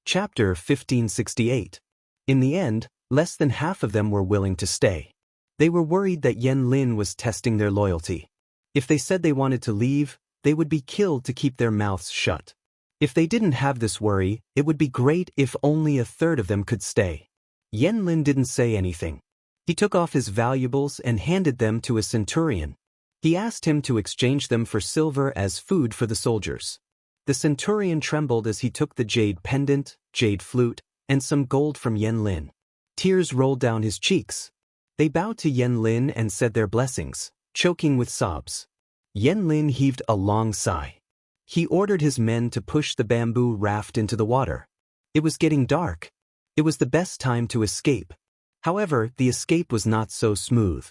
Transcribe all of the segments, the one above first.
Chapter 1568. In the end, less than half of them were willing to stay. They were worried that Wang Lin was testing their loyalty. If they said they wanted to leave, they would be killed to keep their mouths shut. If they didn't have this worry, it would be great if only a third of them could stay. Wang Lin didn't say anything. He took off his valuables and handed them to a centurion. He asked him to exchange them for silver as food for the soldiers. The centurion trembled as he took the jade pendant, jade flute, and some gold from Wang Lin. Tears rolled down his cheeks. They bowed to Wang Lin and said their blessings, choking with sobs. Wang Lin heaved a long sigh. He ordered his men to push the bamboo raft into the water. It was getting dark. It was the best time to escape. However, the escape was not so smooth.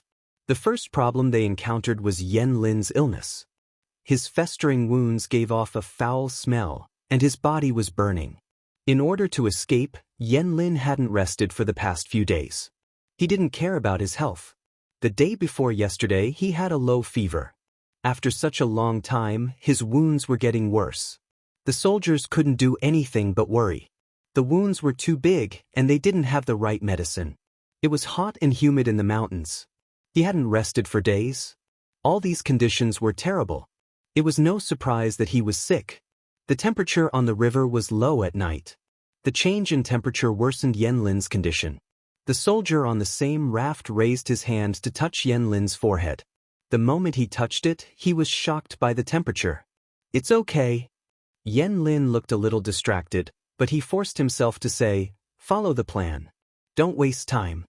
The first problem they encountered was Wang Lin's illness. His festering wounds gave off a foul smell, and his body was burning. In order to escape, Wang Lin hadn't rested for the past few days. He didn't care about his health. The day before yesterday, he had a low fever. After such a long time, his wounds were getting worse. The soldiers couldn't do anything but worry. The wounds were too big, and they didn't have the right medicine. It was hot and humid in the mountains. He hadn't rested for days. All these conditions were terrible. It was no surprise that he was sick. The temperature on the river was low at night. The change in temperature worsened Wang Lin's condition. The soldier on the same raft raised his hand to touch Wang Lin's forehead. The moment he touched it, he was shocked by the temperature. "It's okay." Wang Lin looked a little distracted, but he forced himself to say, "Follow the plan. Don't waste time."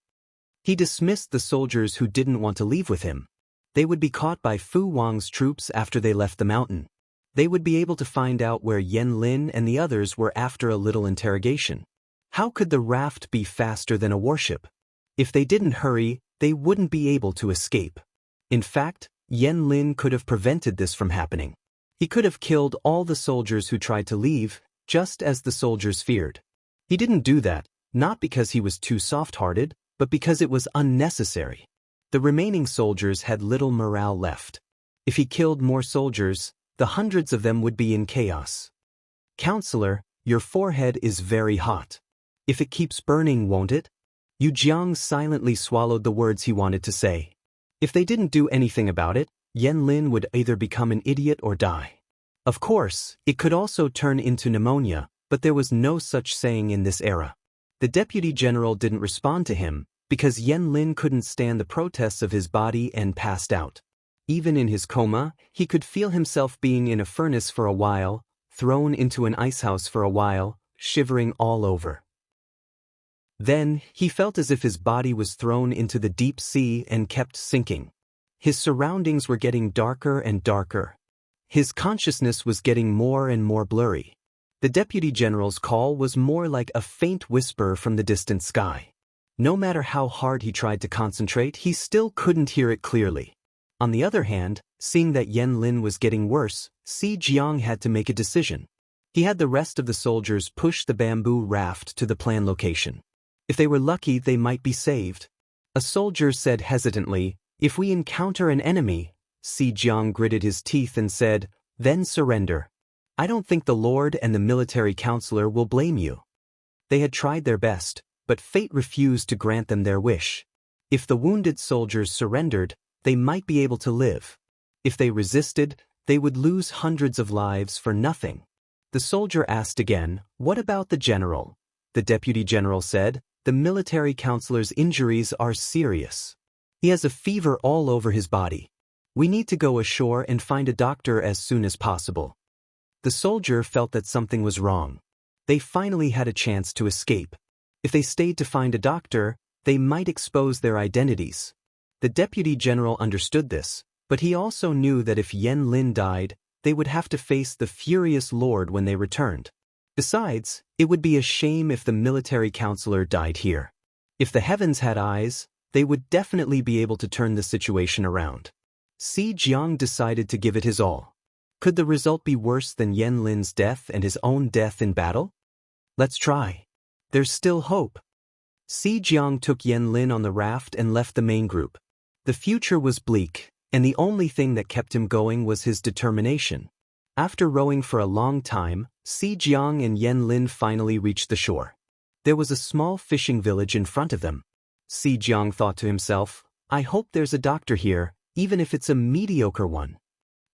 He dismissed the soldiers who didn't want to leave with him. They would be caught by Fu Wang's troops after they left the mountain. They would be able to find out where Wang Lin and the others were after a little interrogation. How could the raft be faster than a warship? If they didn't hurry, they wouldn't be able to escape. In fact, Wang Lin could have prevented this from happening. He could have killed all the soldiers who tried to leave, just as the soldiers feared. He didn't do that, not because he was too soft-hearted, but because it was unnecessary. The remaining soldiers had little morale left. If he killed more soldiers, the hundreds of them would be in chaos. "Counselor, your forehead is very hot. If it keeps burning, won't it?" Yu Jiang silently swallowed the words he wanted to say. If they didn't do anything about it, Wang Lin would either become an idiot or die. Of course, it could also turn into pneumonia, but there was no such saying in this era. The deputy general didn't respond to him, because Wang Lin couldn't stand the protests of his body and passed out. Even in his coma, he could feel himself being in a furnace for a while, thrown into an icehouse for a while, shivering all over. Then, he felt as if his body was thrown into the deep sea and kept sinking. His surroundings were getting darker and darker. His consciousness was getting more and more blurry. The deputy general's call was more like a faint whisper from the distant sky. No matter how hard he tried to concentrate, he still couldn't hear it clearly. On the other hand, seeing that Wang Lin was getting worse, Si Jiang had to make a decision. He had the rest of the soldiers push the bamboo raft to the planned location. If they were lucky, they might be saved. A soldier said hesitantly, "If we encounter an enemy," Si Jiang gritted his teeth and said, "Then surrender. I don't think the Lord and the military counselor will blame you." They had tried their best, but fate refused to grant them their wish. If the wounded soldiers surrendered, they might be able to live. If they resisted, they would lose hundreds of lives for nothing. The soldier asked again, "What about the general?" The deputy general said, "The military counselor's injuries are serious. He has a fever all over his body. We need to go ashore and find a doctor as soon as possible." The soldier felt that something was wrong. They finally had a chance to escape. If they stayed to find a doctor, they might expose their identities. The deputy general understood this, but he also knew that if Wang Lin died, they would have to face the furious lord when they returned. Besides, it would be a shame if the military counselor died here. If the heavens had eyes, they would definitely be able to turn the situation around. Si Jiang decided to give it his all. Could the result be worse than Wang Lin's death and his own death in battle? Let's try. There's still hope. Si Jiang took Wang Lin on the raft and left the main group. The future was bleak, and the only thing that kept him going was his determination. After rowing for a long time, Jiang and Yen Lin finally reached the shore. There was a small fishing village in front of them. Jiang thought to himself, I hope there's a doctor here, even if it's a mediocre one.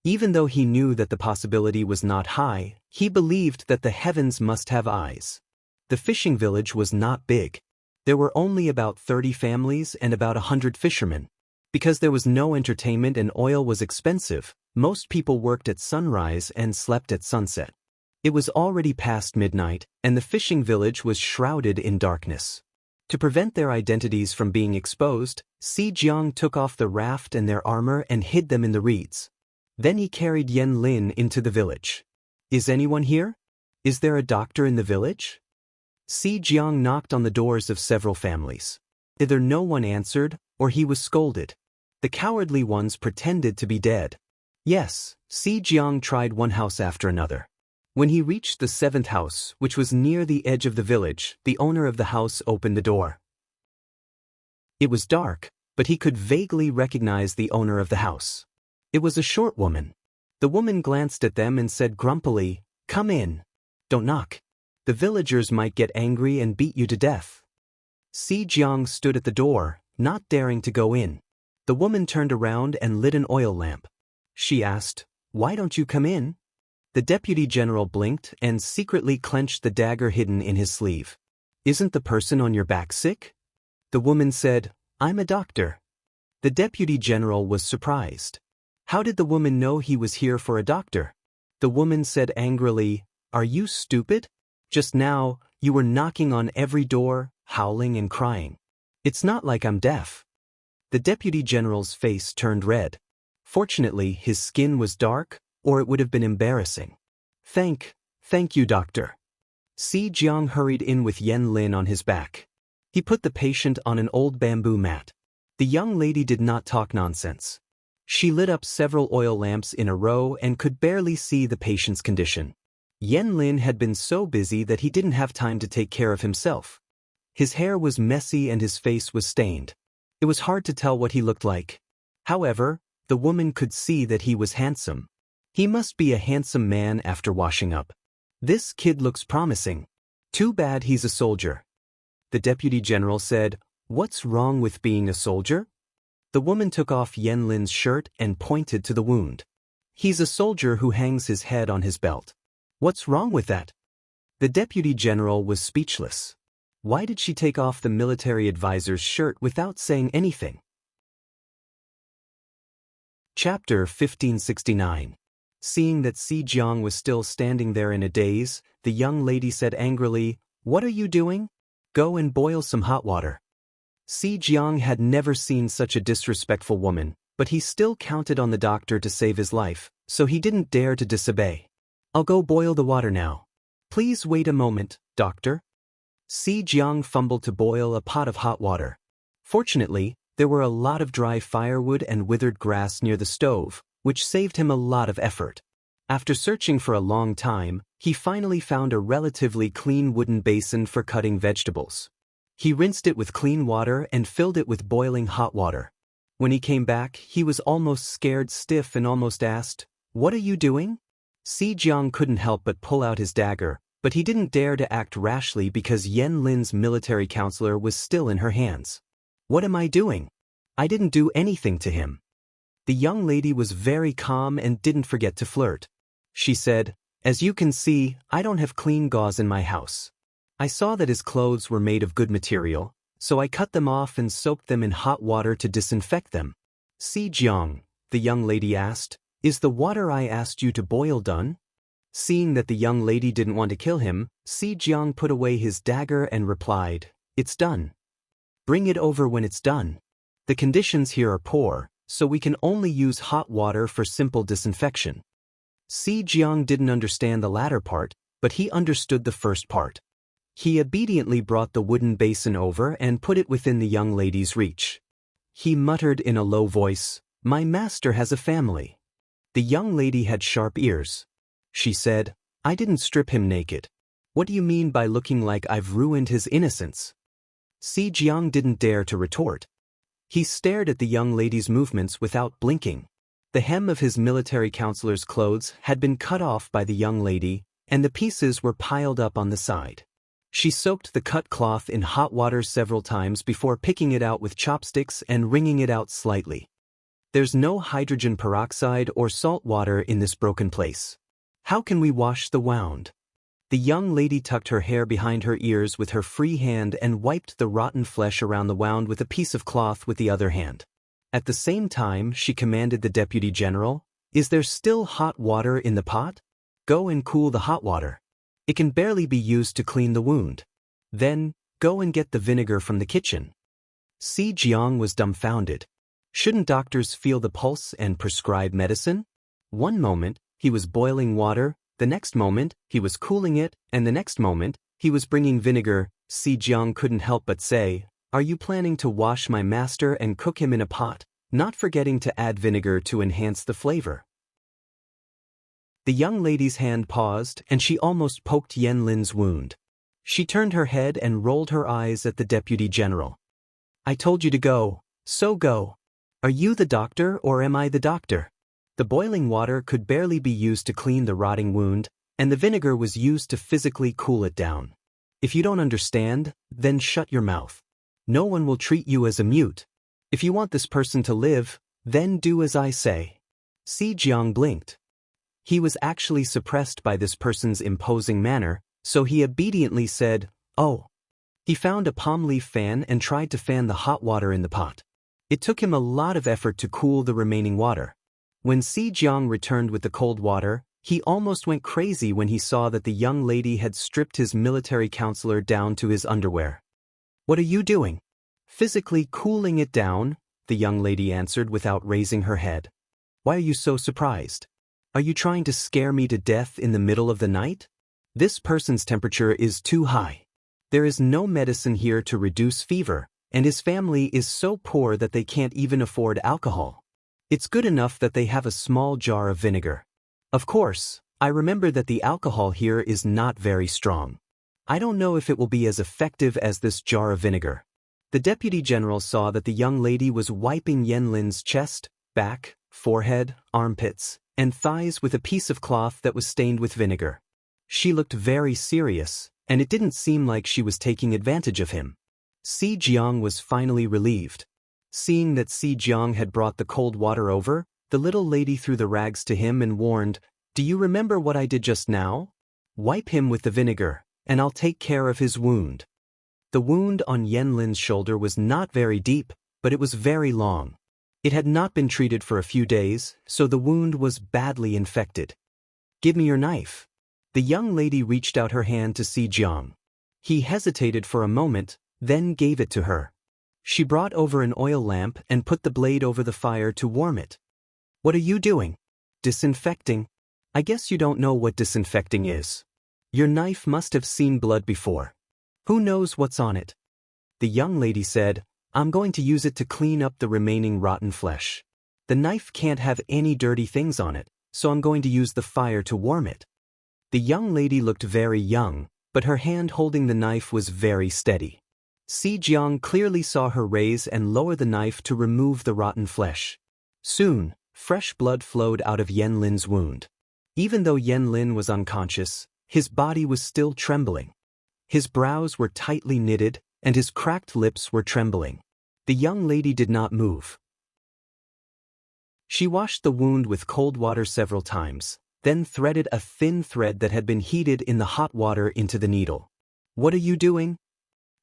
Even though he knew that the possibility was not high, he believed that the heavens must have eyes. The fishing village was not big. There were only about 30 families and about 100 fishermen. Because there was no entertainment and oil was expensive, most people worked at sunrise and slept at sunset. It was already past midnight, and the fishing village was shrouded in darkness. To prevent their identities from being exposed, Jiang took off the raft and their armor and hid them in the reeds. Then he carried Yen Lin into the village. Is anyone here? Is there a doctor in the village? Jiang knocked on the doors of several families. Either no one answered, or he was scolded. The cowardly ones pretended to be dead. Yes, Jiang tried one house after another. When he reached the 7th house, which was near the edge of the village, the owner of the house opened the door. It was dark, but he could vaguely recognize the owner of the house. It was a short woman. The woman glanced at them and said grumpily, Come in. Don't knock. The villagers might get angry and beat you to death. Jiang stood at the door, not daring to go in. The woman turned around and lit an oil lamp. She asked, Why don't you come in? The deputy general blinked and secretly clenched the dagger hidden in his sleeve. Isn't the person on your back sick? The woman said, I'm a doctor. The deputy general was surprised. How did the woman know he was here for a doctor? The woman said angrily, Are you stupid? Just now, you were knocking on every door, howling and crying. It's not like I'm deaf. The deputy general's face turned red. Fortunately, his skin was dark, or it would have been embarrassing. Thank you, doctor. Jiang hurried in with Yen Lin on his back. He put the patient on an old bamboo mat. The young lady did not talk nonsense. She lit up several oil lamps in a row and could barely see the patient's condition. Yen Lin had been so busy that he didn't have time to take care of himself. His hair was messy and his face was stained. It was hard to tell what he looked like. However, the woman could see that he was handsome. He must be a handsome man after washing up. This kid looks promising. Too bad he's a soldier. The deputy general said, What's wrong with being a soldier? The woman took off Yen Lin's shirt and pointed to the wound. He's a soldier who hangs his head on his belt. What's wrong with that? The deputy general was speechless. Why did she take off the military advisor's shirt without saying anything? Chapter 1569. Seeing that Jiang was still standing there in a daze, the young lady said angrily, What are you doing? Go and boil some hot water. Jiang had never seen such a disrespectful woman, but he still counted on the doctor to save his life, so he didn't dare to disobey. I'll go boil the water now. Please wait a moment, doctor. Jiang fumbled to boil a pot of hot water. Fortunately, there were a lot of dry firewood and withered grass near the stove, which saved him a lot of effort. After searching for a long time, he finally found a relatively clean wooden basin for cutting vegetables. He rinsed it with clean water and filled it with boiling hot water. When he came back, he was almost scared stiff and almost asked, What are you doing? Jiang couldn't help but pull out his dagger, but he didn't dare to act rashly because Yen Lin's military counselor was still in her hands. What am I doing? I didn't do anything to him. The young lady was very calm and didn't forget to flirt. She said, As you can see, I don't have clean gauze in my house. I saw that his clothes were made of good material, so I cut them off and soaked them in hot water to disinfect them. Jiang, the young lady asked, Is the water I asked you to boil done? Seeing that the young lady didn't want to kill him, Jiang put away his dagger and replied, It's done. Bring it over when it's done. The conditions here are poor, so we can only use hot water for simple disinfection. Jiang didn't understand the latter part, but he understood the first part. He obediently brought the wooden basin over and put it within the young lady's reach. He muttered in a low voice, My master has a family. The young lady had sharp ears. She said, I didn't strip him naked. What do you mean by looking like I've ruined his innocence? Jiang didn't dare to retort. He stared at the young lady's movements without blinking. The hem of his military counselor's clothes had been cut off by the young lady, and the pieces were piled up on the side. She soaked the cut cloth in hot water several times before picking it out with chopsticks and wringing it out slightly. There's no hydrogen peroxide or salt water in this broken place. How can we wash the wound? The young lady tucked her hair behind her ears with her free hand and wiped the rotten flesh around the wound with a piece of cloth with the other hand. At the same time, she commanded the deputy general, "Is there still hot water in the pot? Go and cool the hot water. It can barely be used to clean the wound. Then, go and get the vinegar from the kitchen." Xianxia was dumbfounded. Shouldn't doctors feel the pulse and prescribe medicine? One moment, he was boiling water, the next moment, he was cooling it, and the next moment, he was bringing vinegar. Xianxia couldn't help but say, "Are you planning to wash my master and cook him in a pot, not forgetting to add vinegar to enhance the flavor?" The young lady's hand paused, and she almost poked Wang Lin's wound. She turned her head and rolled her eyes at the deputy general. "I told you to go, so go. Are you the doctor or am I the doctor?" The boiling water could barely be used to clean the rotting wound, and the vinegar was used to physically cool it down. If you don't understand, then shut your mouth. No one will treat you as a mute. If you want this person to live, then do as I say. Xianxia blinked. He was actually suppressed by this person's imposing manner, so he obediently said, "Oh." He found a palm leaf fan and tried to fan the hot water in the pot. It took him a lot of effort to cool the remaining water. When Xianxia returned with the cold water, he almost went crazy when he saw that the young lady had stripped his military counselor down to his underwear. "What are you doing?" "Physically cooling it down," the young lady answered without raising her head. "Why are you so surprised? Are you trying to scare me to death in the middle of the night? This person's temperature is too high. There is no medicine here to reduce fever, and his family is so poor that they can't even afford alcohol. It's good enough that they have a small jar of vinegar. Of course, I remember that the alcohol here is not very strong. I don't know if it will be as effective as this jar of vinegar." The deputy general saw that the young lady was wiping Wang Lin's chest, back, forehead, armpits, and thighs with a piece of cloth that was stained with vinegar. She looked very serious, and it didn't seem like she was taking advantage of him. Xianxia was finally relieved. Seeing that Xianxia had brought the cold water over, the little lady threw the rags to him and warned, "Do you remember what I did just now? Wipe him with the vinegar, and I'll take care of his wound." The wound on Wang Lin's shoulder was not very deep, but it was very long. It had not been treated for a few days, so the wound was badly infected. "Give me your knife." The young lady reached out her hand to Xianxia. He hesitated for a moment, then gave it to her. She brought over an oil lamp and put the blade over the fire to warm it. "What are you doing?" "Disinfecting." "I guess you don't know what disinfecting is. Your knife must have seen blood before. Who knows what's on it?" The young lady said, "I'm going to use it to clean up the remaining rotten flesh. The knife can't have any dirty things on it, so I'm going to use the fire to warm it." The young lady looked very young, but her hand holding the knife was very steady. Xianxia clearly saw her raise and lower the knife to remove the rotten flesh. Soon, fresh blood flowed out of Wang Lin's wound. Even though Wang Lin was unconscious, his body was still trembling. His brows were tightly knitted, and his cracked lips were trembling. The young lady did not move. She washed the wound with cold water several times, then threaded a thin thread that had been heated in the hot water into the needle. "What are you doing?"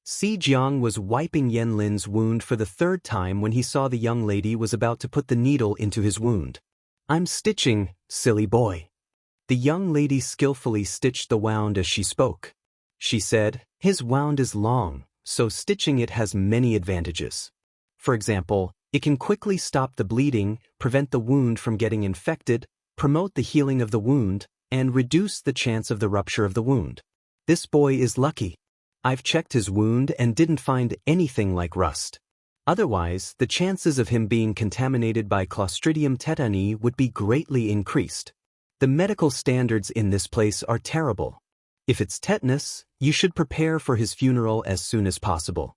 Xianxia was wiping Wang Lin's wound for the third time when he saw the young lady was about to put the needle into his wound. "I'm stitching, silly boy." The young lady skillfully stitched the wound as she spoke. She said, "His wound is long, so stitching it has many advantages. For example, it can quickly stop the bleeding, prevent the wound from getting infected, promote the healing of the wound, and reduce the chance of the rupture of the wound. This boy is lucky. I've checked his wound and didn't find anything like rust. Otherwise, the chances of him being contaminated by Clostridium tetani would be greatly increased. The medical standards in this place are terrible. If it's tetanus, you should prepare for his funeral as soon as possible."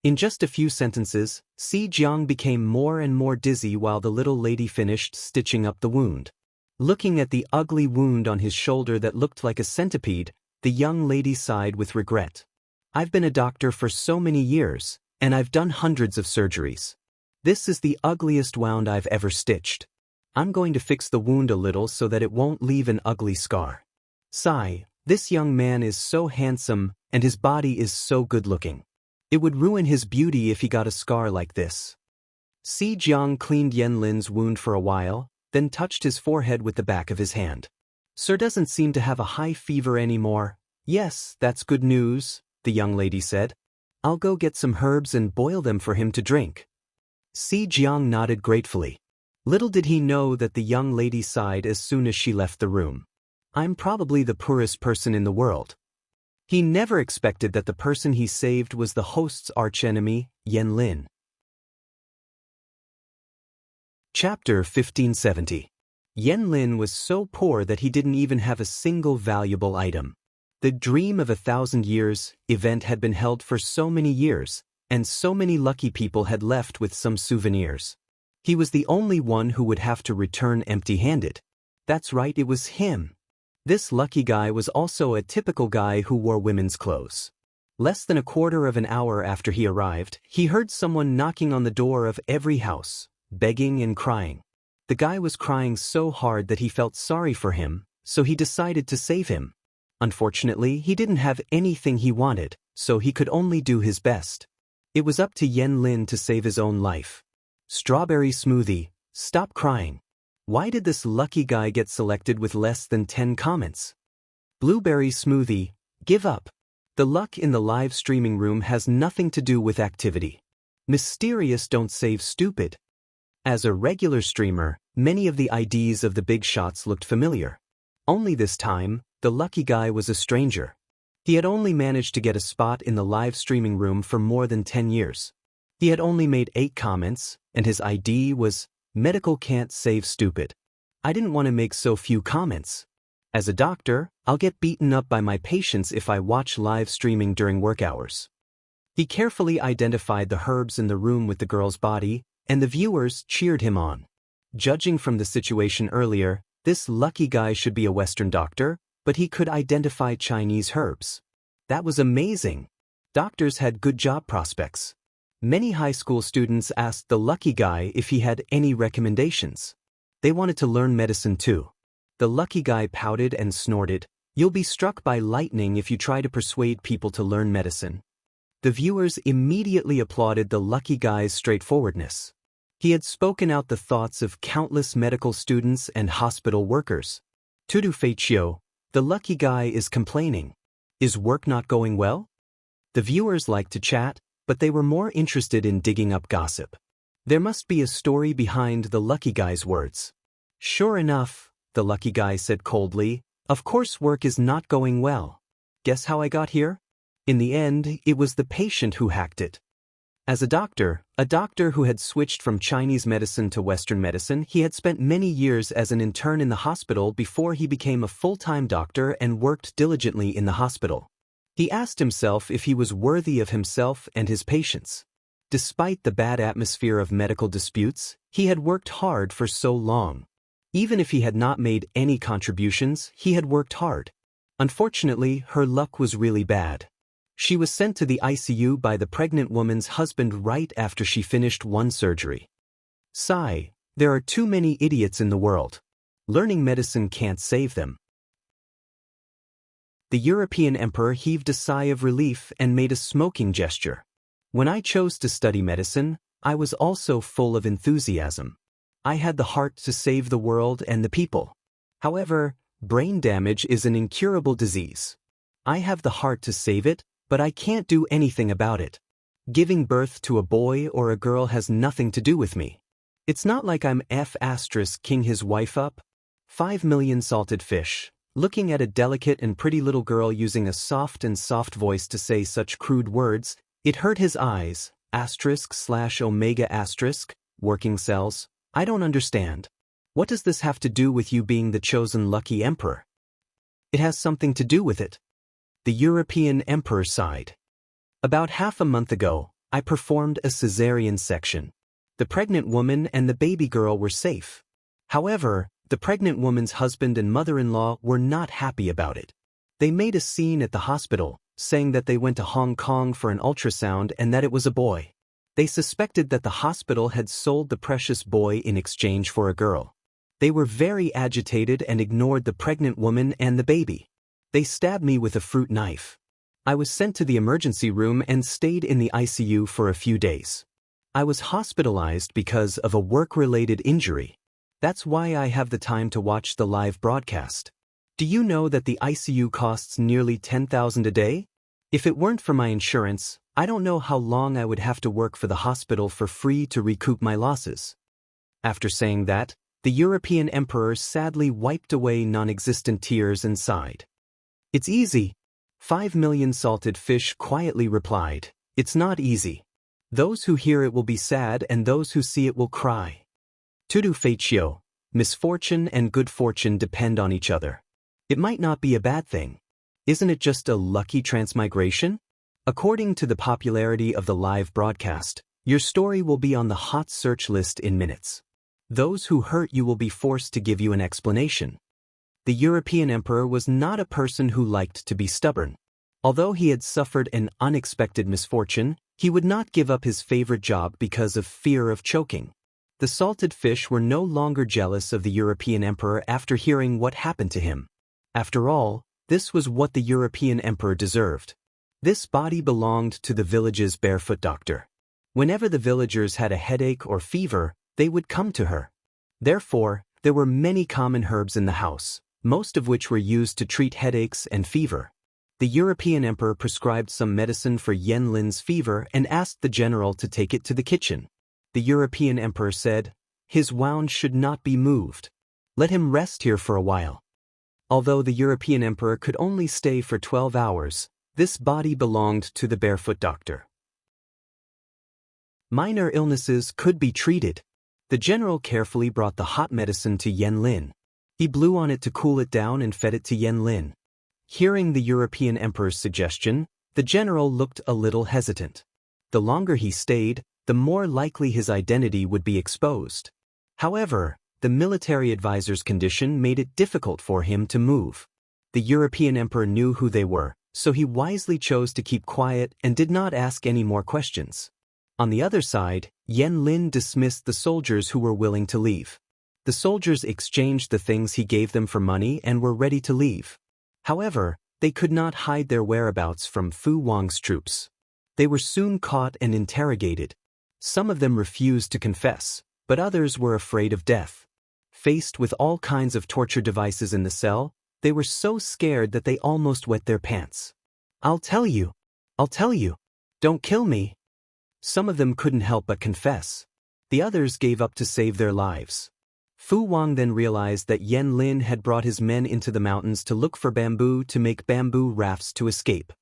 In just a few sentences, Si Jiang became more and more dizzy while the little lady finished stitching up the wound. Looking at the ugly wound on his shoulder that looked like a centipede, the young lady sighed with regret. I've been a doctor for so many years, and I've done hundreds of surgeries. This is the ugliest wound I've ever stitched. I'm going to fix the wound a little so that it won't leave an ugly scar. Sigh, this young man is so handsome, and his body is so good-looking. It would ruin his beauty if he got a scar like this. Si Jiang cleaned Yan Lin's wound for a while, then touched his forehead with the back of his hand. Sir doesn't seem to have a high fever anymore. Yes, that's good news, the young lady said. I'll go get some herbs and boil them for him to drink. Si Jiang nodded gratefully. Little did he know that the young lady sighed as soon as she left the room. I'm probably the poorest person in the world. He never expected that the person he saved was the host's archenemy, Yan Lin. Chapter 1570. Yan Lin was so poor that he didn't even have a single valuable item. The dream of 1,000 years event had been held for so many years, and so many lucky people had left with some souvenirs. He was the only one who would have to return empty-handed. That's right, it was him. This lucky guy was also a typical guy who wore women's clothes. Less than a quarter of an hour after he arrived, he heard someone knocking on the door of every house, begging and crying. The guy was crying so hard that he felt sorry for him, so he decided to save him. Unfortunately, he didn't have anything he wanted, so he could only do his best. It was up to Yan Lin to save his own life. Strawberry smoothie, stop crying. Why did this lucky guy get selected with less than 10 comments? Blueberry smoothie, give up. The luck in the live streaming room has nothing to do with activity. Mysterious don't save stupid. As a regular streamer, many of the IDs of the big shots looked familiar. Only this time, the lucky guy was a stranger. He had only managed to get a spot in the live streaming room for more than 10 years. He had only made 8 comments, and his ID was, Medical can't save stupid. I didn't want to make so few comments. As a doctor, I'll get beaten up by my patients if I watch live streaming during work hours. He carefully identified the herbs in the room with the girl's body, and the viewers cheered him on. Judging from the situation earlier, this lucky guy should be a Western doctor, but he could identify Chinese herbs. That was amazing. Doctors had good job prospects. Many high school students asked the lucky guy if he had any recommendations. They wanted to learn medicine too. The lucky guy pouted and snorted, "You'll be struck by lightning if you try to persuade people to learn medicine." The viewers immediately applauded the lucky guy's straightforwardness. He had spoken out the thoughts of countless medical students and hospital workers. Tudu Feichio, the lucky guy is complaining. Is work not going well? The viewers liked to chat, but they were more interested in digging up gossip. There must be a story behind the lucky guy's words. Sure enough, the lucky guy said coldly, of course work is not going well. Guess how I got here? In the end, it was the patient who hacked it. As a doctor who had switched from Chinese medicine to Western medicine, he had spent many years as an intern in the hospital before he became a full-time doctor and worked diligently in the hospital. He asked himself if he was worthy of himself and his patients. Despite the bad atmosphere of medical disputes, he had worked hard for so long. Even if he had not made any contributions, he had worked hard. Unfortunately, her luck was really bad. She was sent to the ICU by the pregnant woman's husband right after she finished one surgery. Sigh, there are too many idiots in the world. Learning medicine can't save them. The European emperor heaved a sigh of relief and made a smoking gesture. When I chose to study medicine, I was also full of enthusiasm. I had the heart to save the world and the people. However, brain damage is an incurable disease. I have the heart to save it, but I can't do anything about it. Giving birth to a boy or a girl has nothing to do with me. It's not like I'm king his wife up. 5 million salted fish. Looking at a delicate and pretty little girl using a soft voice to say such crude words, it hurt his eyes, */omega*, working cells. I don't understand. What does this have to do with you being the chosen lucky emperor? It has something to do with it. The European emperor sighed. About half a month ago, I performed a cesarean section. The pregnant woman and the baby girl were safe. However, the pregnant woman's husband and mother-in-law were not happy about it. They made a scene at the hospital, saying that they went to Hong Kong for an ultrasound and that it was a boy. They suspected that the hospital had sold the precious boy in exchange for a girl. They were very agitated and ignored the pregnant woman and the baby. They stabbed me with a fruit knife. I was sent to the emergency room and stayed in the ICU for a few days. I was hospitalized because of a work-related injury. That's why I have the time to watch the live broadcast. Do you know that the ICU costs nearly $10,000 a day? If it weren't for my insurance, I don't know how long I would have to work for the hospital for free to recoup my losses. After saying that, the European emperor sadly wiped away non-existent tears and sighed. It's easy. 5 million salted fish quietly replied, it's not easy. Those who hear it will be sad and those who see it will cry. Tudu Faitio, misfortune and good fortune depend on each other. It might not be a bad thing. Isn't it just a lucky transmigration? According to the popularity of the live broadcast, your story will be on the hot search list in minutes. Those who hurt you will be forced to give you an explanation. The European emperor was not a person who liked to be stubborn. Although he had suffered an unexpected misfortune, he would not give up his favorite job because of fear of choking. The salted fish were no longer jealous of the European emperor after hearing what happened to him. After all, this was what the European emperor deserved. This body belonged to the village's barefoot doctor. Whenever the villagers had a headache or fever, they would come to her. Therefore, there were many common herbs in the house, most of which were used to treat headaches and fever. The European emperor prescribed some medicine for Wang Lin's fever and asked the general to take it to the kitchen. The European emperor said, his wound should not be moved. Let him rest here for a while. Although the European emperor could only stay for 12 hours, this body belonged to the barefoot doctor. Minor illnesses could be treated. The general carefully brought the hot medicine to Wang Lin. He blew on it to cool it down and fed it to Wang Lin. Hearing the European emperor's suggestion, the general looked a little hesitant. The longer he stayed, the more likely his identity would be exposed. However, the military advisor's condition made it difficult for him to move. The European emperor knew who they were, so he wisely chose to keep quiet and did not ask any more questions. On the other side, Wang Lin dismissed the soldiers who were willing to leave. The soldiers exchanged the things he gave them for money and were ready to leave. However, they could not hide their whereabouts from Fu Wang's troops. They were soon caught and interrogated. Some of them refused to confess, but others were afraid of death. Faced with all kinds of torture devices in the cell, they were so scared that they almost wet their pants. I'll tell you. Don't kill me. Some of them couldn't help but confess. The others gave up to save their lives. Fu Wang then realized that Wang Lin had brought his men into the mountains to look for bamboo to make bamboo rafts to escape.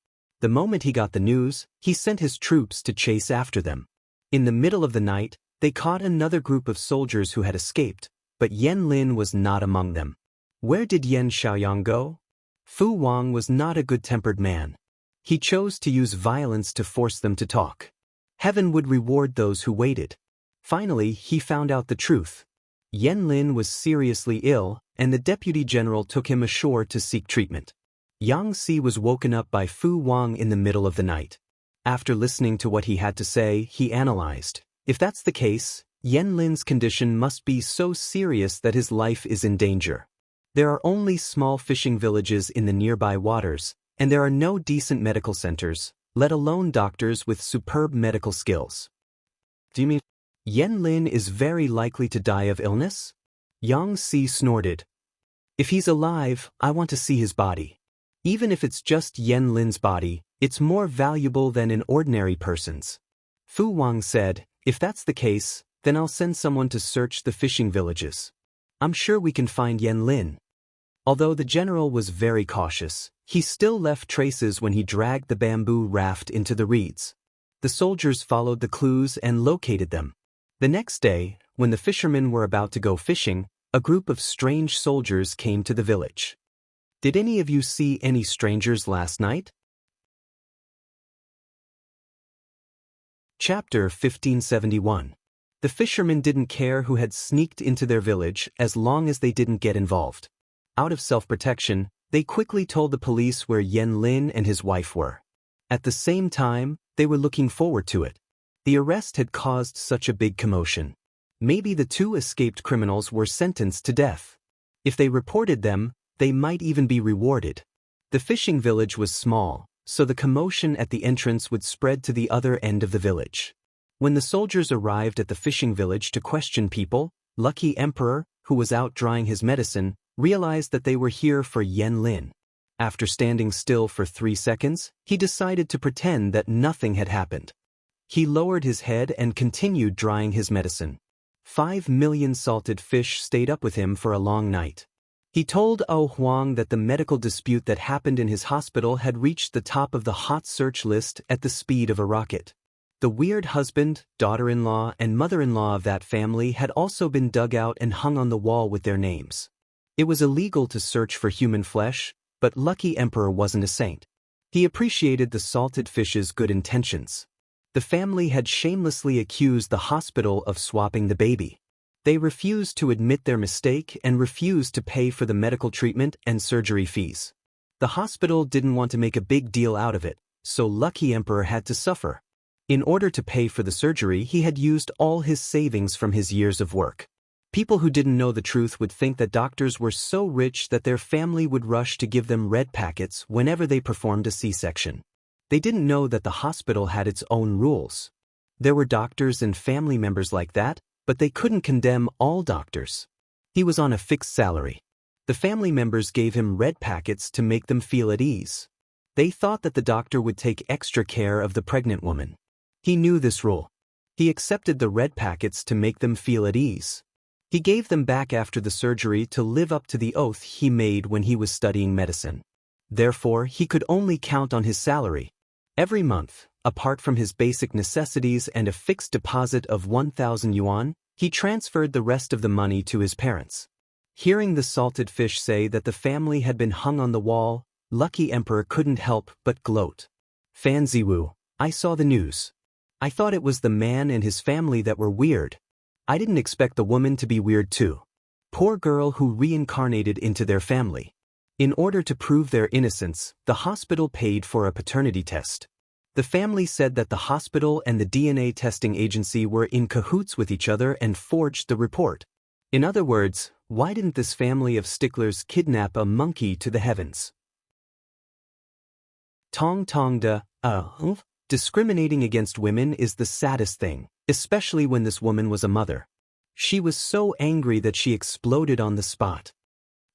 The moment he got the news, he sent his troops to chase after them. In the middle of the night, they caught another group of soldiers who had escaped, but Wang Lin was not among them. Where did Yan Xiaoyang go? Fu Wang was not a good-tempered man. He chose to use violence to force them to talk. Heaven would reward those who waited. Finally, he found out the truth. Wang Lin was seriously ill, and the deputy general took him ashore to seek treatment. Yang Si was woken up by Fu Wang in the middle of the night. After listening to what he had to say, he analyzed. If that's the case, Wang Lin's condition must be so serious that his life is in danger. There are only small fishing villages in the nearby waters, and there are no decent medical centers, let alone doctors with superb medical skills. Do you mean Wang Lin is very likely to die of illness? Yang Si snorted. If he's alive, I want to see his body. Even if it's just Wang Lin's body, it's more valuable than an ordinary person's. Fu Wang said, if that's the case, then I'll send someone to search the fishing villages. I'm sure we can find Wang Lin. Although the general was very cautious, he still left traces when he dragged the bamboo raft into the reeds. The soldiers followed the clues and located them. The next day, when the fishermen were about to go fishing, a group of strange soldiers came to the village. Did any of you see any strangers last night? Chapter 1571. The fishermen didn't care who had sneaked into their village as long as they didn't get involved. Out of self-protection, they quickly told the police where Yen Lin and his wife were. At the same time, they were looking forward to it. The arrest had caused such a big commotion. Maybe the two escaped criminals were sentenced to death. If they reported them, they might even be rewarded. The fishing village was small, so the commotion at the entrance would spread to the other end of the village. When the soldiers arrived at the fishing village to question people, Lucky Emperor, who was out drying his medicine, realized that they were here for Yen Lin. After standing still for 3 seconds, he decided to pretend that nothing had happened. He lowered his head and continued drying his medicine. 5 million salted fish stayed up with him for a long night. He told Huang that the medical dispute that happened in his hospital had reached the top of the hot search list at the speed of a rocket. The weird husband, daughter-in-law, and mother-in-law of that family had also been dug out and hung on the wall with their names. It was illegal to search for human flesh, but Lucky Emperor wasn't a saint. He appreciated the salted fish's good intentions. The family had shamelessly accused the hospital of swapping the baby. They refused to admit their mistake and refused to pay for the medical treatment and surgery fees. The hospital didn't want to make a big deal out of it, so Lucky Emperor had to suffer. In order to pay for the surgery, he had used all his savings from his years of work. People who didn't know the truth would think that doctors were so rich that their family would rush to give them red packets whenever they performed a C-section. They didn't know that the hospital had its own rules. There were doctors and family members like that, but they couldn't condemn all doctors. He was on a fixed salary. The family members gave him red packets to make them feel at ease. They thought that the doctor would take extra care of the pregnant woman. He knew this rule. He accepted the red packets to make them feel at ease. He gave them back after the surgery to live up to the oath he made when he was studying medicine. Therefore, he could only count on his salary. Every month, apart from his basic necessities and a fixed deposit of 1,000 yuan, he transferred the rest of the money to his parents. Hearing the salted fish say that the family had been hung on the wall, Lucky Emperor couldn't help but gloat. Fan Ziwu, I saw the news. I thought it was the man and his family that were weird. I didn't expect the woman to be weird too. Poor girl who reincarnated into their family. In order to prove their innocence, the hospital paid for a paternity test. The family said that the hospital and the DNA testing agency were in cahoots with each other and forged the report. In other words, why didn't this family of sticklers kidnap a monkey to the heavens? Tong tong de, discriminating against women is the saddest thing, especially when this woman was a mother. She was so angry that she exploded on the spot.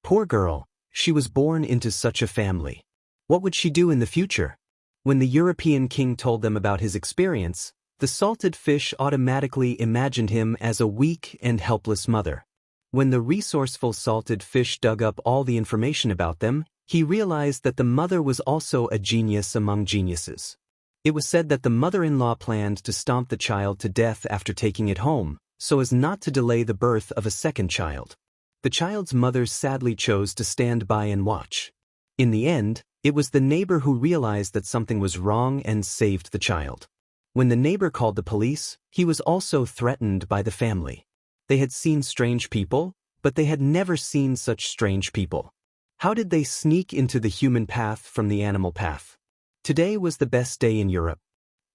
Poor girl, she was born into such a family. What would she do in the future? When the European king told them about his experience, the salted fish automatically imagined him as a weak and helpless mother. When the resourceful salted fish dug up all the information about them, he realized that the mother was also a genius among geniuses. It was said that the mother-in-law planned to stomp the child to death after taking it home, so as not to delay the birth of a second child. The child's mother sadly chose to stand by and watch. In the end, it was the neighbor who realized that something was wrong and saved the child. When the neighbor called the police, he was also threatened by the family. They had seen strange people, but they had never seen such strange people. How did they sneak into the human path from the animal path? Today was the best day in Europe.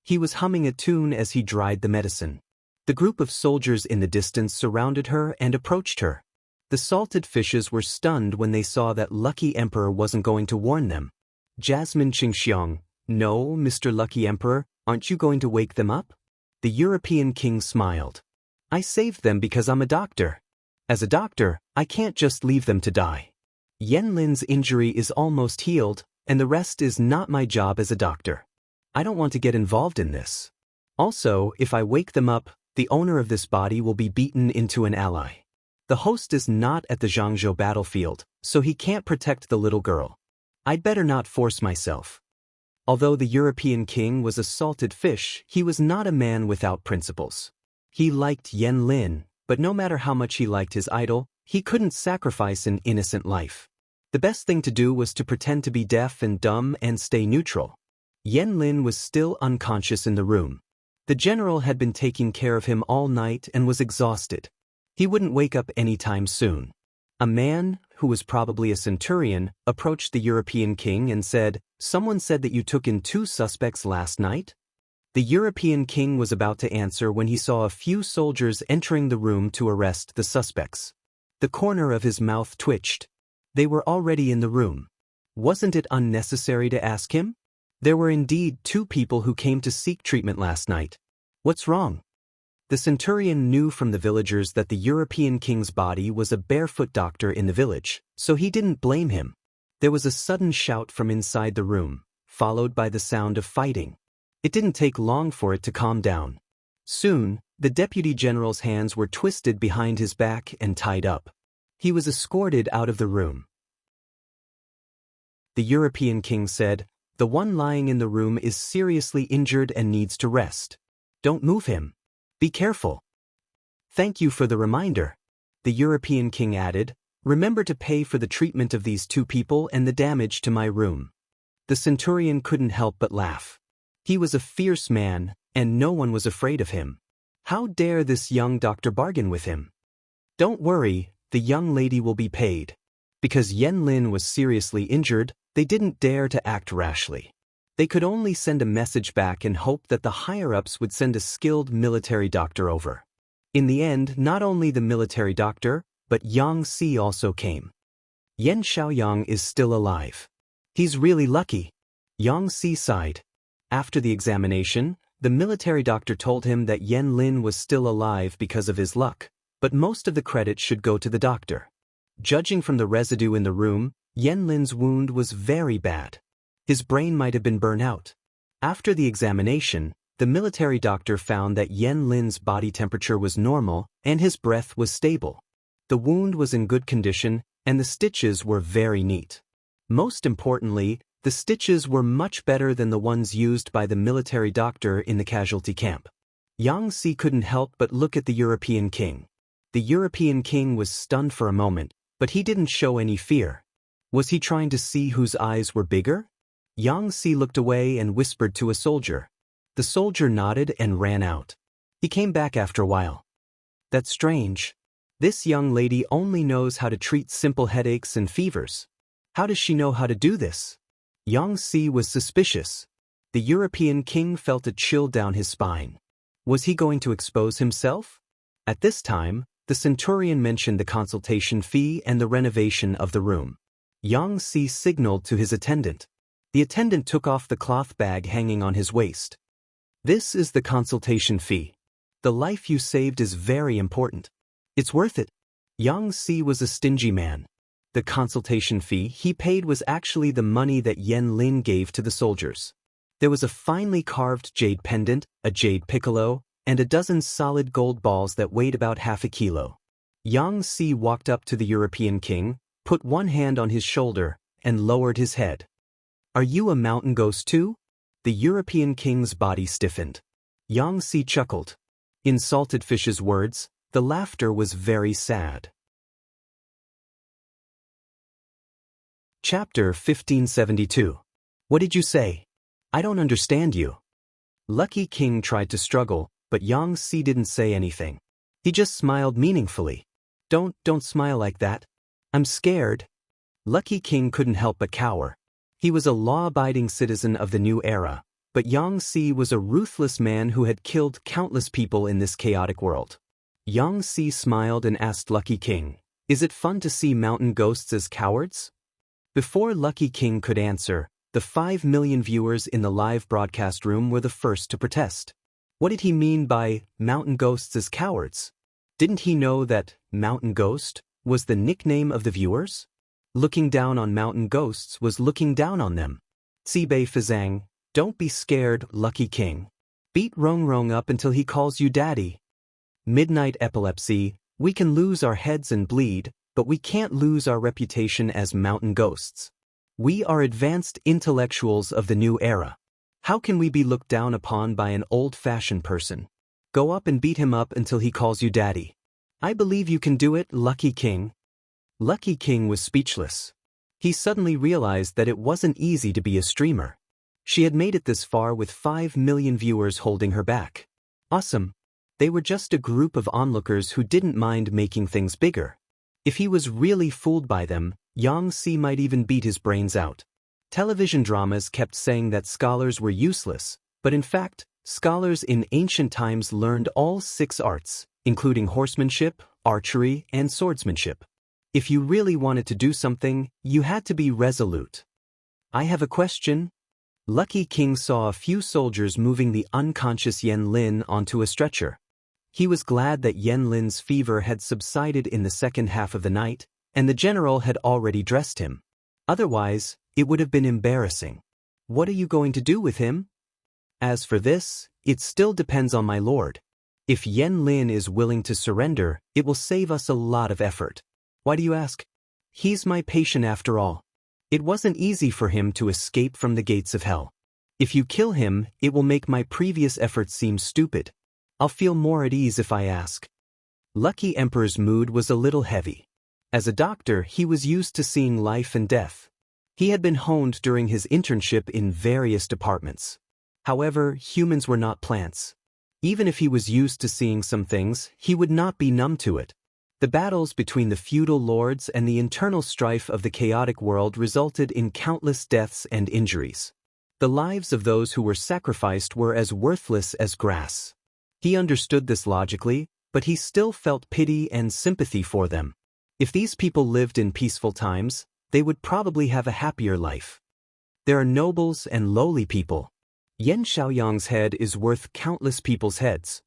He was humming a tune as he dried the medicine. The group of soldiers in the distance surrounded her and approached her. The salted fishes were stunned when they saw that Lucky Emperor wasn't going to warn them. Jasmine Qingxiang, no, Mr. Lucky Emperor, aren't you going to wake them up? The European king smiled. I saved them because I'm a doctor. As a doctor, I can't just leave them to die. Yen Lin's injury is almost healed, and the rest is not my job as a doctor. I don't want to get involved in this. Also, if I wake them up, the owner of this body will be beaten into an ally. The host is not at the Zhangzhou battlefield, so he can't protect the little girl. I'd better not force myself. Although the European king was a salted fish, he was not a man without principles. He liked Yen Lin, but no matter how much he liked his idol, he couldn't sacrifice an innocent life. The best thing to do was to pretend to be deaf and dumb and stay neutral. Yen Lin was still unconscious in the room. The general had been taking care of him all night and was exhausted. He wouldn't wake up anytime soon. A man, who was probably a centurion, approached the European king and said, "Someone said that you took in 2 suspects last night?" The European king was about to answer when he saw a few soldiers entering the room to arrest the suspects. The corner of his mouth twitched. They were already in the room. Wasn't it unnecessary to ask him? There were indeed 2 people who came to seek treatment last night. What's wrong? The centurion knew from the villagers that the European king's body was a barefoot doctor in the village, so he didn't blame him. There was a sudden shout from inside the room, followed by the sound of fighting. It didn't take long for it to calm down. Soon, the deputy general's hands were twisted behind his back and tied up. He was escorted out of the room. The European king said, "The one lying in the room is seriously injured and needs to rest. Don't move him. Be careful." "Thank you for the reminder," the European king added. "Remember to pay for the treatment of these 2 people and the damage to my room." The centurion couldn't help but laugh. He was a fierce man, and no one was afraid of him. How dare this young doctor bargain with him? "Don't worry, the young lady will be paid." Because Wang Lin was seriously injured, they didn't dare to act rashly. They could only send a message back and hope that the higher-ups would send a skilled military doctor over. In the end, not only the military doctor, but Yang Si also came. "Yan Xiaoyang is still alive. He's really lucky." Yang Si sighed. After the examination, the military doctor told him that Wang Lin was still alive because of his luck, but most of the credit should go to the doctor. Judging from the residue in the room, Wang Lin's wound was very bad. His brain might have been burned out. After the examination, the military doctor found that Wang Lin's body temperature was normal and his breath was stable. The wound was in good condition and the stitches were very neat. Most importantly, the stitches were much better than the ones used by the military doctor in the casualty camp. Yang Si couldn't help but look at the European king. The European king was stunned for a moment, but he didn't show any fear. Was he trying to see whose eyes were bigger? Yang Si looked away and whispered to a soldier. The soldier nodded and ran out. He came back after a while. "That's strange. This young lady only knows how to treat simple headaches and fevers. How does she know how to do this?" Yang Si was suspicious. The European king felt a chill down his spine. Was he going to expose himself? At this time, the centurion mentioned the consultation fee and the renovation of the room. Yang Si signaled to his attendant. The attendant took off the cloth bag hanging on his waist. "This is the consultation fee. The life you saved is very important. It's worth it." Yang Si was a stingy man. The consultation fee he paid was actually the money that Wang Lin gave to the soldiers. There was a finely carved jade pendant, a jade piccolo, and a dozen solid gold balls that weighed about half a kilo. Yang Si walked up to the European king, put one hand on his shoulder, and lowered his head. "Are you a mountain ghost too?" The European king's body stiffened. Yang Si chuckled. In Salted Fish's words, the laughter was very sad. Chapter 1572. "What did you say? I don't understand you." Lucky King tried to struggle, but Yang Si didn't say anything. He just smiled meaningfully. Don't smile like that. I'm scared." Lucky King couldn't help but cower. He was a law-abiding citizen of the new era, but Yang Si was a ruthless man who had killed countless people in this chaotic world. Yang Si smiled and asked Lucky King, "Is it fun to see mountain ghosts as cowards?" Before Lucky King could answer, the 5 million viewers in the live broadcast room were the first to protest. What did he mean by mountain ghosts as cowards? Didn't he know that mountain ghost was the nickname of the viewers? Looking down on mountain ghosts was looking down on them. Sibei Fazang, don't be scared, Lucky King. Beat Rong Rong up until he calls you daddy. Midnight epilepsy, we can lose our heads and bleed, but we can't lose our reputation as mountain ghosts. We are advanced intellectuals of the new era. How can we be looked down upon by an old-fashioned person? Go up and beat him up until he calls you daddy. I believe you can do it, Lucky King. Lucky King was speechless. He suddenly realized that it wasn't easy to be a streamer. She had made it this far with 5 million viewers holding her back. Awesome. They were just a group of onlookers who didn't mind making things bigger. If he was really fooled by them, Yang Si might even beat his brains out. Television dramas kept saying that scholars were useless, but in fact, scholars in ancient times learned all 6 arts, including horsemanship, archery, and swordsmanship. If you really wanted to do something, you had to be resolute. I have a question. Lucky King saw a few soldiers moving the unconscious Yen Lin onto a stretcher. He was glad that Yen Lin's fever had subsided in the second half of the night, and the general had already dressed him. Otherwise, it would have been embarrassing. What are you going to do with him? As for this, it still depends on my lord. If Yen Lin is willing to surrender, it will save us a lot of effort. Why do you ask? He's my patient after all. It wasn't easy for him to escape from the gates of hell. If you kill him, it will make my previous efforts seem stupid. I'll feel more at ease if I ask. Lucky Emperor's mood was a little heavy. As a doctor, he was used to seeing life and death. He had been honed during his internship in various departments. However, humans were not plants. Even if he was used to seeing some things, he would not be numb to it. The battles between the feudal lords and the internal strife of the chaotic world resulted in countless deaths and injuries. The lives of those who were sacrificed were as worthless as grass. He understood this logically, but he still felt pity and sympathy for them. If these people lived in peaceful times, they would probably have a happier life. There are nobles and lowly people. Yen Xiaoyang's head is worth countless people's heads.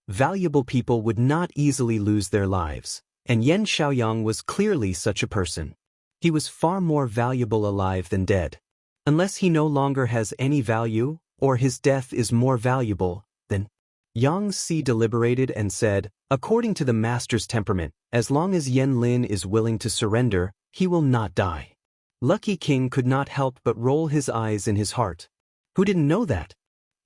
Valuable people would not easily lose their lives, and Yen Xiaoyang was clearly such a person. He was far more valuable alive than dead. Unless he no longer has any value, or his death is more valuable, then Yang Si deliberated and said, according to the master's temperament, as long as Yen Lin is willing to surrender, he will not die. Lucky King could not help but roll his eyes in his heart. Who didn't know that?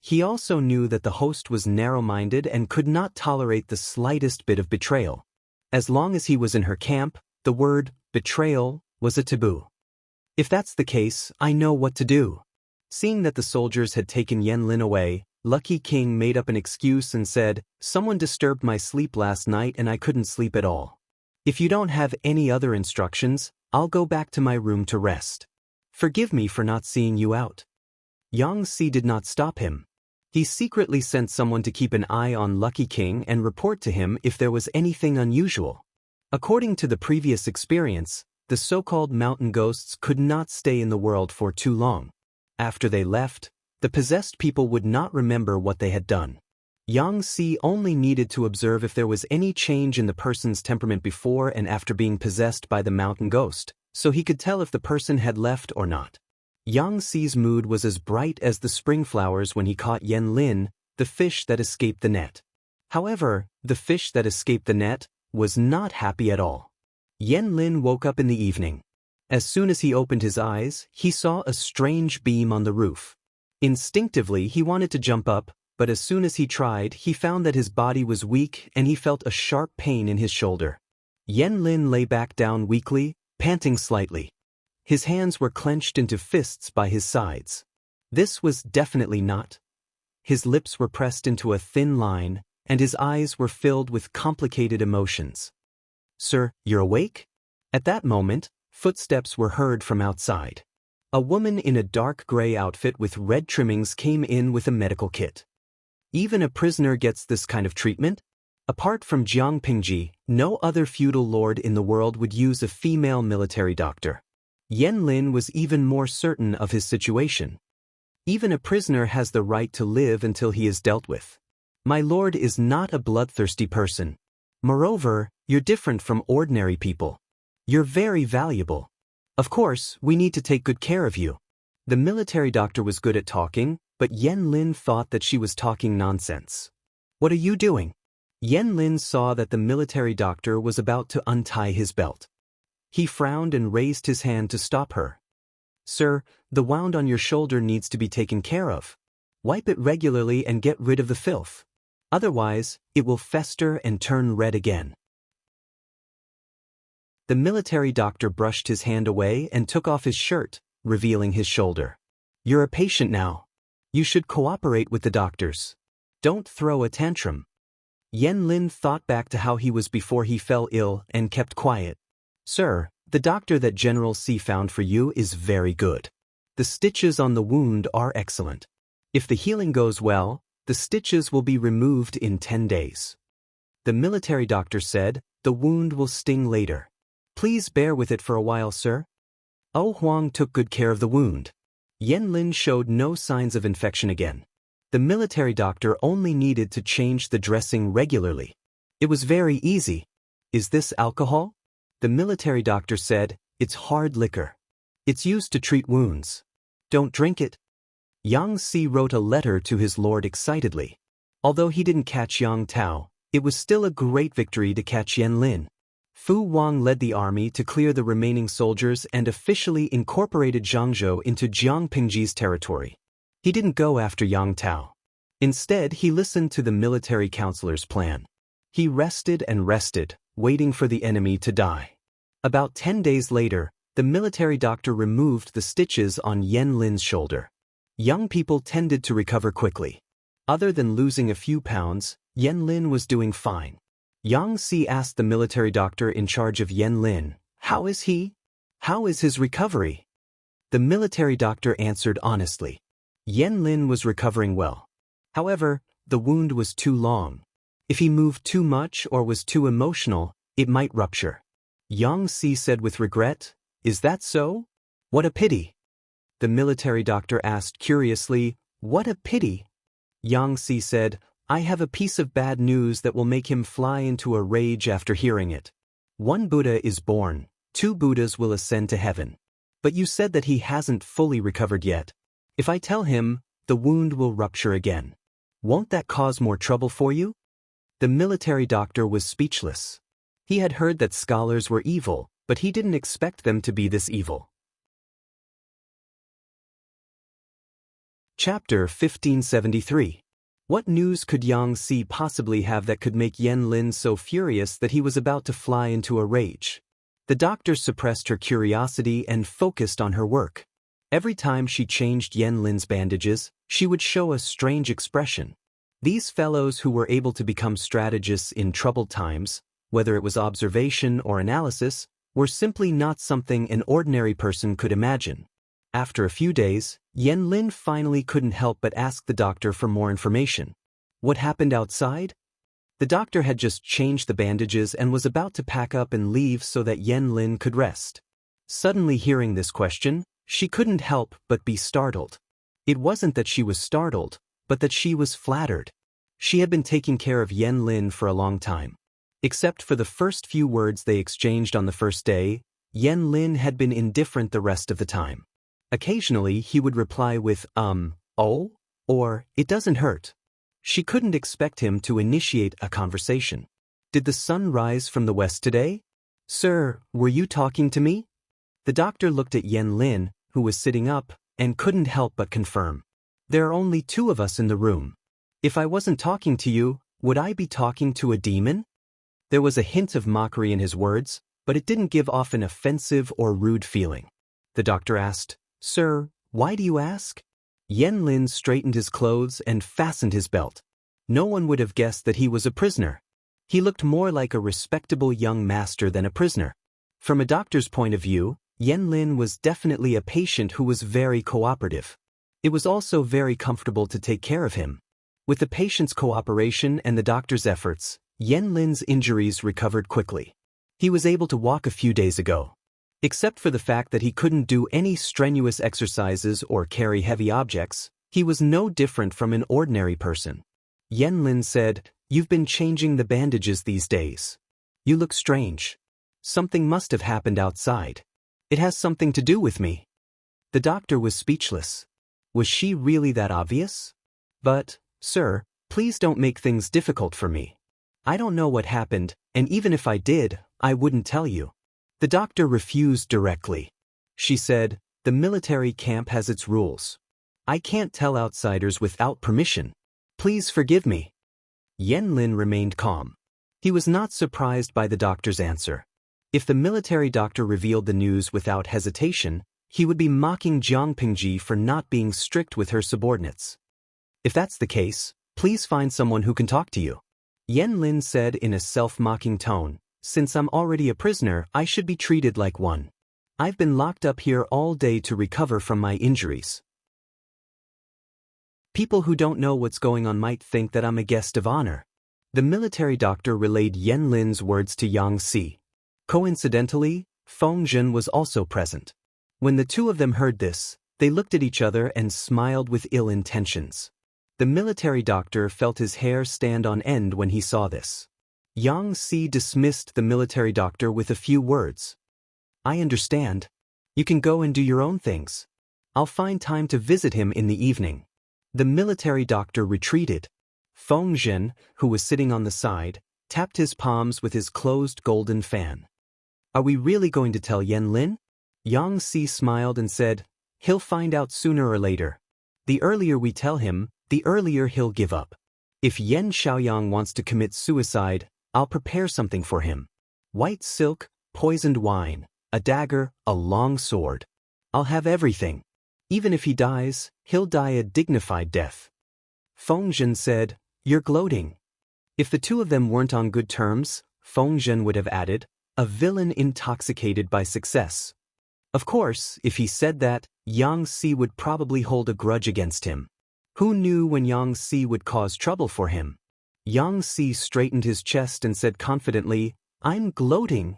He also knew that the host was narrow-minded and could not tolerate the slightest bit of betrayal. As long as he was in her camp, the word betrayal was a taboo. If that's the case, I know what to do. Seeing that the soldiers had taken Yen Lin away, Lucky King made up an excuse and said, someone disturbed my sleep last night and I couldn't sleep at all. If you don't have any other instructions, I'll go back to my room to rest. Forgive me for not seeing you out. Yang Si did not stop him. He secretly sent someone to keep an eye on Lucky King and report to him if there was anything unusual. According to the previous experience, the so-called mountain ghosts could not stay in the world for too long. After they left, the possessed people would not remember what they had done. Yang Si only needed to observe if there was any change in the person's temperament before and after being possessed by the mountain ghost, so he could tell if the person had left or not. Yang Si's mood was as bright as the spring flowers when he caught Yen Lin, the fish that escaped the net. However, the fish that escaped the net was not happy at all. Yen Lin woke up in the evening. As soon as he opened his eyes, he saw a strange beam on the roof. Instinctively, he wanted to jump up, but as soon as he tried, he found that his body was weak and he felt a sharp pain in his shoulder. Yen Lin lay back down weakly, panting slightly. His hands were clenched into fists by his sides. This was definitely not. His lips were pressed into a thin line, and his eyes were filled with complicated emotions. Sir, you're awake? At that moment, footsteps were heard from outside. A woman in a dark gray outfit with red trimmings came in with a medical kit. Even a prisoner gets this kind of treatment? Apart from Jiang Pingji, no other feudal lord in the world would use a female military doctor. Yen Lin was even more certain of his situation. Even a prisoner has the right to live until he is dealt with. My lord is not a bloodthirsty person. Moreover, you're different from ordinary people. You're very valuable. Of course, we need to take good care of you. The military doctor was good at talking, but Yen Lin thought that she was talking nonsense. What are you doing? Yen Lin saw that the military doctor was about to untie his belt. He frowned and raised his hand to stop her. Sir, the wound on your shoulder needs to be taken care of. Wipe it regularly and get rid of the filth. Otherwise, it will fester and turn red again. The military doctor brushed his hand away and took off his shirt, revealing his shoulder. You're a patient now. You should cooperate with the doctors. Don't throw a tantrum. Yan Lin thought back to how he was before he fell ill and kept quiet. Sir, the doctor that General C found for you is very good. The stitches on the wound are excellent. If the healing goes well, the stitches will be removed in 10 days. The military doctor said, the wound will sting later. Please bear with it for a while, sir. Oh Huang took good care of the wound. Yan Lin showed no signs of infection again. The military doctor only needed to change the dressing regularly. It was very easy. Is this alcohol? The military doctor said, it's hard liquor. It's used to treat wounds. Don't drink it. Yang Si wrote a letter to his lord excitedly. Although he didn't catch Yang Tao, it was still a great victory to catch Yan Lin. Fu Wang led the army to clear the remaining soldiers and officially incorporated Zhangzhou into Jiang Pingji's territory. He didn't go after Yang Tao. Instead, he listened to the military counselor's plan. He rested and rested, waiting for the enemy to die. About 10 days later, the military doctor removed the stitches on Yan Lin's shoulder. Young people tended to recover quickly. Other than losing a few pounds, Yan Lin was doing fine. Yang Si asked the military doctor in charge of Yan Lin, how is he? How is his recovery? The military doctor answered honestly. Yan Lin was recovering well. However, the wound was too long. If he moved too much or was too emotional, it might rupture. Yang Si said with regret, is that so? What a pity. The military doctor asked curiously, what a pity? Yang Si said, I have a piece of bad news that will make him fly into a rage after hearing it. 1 Buddha is born, 2 Buddhas will ascend to heaven. But you said that he hasn't fully recovered yet. If I tell him, the wound will rupture again. Won't that cause more trouble for you? The military doctor was speechless. He had heard that scholars were evil, but he didn't expect them to be this evil. Chapter 1573. What news could Yang Si possibly have that could make Yan Lin so furious that he was about to fly into a rage? The doctor suppressed her curiosity and focused on her work. Every time she changed Yan Lin's bandages, she would show a strange expression. These fellows who were able to become strategists in troubled times, whether it was observation or analysis, were simply not something an ordinary person could imagine. After a few days, Yan Lin finally couldn't help but ask the doctor for more information. What happened outside? The doctor had just changed the bandages and was about to pack up and leave so that Yan Lin could rest. Suddenly hearing this question, she couldn't help but be startled. It wasn't that she was startled, but that she was flattered. She had been taking care of Yan Lin for a long time. Except for the first few words they exchanged on the first day, Yan Lin had been indifferent the rest of the time. Occasionally he would reply with, oh, or, it doesn't hurt. She couldn't expect him to initiate a conversation. Did the sun rise from the west today? Sir, were you talking to me? The doctor looked at Yan Lin, who was sitting up, and couldn't help but confirm. There are only 2 of us in the room. If I wasn't talking to you, would I be talking to a demon? There was a hint of mockery in his words, but it didn't give off an offensive or rude feeling. The doctor asked, Sir, why do you ask? Yan Lin straightened his clothes and fastened his belt. No one would have guessed that he was a prisoner. He looked more like a respectable young master than a prisoner. From a doctor's point of view, Yan Lin was definitely a patient who was very cooperative. It was also very comfortable to take care of him. With the patient's cooperation and the doctor's efforts, Yan Lin's injuries recovered quickly. He was able to walk a few days ago. Except for the fact that he couldn't do any strenuous exercises or carry heavy objects, he was no different from an ordinary person. Yan Lin said, You've been changing the bandages these days. You look strange. Something must have happened outside. It has something to do with me. The doctor was speechless. Was she really that obvious? But, sir, please don't make things difficult for me. I don't know what happened, and even if I did, I wouldn't tell you. The doctor refused directly. She said, the military camp has its rules. I can't tell outsiders without permission. Please forgive me. Yan Lin remained calm. He was not surprised by the doctor's answer. If the military doctor revealed the news without hesitation, he would be mocking Jiang Pingji for not being strict with her subordinates. If that's the case, please find someone who can talk to you. Yan Lin said in a self-mocking tone, since I'm already a prisoner, I should be treated like one. I've been locked up here all day to recover from my injuries. People who don't know what's going on might think that I'm a guest of honor. The military doctor relayed Yan Lin's words to Yang Si. Coincidentally, Feng Zhen was also present. When the two of them heard this, they looked at each other and smiled with ill intentions. The military doctor felt his hair stand on end when he saw this. Yang Si dismissed the military doctor with a few words. I understand. You can go and do your own things. I'll find time to visit him in the evening. The military doctor retreated. Feng Zhen, who was sitting on the side, tapped his palms with his closed golden fan. Are we really going to tell Yan Lin? Yang Si smiled and said, he'll find out sooner or later. The earlier we tell him, the earlier he'll give up. If Yan Xiaoyang wants to commit suicide, I'll prepare something for him. White silk, poisoned wine, a dagger, a long sword. I'll have everything. Even if he dies, he'll die a dignified death. Feng Zhen said, you're gloating. If the two of them weren't on good terms, Feng Zhen would have added, a villain intoxicated by success. Of course, if he said that, Yang Si would probably hold a grudge against him. Who knew when Yang Si would cause trouble for him? Yang Si straightened his chest and said confidently, I'm gloating.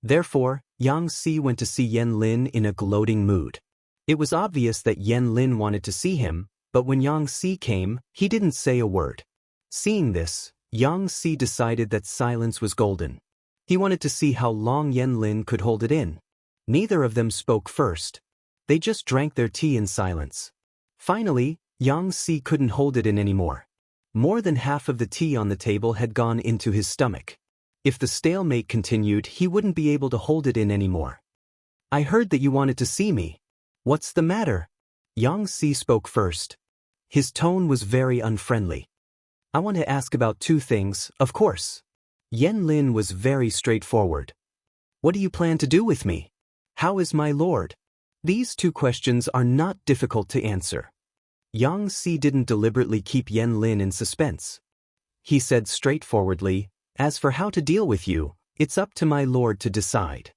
Therefore, Yang Si went to see Yan Lin in a gloating mood. It was obvious that Yan Lin wanted to see him, but when Yang Si came, he didn't say a word. Seeing this, Yang Si decided that silence was golden. He wanted to see how long Yan Lin could hold it in. Neither of them spoke first. They just drank their tea in silence. Finally, Yang Si couldn't hold it in anymore. More than half of the tea on the table had gone into his stomach. If the stalemate continued, he wouldn't be able to hold it in anymore. I heard that you wanted to see me. What's the matter? Yang Si spoke first. His tone was very unfriendly. I want to ask about two things, of course. Yan Lin was very straightforward. What do you plan to do with me? How is my lord? These two questions are not difficult to answer. Yang Si didn't deliberately keep Yan Lin in suspense. He said straightforwardly, as for how to deal with you, it's up to my lord to decide.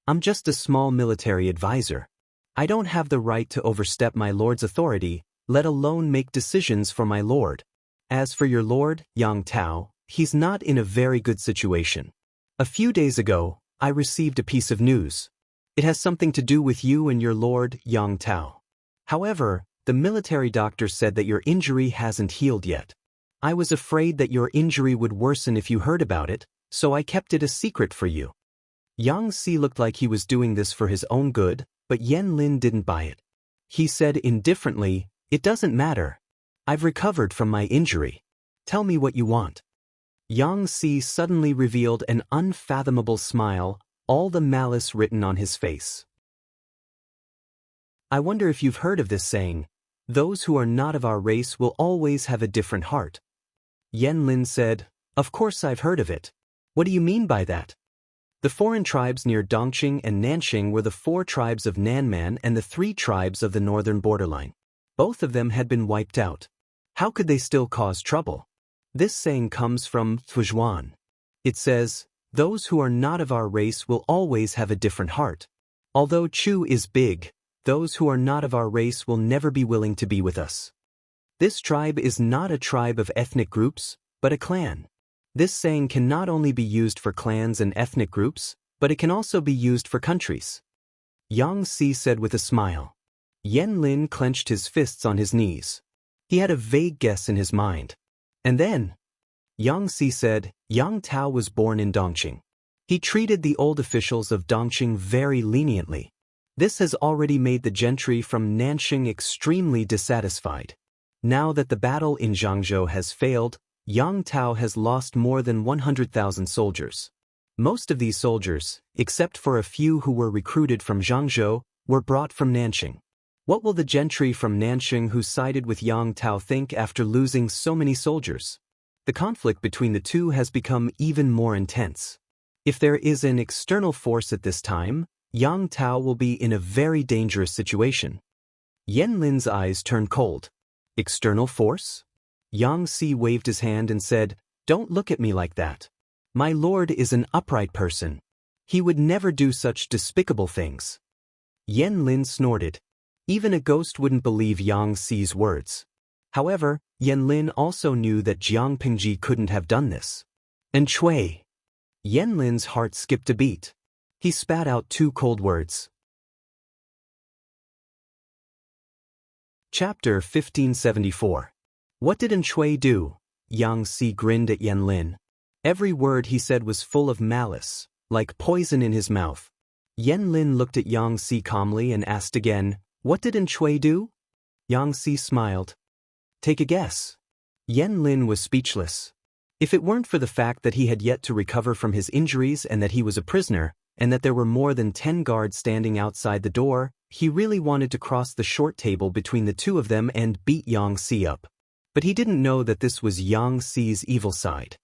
I'm just a small military advisor. I don't have the right to overstep my lord's authority, let alone make decisions for my lord. As for your lord, Yang Tao, he's not in a very good situation. A few days ago, I received a piece of news. It has something to do with you and your lord, Yang Tao. However, the military doctor said that your injury hasn't healed yet. I was afraid that your injury would worsen if you heard about it, so I kept it a secret for you. Yang Si looked like he was doing this for his own good, but Yan Lin didn't buy it. He said indifferently, it doesn't matter. I've recovered from my injury. Tell me what you want. Yang Si suddenly revealed an unfathomable smile, all the malice written on his face. I wonder if you've heard of this saying, those who are not of our race will always have a different heart. Yan Lin said, of course I've heard of it. What do you mean by that? The foreign tribes near Dongqing and Nanxing were the 4 tribes of Nanman and the 3 tribes of the northern borderline. Both of them had been wiped out. How could they still cause trouble? This saying comes from Zhuan. It says, those who are not of our race will always have a different heart. Although Chu is big, those who are not of our race will never be willing to be with us. This tribe is not a tribe of ethnic groups, but a clan. This saying can not only be used for clans and ethnic groups, but it can also be used for countries. Yang Si said with a smile. Yan Lin clenched his fists on his knees. He had a vague guess in his mind. And then, Yang Si said, Yang Tao was born in Dongqing. He treated the old officials of Dongqing very leniently. This has already made the gentry from Nanxing extremely dissatisfied. Now that the battle in Zhangzhou has failed, Yang Tao has lost more than 100,000 soldiers. Most of these soldiers, except for a few who were recruited from Zhangzhou, were brought from Nanxing. What will the gentry from Nanxing who sided with Yang Tao think after losing so many soldiers? The conflict between the two has become even more intense. If there is an external force at this time, Yang Tao will be in a very dangerous situation. Yan Lin's eyes turned cold. External force? Yang Si waved his hand and said, "Don't look at me like that. My lord is an upright person. He would never do such despicable things." Yan Lin snorted. Even a ghost wouldn't believe Yang Si's words. However, Yan Lin also knew that Jiang Pingji couldn't have done this. And Chui. Yan Lin's heart skipped a beat. He spat out 2 cold words. Chapter 1574. What did Chui do? Yang Si grinned at Yan Lin. Every word he said was full of malice, like poison in his mouth. Yan Lin looked at Yang Si calmly and asked again, "What did Chui do?" Yang Si smiled. "Take a guess." Yan Lin was speechless. If it weren't for the fact that he had yet to recover from his injuries and that he was a prisoner, and that there were more than 10 guards standing outside the door, he really wanted to cross the short table between the two of them and beat Yang Si up. But he didn't know that this was Yang Si's evil side.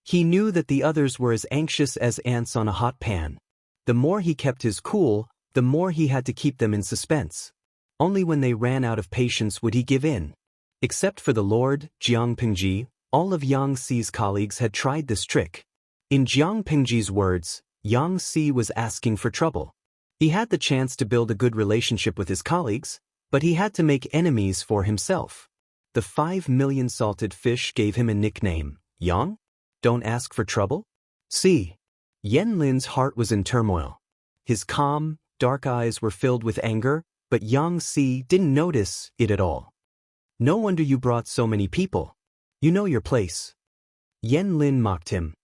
He knew that the others were as anxious as ants on a hot pan. The more he kept his cool, the more he had to keep them in suspense. Only when they ran out of patience would he give in. Except for the Lord, Jiang Pingji, all of Yang Si's colleagues had tried this trick. In Jiang Pingji's words, Yang Si was asking for trouble. He had the chance to build a good relationship with his colleagues, but he had to make enemies for himself. The 5 million salted fish gave him a nickname, Yang? Don't ask for trouble? See. Yan Lin's heart was in turmoil. His calm, dark eyes were filled with anger, but Yang Si didn't notice it at all. "No wonder you brought so many people. You know your place." Yan Lin mocked him.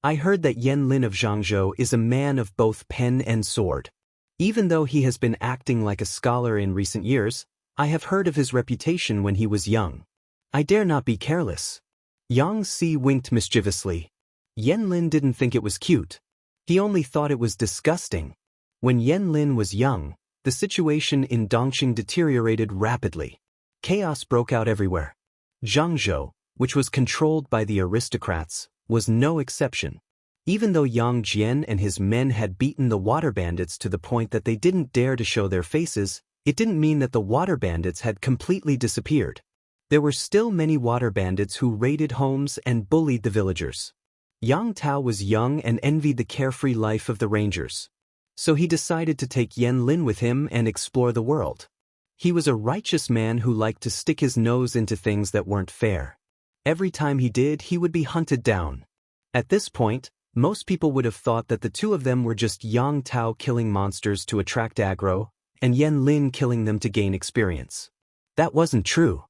"I heard that Yan Lin of Zhangzhou is a man of both pen and sword. Even though he has been acting like a scholar in recent years, I have heard of his reputation when he was young. I dare not be careless." Yang Si winked mischievously. Yan Lin didn't think it was cute. He only thought it was disgusting. When Yan Lin was young, the situation in Dongqing deteriorated rapidly. Chaos broke out everywhere. Zhangzhou, which was controlled by the aristocrats, was no exception. Even though Yang Jian and his men had beaten the water bandits to the point that they didn't dare to show their faces, it didn't mean that the water bandits had completely disappeared. There were still many water bandits who raided homes and bullied the villagers. Yang Tao was young and envied the carefree life of the rangers. So he decided to take Yan Lin with him and explore the world. He was a righteous man who liked to stick his nose into things that weren't fair. Every time he did, he would be hunted down. At this point, most people would have thought that the two of them were just Yang Tao killing monsters to attract aggro, and Yan Lin killing them to gain experience. That wasn't true.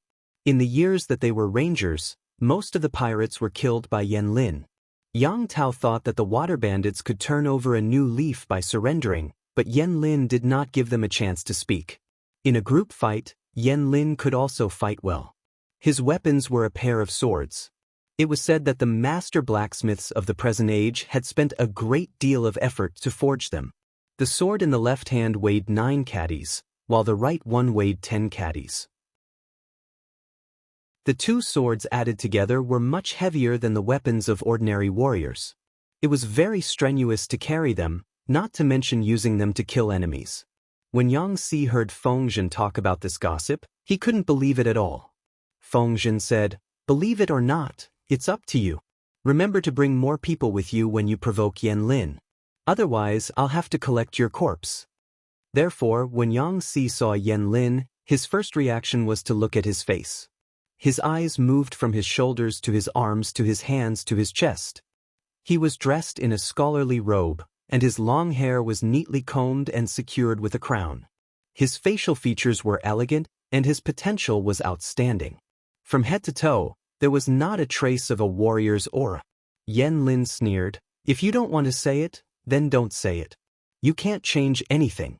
In the years that they were rangers, most of the pirates were killed by Yan Lin. Yang Tao thought that the water bandits could turn over a new leaf by surrendering, but Yan Lin did not give them a chance to speak. In a group fight, Yan Lin could also fight well. His weapons were a pair of swords. It was said that the master blacksmiths of the present age had spent a great deal of effort to forge them. The sword in the left hand weighed 9 caddies, while the right one weighed 10 caddies. The two swords added together were much heavier than the weapons of ordinary warriors. It was very strenuous to carry them, not to mention using them to kill enemies. When Yang Si heard Fengzhen talk about this gossip, he couldn't believe it at all. Fengzhen said, "Believe it or not, it's up to you. Remember to bring more people with you when you provoke Yan Lin. Otherwise, I'll have to collect your corpse." Therefore, when Yang Si saw Yan Lin, his first reaction was to look at his face. His eyes moved from his shoulders to his arms to his hands to his chest. He was dressed in a scholarly robe, and his long hair was neatly combed and secured with a crown. His facial features were elegant, and his potential was outstanding. From head to toe, there was not a trace of a warrior's aura. Yan Lin sneered, "If you don't want to say it, then don't say it. You can't change anything."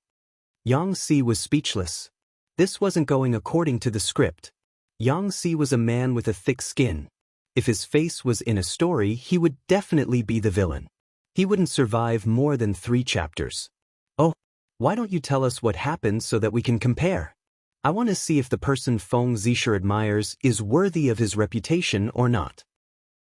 Yang Si was speechless. This wasn't going according to the script. Yang Si was a man with a thick skin. If his face was in a story, he would definitely be the villain. He wouldn't survive more than 3 chapters. "Oh, why don't you tell us what happened so that we can compare? I want to see if the person Feng Zisher admires is worthy of his reputation or not."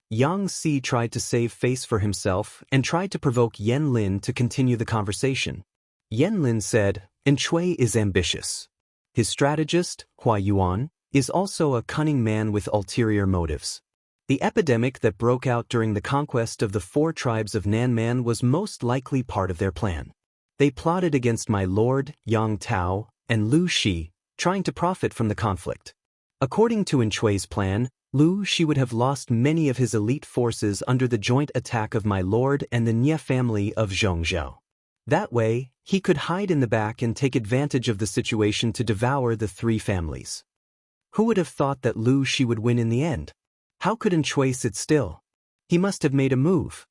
Yang Si tried to save face for himself and tried to provoke Yan Lin to continue the conversation. Yan Lin said, "Chui is ambitious. His strategist, Hua Yuan, is also a cunning man with ulterior motives. The epidemic that broke out during the conquest of the 4 tribes of Nanman was most likely part of their plan. They plotted against my lord, Yang Tao, and Lu Shi, trying to profit from the conflict. According to Enchui's plan, Lu Shi would have lost many of his elite forces under the joint attack of my lord and the Nie family of Zhongzhou. That way, he could hide in the back and take advantage of the situation to devour the 3 families. Who would have thought that Lu Shi would win in the end? How could Enchui sit still? He must have made a move.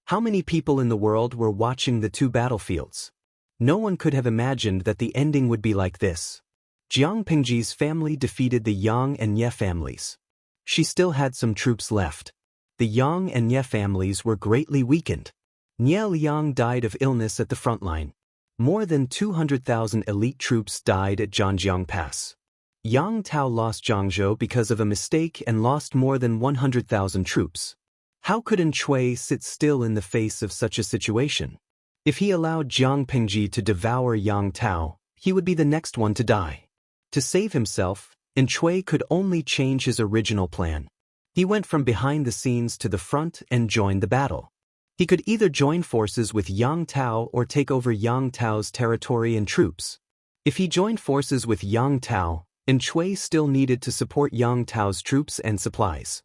How many people in the world were watching the 2 battlefields? No one could have imagined that the ending would be like this. Jiang Pingji's family defeated the Yang and Ye families. She still had some troops left. The Yang and Ye families were greatly weakened. Nie Liang died of illness at the front line. More than 200,000 elite troops died at Zhanjiang Pass. Yang Tao lost Zhangzhou because of a mistake and lost more than 100,000 troops. How could Enchui sit still in the face of such a situation? If he allowed Jiang Pingji to devour Yang Tao, he would be the next one to die. To save himself, Enchui could only change his original plan. He went from behind the scenes to the front and joined the battle. He could either join forces with Yang Tao or take over Yang Tao's territory and troops. If he joined forces with Yang Tao, Enchui still needed to support Yang Tao's troops and supplies.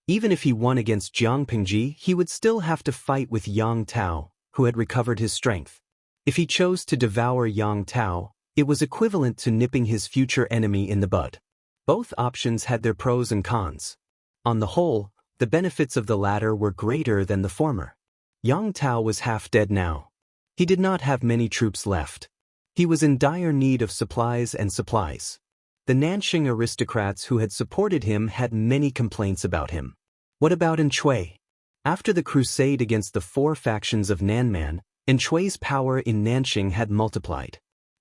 Even if he won against Jiang Pingji, he would still have to fight with Yang Tao, who had recovered his strength. If he chose to devour Yang Tao, it was equivalent to nipping his future enemy in the bud. Both options had their pros and cons. On the whole, the benefits of the latter were greater than the former. Yang Tao was half dead now. He did not have many troops left. He was in dire need of supplies and supplies. The Nanxing aristocrats who had supported him had many complaints about him. What about Enchui? After the crusade against the 4 factions of Nanman, Enchui's power in Nanxing had multiplied.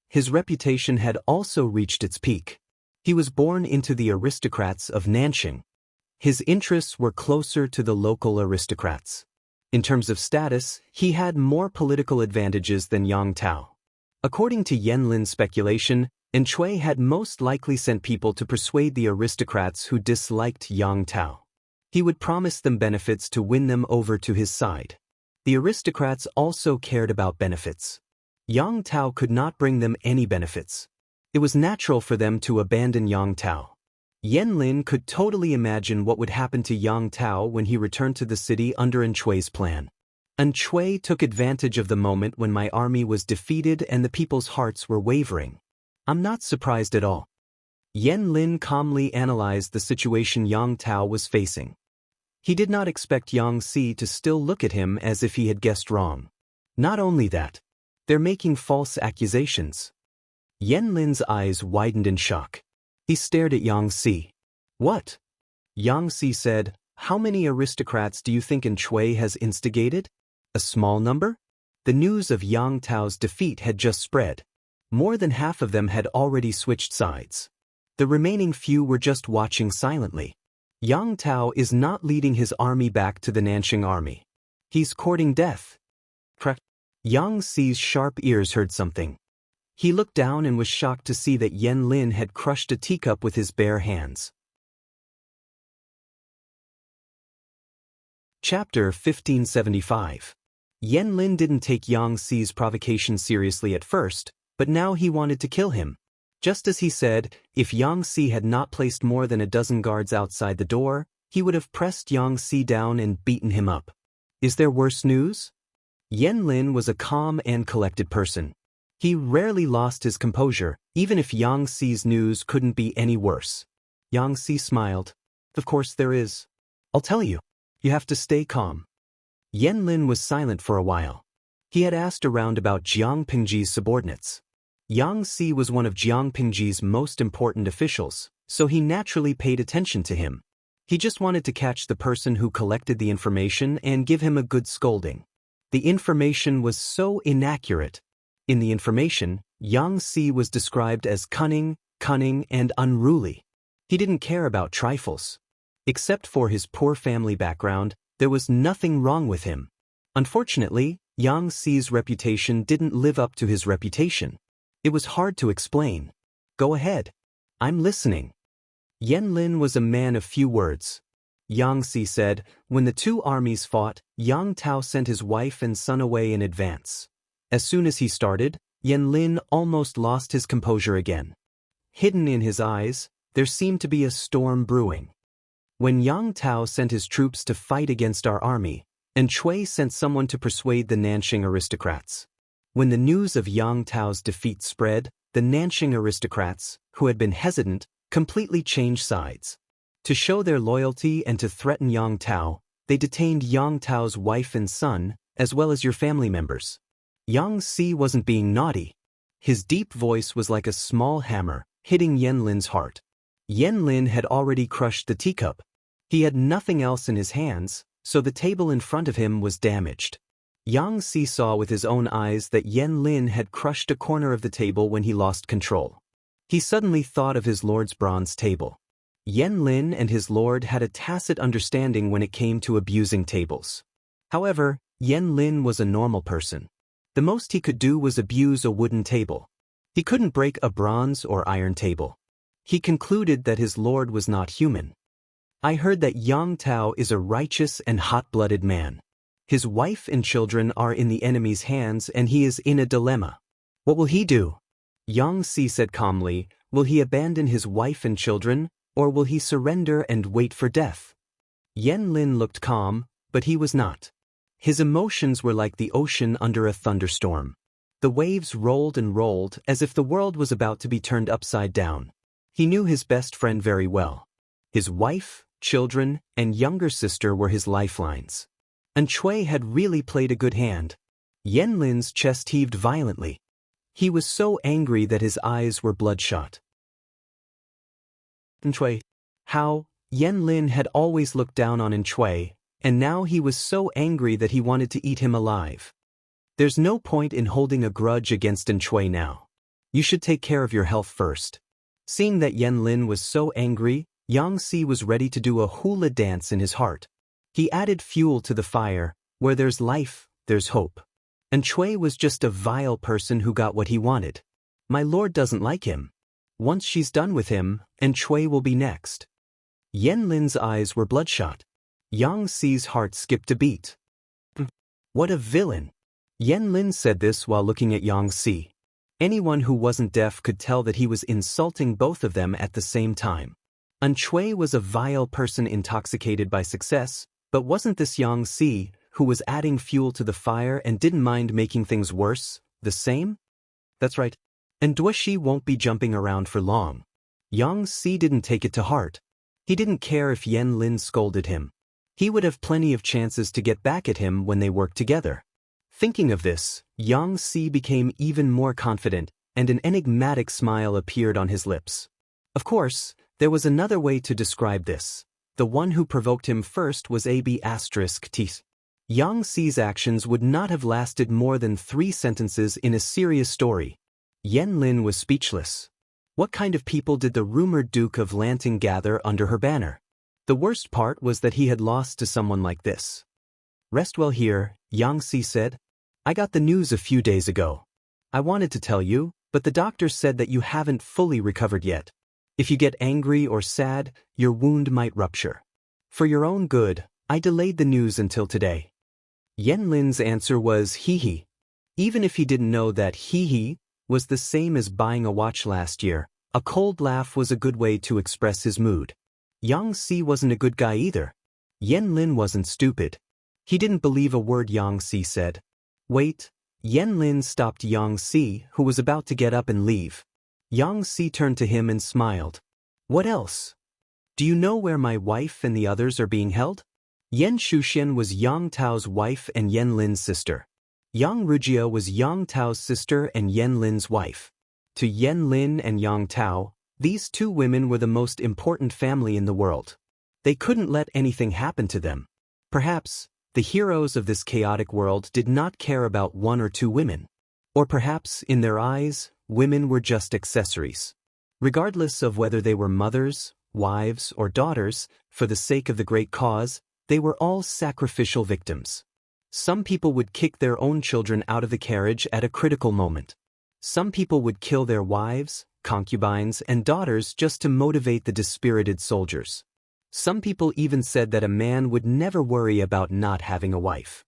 His reputation had also reached its peak. He was born into the aristocrats of Nanxing. His interests were closer to the local aristocrats. In terms of status, he had more political advantages than Yang Tao. According to Wang Lin's speculation, Enchui had most likely sent people to persuade the aristocrats who disliked Yang Tao. He would promise them benefits to win them over to his side. The aristocrats also cared about benefits. Yang Tao could not bring them any benefits. It was natural for them to abandon Yang Tao. Wang Lin could totally imagine what would happen to Yang Tao when he returned to the city under Enchui's plan. Enchui took advantage of the moment when my army was defeated and the people's hearts were wavering. I'm not surprised at all. Wang Lin calmly analyzed the situation Yang Tao was facing. He did not expect Yang Si to still look at him as if he had guessed wrong. Not only that, they're making false accusations. Wang Lin's eyes widened in shock. He stared at Yang Si. What? Yang Si said, "How many aristocrats do you think Enchui has instigated? A small number?" The news of Yang Tao's defeat had just spread. More than half of them had already switched sides. The remaining few were just watching silently. Yang Tao is not leading his army back to the Nanxing army. He's courting death. Crack. Yang Si's sharp ears heard something. He looked down and was shocked to see that Wang Lin had crushed a teacup with his bare hands. Chapter 1575. Wang Lin didn't take Yang Si's provocation seriously at first, but now he wanted to kill him. Just as he said, if Yang Si had not placed more than a dozen guards outside the door, he would have pressed Yang Si down and beaten him up. Is there worse news? Wang Lin was a calm and collected person. He rarely lost his composure, even if Yang Si's news couldn't be any worse. Yang Si smiled. Of course there is. I'll tell you. You have to stay calm. Wang Lin was silent for a while. He had asked around about Jiang Pingji's subordinates. Yang Si was one of Jiang Pingji's most important officials, so he naturally paid attention to him. He just wanted to catch the person who collected the information and give him a good scolding. The information was so inaccurate. In the information, Yang Si was described as cunning, and unruly. He didn't care about trifles. Except for his poor family background, there was nothing wrong with him. Unfortunately, Yang Si's reputation didn't live up to his reputation. It was hard to explain. Go ahead. I'm listening. Yan Lin was a man of few words. Xianxia said, when the two armies fought, Yang Tao sent his wife and son away in advance. As soon as he started, Yan Lin almost lost his composure again. Hidden in his eyes, there seemed to be a storm brewing. When Yang Tao sent his troops to fight against our army, and Chui sent someone to persuade the Nanxing aristocrats. When the news of Yang Tao's defeat spread, the Nanxing aristocrats, who had been hesitant, completely changed sides. To show their loyalty and to threaten Yang Tao, they detained Yang Tao's wife and son, as well as your family members. Yang Si wasn't being naughty. His deep voice was like a small hammer, hitting Yan Lin's heart. Yan Lin had already crushed the teacup. He had nothing else in his hands, so the table in front of him was damaged. Yang Si saw with his own eyes that Yan Lin had crushed a corner of the table when he lost control. He suddenly thought of his lord's bronze table. Yan Lin and his lord had a tacit understanding when it came to abusing tables. However, Yan Lin was a normal person. The most he could do was abuse a wooden table. He couldn't break a bronze or iron table. He concluded that his lord was not human. I heard that Yang Tao is a righteous and hot-blooded man. His wife and children are in the enemy's hands and he is in a dilemma. What will he do? Yang Si said calmly, will he abandon his wife and children, or will he surrender and wait for death? Yan Lin looked calm, but he was not. His emotions were like the ocean under a thunderstorm. The waves rolled and rolled as if the world was about to be turned upside down. He knew his best friend very well. His wife, children, and younger sister were his lifelines. And Chui had really played a good hand. Yan Lin's chest heaved violently. He was so angry that his eyes were bloodshot. Chui. How? Yan Lin had always looked down on Chui, and now he was so angry that he wanted to eat him alive. There's no point in holding a grudge against Chui now. You should take care of your health first. Seeing that Yan Lin was so angry, Yang Si was ready to do a hula dance in his heart. He added fuel to the fire. Where there's life, there's hope. And Chui was just a vile person who got what he wanted. My lord doesn't like him. Once she's done with him, and Chui will be next. Yan Lin's eyes were bloodshot. Yang Si's heart skipped a beat. What a villain! Yan Lin said this while looking at Yang Si. Anyone who wasn't deaf could tell that he was insulting both of them at the same time. And Chui was a vile person intoxicated by success, but wasn't this Yang Si, who was adding fuel to the fire and didn't mind making things worse, the same? That's right. And Duoshi won't be jumping around for long. Yang Si didn't take it to heart. He didn't care if Yan Lin scolded him. He would have plenty of chances to get back at him when they worked together. Thinking of this, Yang Si became even more confident, and an enigmatic smile appeared on his lips. Of course, there was another way to describe this. The one who provoked him first was AB*T. Yang Si's actions would not have lasted more than 3 sentences in a serious story. Yan Lin was speechless. What kind of people did the rumored Duke of Lanting gather under her banner? The worst part was that he had lost to someone like this. Rest well here, Yang Si said. I got the news a few days ago. I wanted to tell you, but the doctor said that you haven't fully recovered yet. If you get angry or sad, your wound might rupture. For your own good, I delayed the news until today. Yan Lin's answer was hee. Even if he didn't know that hee was the same as buying a watch last year, a cold laugh was a good way to express his mood. Yang Si wasn't a good guy either. Yan Lin wasn't stupid. He didn't believe a word Yang Si said. Wait, Yan Lin stopped Yang Si, who was about to get up and leave. Yang Si turned to him and smiled. What else? Do you know where my wife and the others are being held? Yan Shuxian was Yang Tao's wife and Yan Lin's sister. Yang Rujia was Yang Tao's sister and Yan Lin's wife. To Yan Lin and Yang Tao, these 2 women were the most important family in the world. They couldn't let anything happen to them. Perhaps, the heroes of this chaotic world did not care about 1 or 2 women. Or perhaps, in their eyes, women were just accessories. Regardless of whether they were mothers, wives, or daughters, for the sake of the great cause, they were all sacrificial victims. Some people would kick their own children out of the carriage at a critical moment. Some people would kill their wives, concubines, and daughters just to motivate the dispirited soldiers. Some people even said that a man would never worry about not having a wife.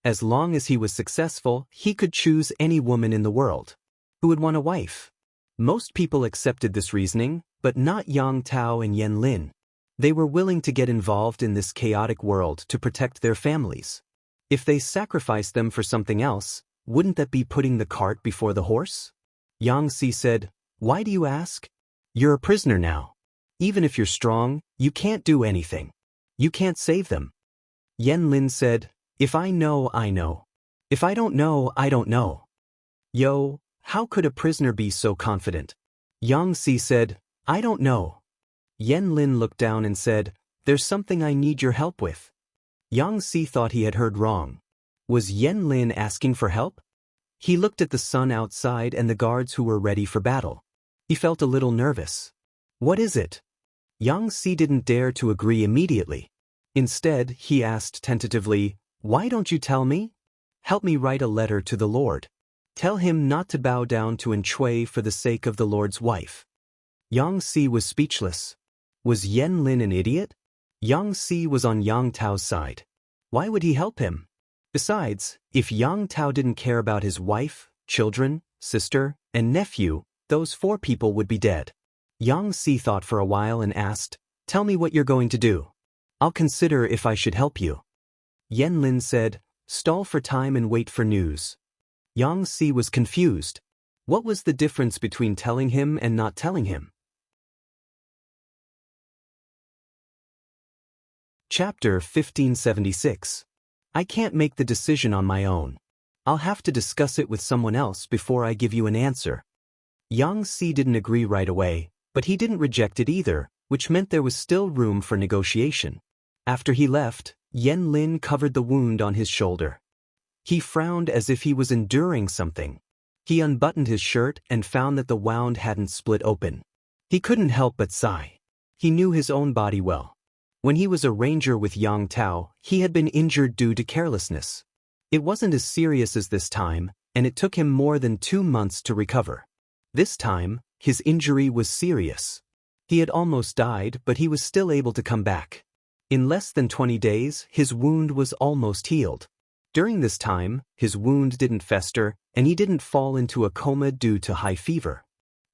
As long as he was successful, he could choose any woman in the world. Who would want a wife? Most people accepted this reasoning, but not Yang Tao and Yen Lin. They were willing to get involved in this chaotic world to protect their families. If they sacrificed them for something else, wouldn't that be putting the cart before the horse? Yang Si said, "Why do you ask? You're a prisoner now. Even if you're strong, you can't do anything. You can't save them." Yen Lin said, "If I know, I know. If I don't know, I don't know." Yo, how could a prisoner be so confident? Yang Si said, "I don't know." Yen Lin looked down and said, "There's something I need your help with." Yang Si thought he had heard wrong. Was Yen Lin asking for help? He looked at the sun outside and the guards who were ready for battle. He felt a little nervous. "What is it?" Yang Si didn't dare to agree immediately. Instead, he asked tentatively, "Why don't you tell me? Help me write a letter to the Lord. Tell him not to bow down to Enshui for the sake of the Lord's wife." Yang Si was speechless. Was Yen Lin an idiot? Yang Si was on Yang Tao's side. Why would he help him? Besides, if Yang Tao didn't care about his wife, children, sister, and nephew, those 4 people would be dead. Yang Si thought for a while and asked, "Tell me what you're going to do. I'll consider if I should help you." Yen Lin said, "Stall for time and wait for news." Yang Si was confused. What was the difference between telling him and not telling him? Chapter 1576. I can't make the decision on my own. I'll have to discuss it with someone else before I give you an answer. Yang Si didn't agree right away, but he didn't reject it either, which meant there was still room for negotiation. After he left, Yen Lin covered the wound on his shoulder. He frowned as if he was enduring something. He unbuttoned his shirt and found that the wound hadn't split open. He couldn't help but sigh. He knew his own body well. When he was a ranger with Yang Tao, he had been injured due to carelessness. It wasn't as serious as this time, and it took him more than 2 months to recover. This time, his injury was serious. He had almost died, but he was still able to come back. In less than 20 days, his wound was almost healed. During this time, his wound didn't fester, and he didn't fall into a coma due to high fever.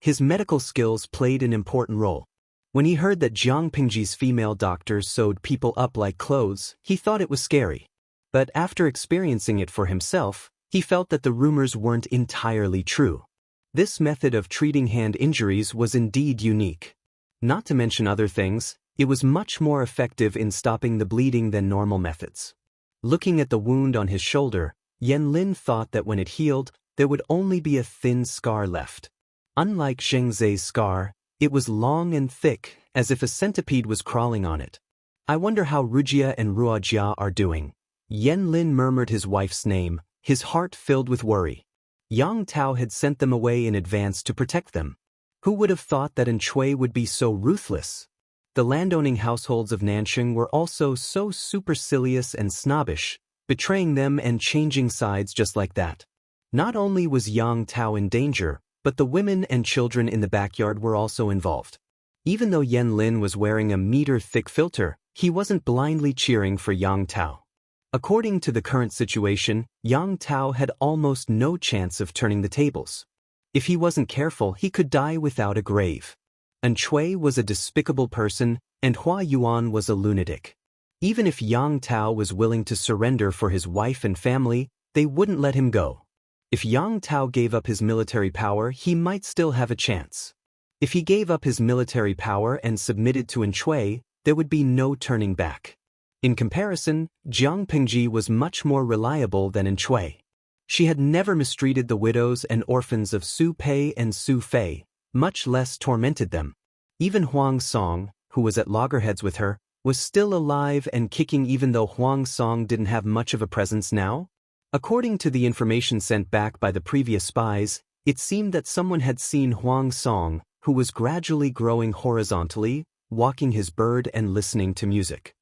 His medical skills played an important role. When he heard that Jiang Pingji's female doctors sewed people up like clothes, he thought it was scary. But after experiencing it for himself, he felt that the rumors weren't entirely true. This method of treating hand injuries was indeed unique. Not to mention other things, it was much more effective in stopping the bleeding than normal methods. Looking at the wound on his shoulder, Yen Lin thought that when it healed, there would only be a thin scar left. Unlike Zhengzai's scar, it was long and thick, as if a centipede was crawling on it. "I wonder how Rujia and Ruojia are doing." Yen Lin murmured his wife's name, his heart filled with worry. Yang Tao had sent them away in advance to protect them. Who would have thought that Enshui would be so ruthless? The landowning households of Nanxing were also so supercilious and snobbish, betraying them and changing sides just like that. Not only was Yang Tao in danger, but the women and children in the backyard were also involved. Even though Yen Lin was wearing a meter-thick filter, he wasn't blindly cheering for Yang Tao. According to the current situation, Yang Tao had almost no chance of turning the tables. If he wasn't careful, he could die without a grave. Enshui was a despicable person, and Hua Yuan was a lunatic. Even if Yang Tao was willing to surrender for his wife and family, they wouldn't let him go. If Yang Tao gave up his military power, he might still have a chance. If he gave up his military power and submitted to Enshui, there would be no turning back. In comparison, Jiang Pingji was much more reliable than Enshui. She had never mistreated the widows and orphans of Su Pei and Su Fei, much less tormented them. Even Huang Song, who was at loggerheads with her, was still alive and kicking even though Huang Song didn't have much of a presence now. According to the information sent back by the previous spies, it seemed that someone had seen Huang Song, who was gradually growing horizontally, walking his bird and listening to music.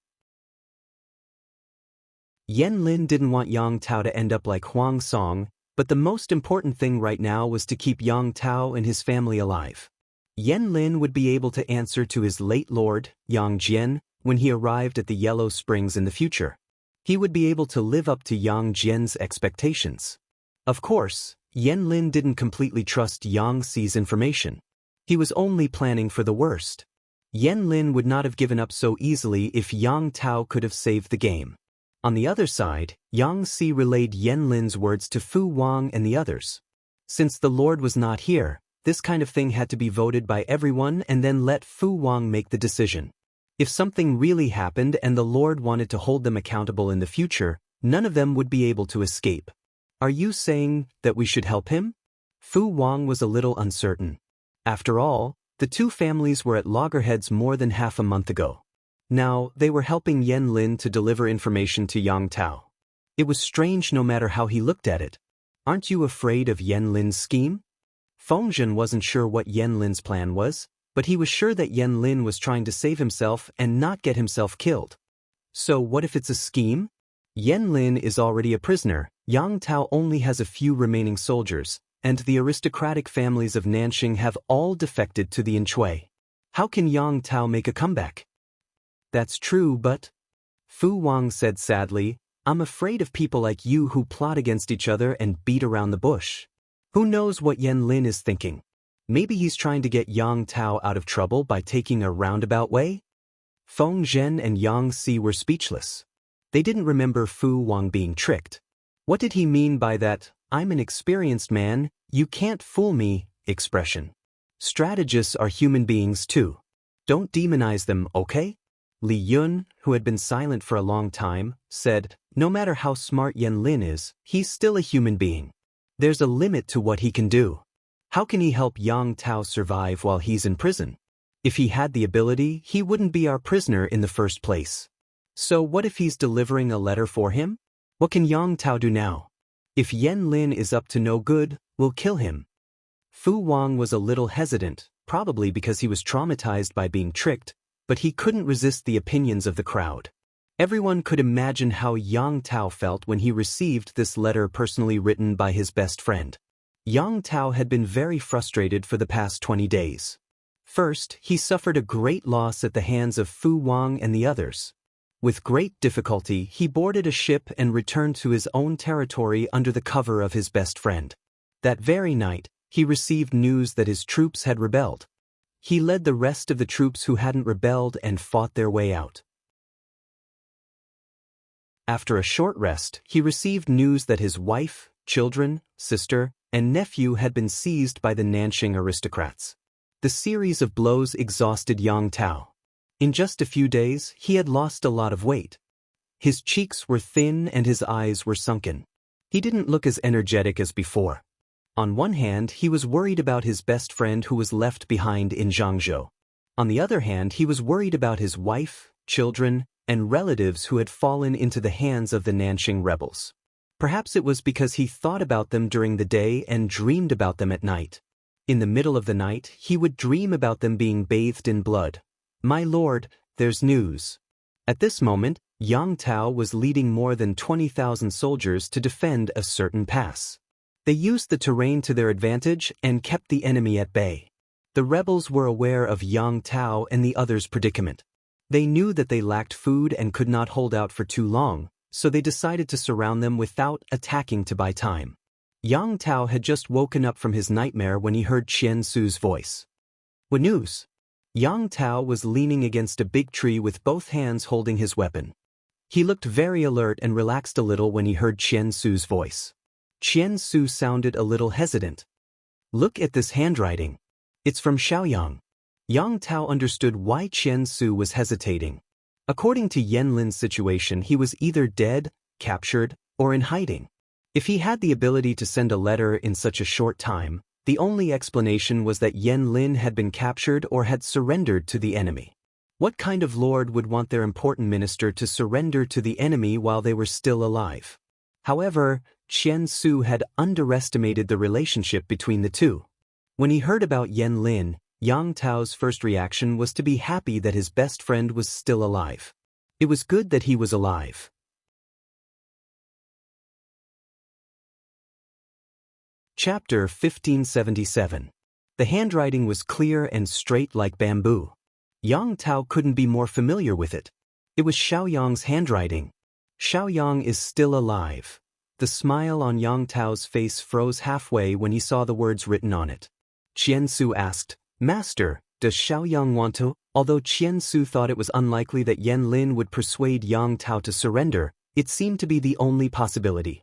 Yen Lin didn't want Yang Tao to end up like Huang Song, But the most important thing right now was to keep Yang Tao and his family alive. Yan Lin would be able to answer to his late lord, Yang Jian, when he arrived at the Yellow Springs in the future. He would be able to live up to Yang Jian's expectations. Of course, Yan Lin didn't completely trust Yang Xi's information. He was only planning for the worst. Yan Lin would not have given up so easily if Yang Tao could have saved the game. On the other side, Yang Xi relayed Yan Lin's words to Fu Wang and the others. Since the Lord was not here, this kind of thing had to be voted by everyone and then let Fu Wang make the decision. If something really happened and the Lord wanted to hold them accountable in the future, none of them would be able to escape. Are you saying that we should help him? Fu Wang was a little uncertain. After all, the two families were at loggerheads more than half a month ago. Now, they were helping Yan Lin to deliver information to Yang Tao. It was strange no matter how he looked at it. Aren't you afraid of Yan Lin's scheme? Fengzhen wasn't sure what Yan Lin's plan was, but he was sure that Yan Lin was trying to save himself and not get himself killed. So what if it's a scheme? Yan Lin is already a prisoner, Yang Tao only has a few remaining soldiers, and the aristocratic families of Nanxing have all defected to the Yinshui. How can Yang Tao make a comeback? That's true, but... Fu Wang said sadly, I'm afraid of people like you who plot against each other and beat around the bush. Who knows what Yan Lin is thinking? Maybe he's trying to get Yang Tao out of trouble by taking a roundabout way? Fengzhen and Yang Xi were speechless. They didn't remember Fu Wang being tricked. What did he mean by that, I'm an experienced man, you can't fool me, expression? Strategists are human beings too. Don't demonize them, okay? Li Yun, who had been silent for a long time, said, no matter how smart Yan Lin is, he's still a human being. There's a limit to what he can do. How can he help Yang Tao survive while he's in prison? If he had the ability, he wouldn't be our prisoner in the first place. So what if he's delivering a letter for him? What can Yang Tao do now? If Yan Lin is up to no good, we'll kill him. Fu Wang was a little hesitant, probably because he was traumatized by being tricked, but he couldn't resist the opinions of the crowd. Everyone could imagine how Yang Tao felt when he received this letter personally written by his best friend. Yang Tao had been very frustrated for the past 20 days. First, he suffered a great loss at the hands of Fu Wang and the others. With great difficulty, he boarded a ship and returned to his own territory under the cover of his best friend. That very night, he received news that his troops had rebelled. He led the rest of the troops who hadn't rebelled and fought their way out. After a short rest, he received news that his wife, children, sister, and nephew had been seized by the Nanxing aristocrats. The series of blows exhausted Yang Tao. In just a few days, he had lost a lot of weight. His cheeks were thin and his eyes were sunken. He didn't look as energetic as before. On one hand, he was worried about his best friend who was left behind in Zhangzhou. On the other hand, he was worried about his wife, children, and relatives who had fallen into the hands of the Nanxing rebels. Perhaps it was because he thought about them during the day and dreamed about them at night. In the middle of the night, he would dream about them being bathed in blood. My lord, there's news. At this moment, Yang Tao was leading more than 20,000 soldiers to defend a certain pass. They used the terrain to their advantage and kept the enemy at bay. The rebels were aware of Yang Tao and the others' predicament. They knew that they lacked food and could not hold out for too long, so they decided to surround them without attacking to buy time. Yang Tao had just woken up from his nightmare when he heard Qian Su's voice. What news? Yang Tao was leaning against a big tree with both hands holding his weapon. He looked very alert and relaxed a little when he heard Qian Su's voice. Qian Su sounded a little hesitant. Look at this handwriting. It's from Xiaoyang. Yang Tao understood why Qian Su was hesitating. According to Yan Lin's situation, he was either dead, captured, or in hiding. If he had the ability to send a letter in such a short time, the only explanation was that Yan Lin had been captured or had surrendered to the enemy. What kind of lord would want their important minister to surrender to the enemy while they were still alive? However, Qian Su had underestimated the relationship between the two. When he heard about Yan Lin, Yang Tao's first reaction was to be happy that his best friend was still alive. It was good that he was alive. Chapter 1577. The handwriting was clear and straight like bamboo. Yang Tao couldn't be more familiar with it. It was Xiaoyang's handwriting. Xiaoyang is still alive. The smile on Yang Tao's face froze halfway when he saw the words written on it. Qian Su asked, "Master, does Xiaoyang want to?" Although Qian Su thought it was unlikely that Yan Lin would persuade Yang Tao to surrender, it seemed to be the only possibility.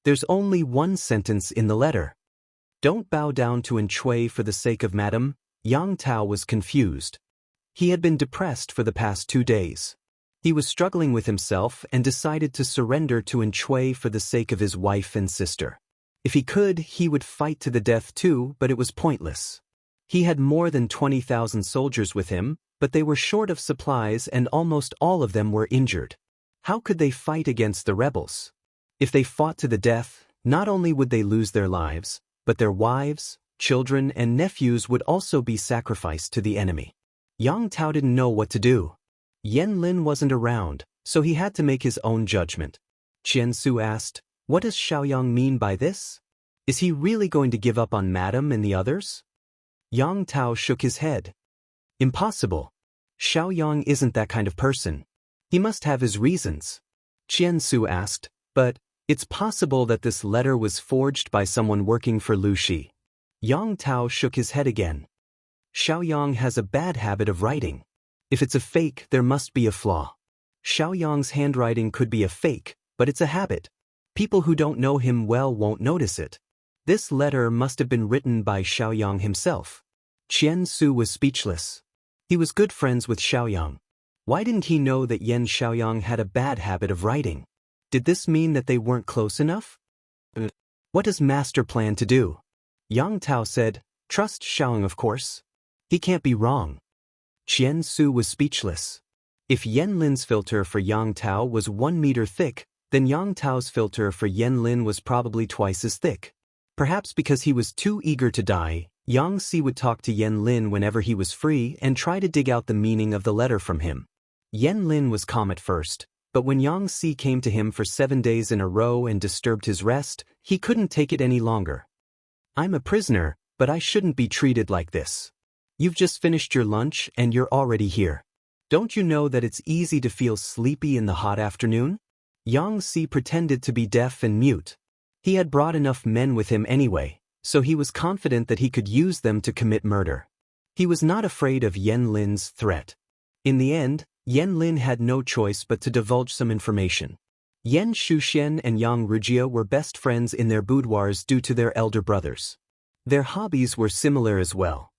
There's only one sentence in the letter. Don't bow down to Enchui for the sake of madam. Yang Tao was confused. He had been depressed for the past 2 days. He was struggling with himself and decided to surrender to Enchui for the sake of his wife and sister. If he could, he would fight to the death too, but it was pointless. He had more than 20,000 soldiers with him, but they were short of supplies and almost all of them were injured. How could they fight against the rebels? If they fought to the death, not only would they lose their lives, but their wives, children, and nephews would also be sacrificed to the enemy. Yang Tao didn't know what to do. Yan Lin wasn't around, so he had to make his own judgment. Qian Su asked, "What does Xiaoyang mean by this? Is he really going to give up on madam and the others?" Yang Tao shook his head. "Impossible. Xiaoyang isn't that kind of person. He must have his reasons." Qian Su asked, "But it's possible that this letter was forged by someone working for Lu Shi." Yang Tao shook his head again. "Xiaoyang has a bad habit of writing. If it's a fake, there must be a flaw. Xiaoyang's handwriting could be a fake, but it's a habit. People who don't know him well won't notice it. This letter must have been written by Xiaoyang himself." Qian Su was speechless. He was good friends with Xiaoyang. Why didn't he know that Yan Xiaoyang had a bad habit of writing? Did this mean that they weren't close enough? "What does Master plan to do?" Yang Tao said, "Trust Xiaoyang, of course. He can't be wrong." Qian Su was speechless. If Yan Lin's filter for Yang Tao was 1 meter thick, then Yang Tao's filter for Yan Lin was probably twice as thick. Perhaps because he was too eager to die, Yang Si would talk to Yan Lin whenever he was free and try to dig out the meaning of the letter from him. Yan Lin was calm at first, but when Yang Si came to him for 7 days in a row and disturbed his rest, he couldn't take it any longer. "I'm a prisoner, but I shouldn't be treated like this. You've just finished your lunch and you're already here. Don't you know that it's easy to feel sleepy in the hot afternoon?" Yang Si pretended to be deaf and mute. He had brought enough men with him anyway, so he was confident that he could use them to commit murder. He was not afraid of Yan Lin's threat. In the end, Yan Lin had no choice but to divulge some information. Yan Shuxian and Yang Rujia were best friends in their boudoirs due to their elder brothers. Their hobbies were similar as well.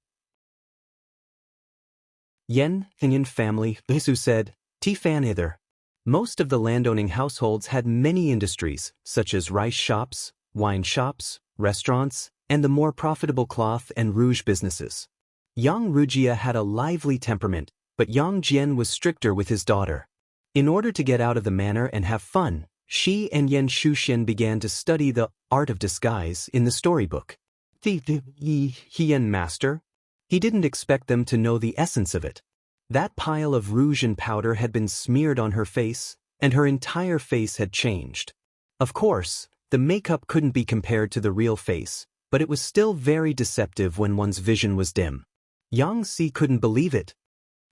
Yan family, Lisu said, "Tifan hither." Most of the landowning households had many industries, such as rice shops, wine shops, restaurants, and the more profitable cloth and rouge businesses. Yang Rujia had a lively temperament, but Yang Jian was stricter with his daughter. In order to get out of the manor and have fun, she and Yan Shuxian began to study the art of disguise in the storybook. Yan master. He didn't expect them to know the essence of it. That pile of rouge and powder had been smeared on her face, and her entire face had changed. Of course, the makeup couldn't be compared to the real face, but it was still very deceptive when one's vision was dim. Yang Si couldn't believe it.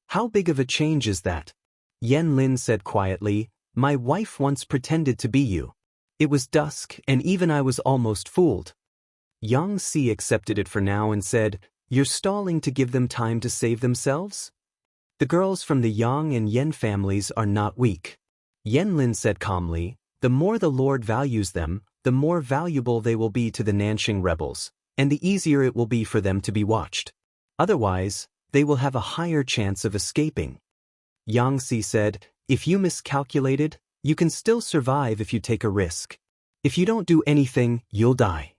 "How big of a change is that?" Yan Lin said quietly, "My wife once pretended to be you. It was dusk and even I was almost fooled." Yang Si accepted it for now and said, "You're stalling to give them time to save themselves?" "The girls from the Yang and Yan families are not weak." Yan Lin said calmly, "The more the Lord values them, the more valuable they will be to the Nanxing rebels, and the easier it will be for them to be watched. Otherwise, they will have a higher chance of escaping." Yang Si said, "If you miscalculated, you can still survive if you take a risk. If you don't do anything, you'll die."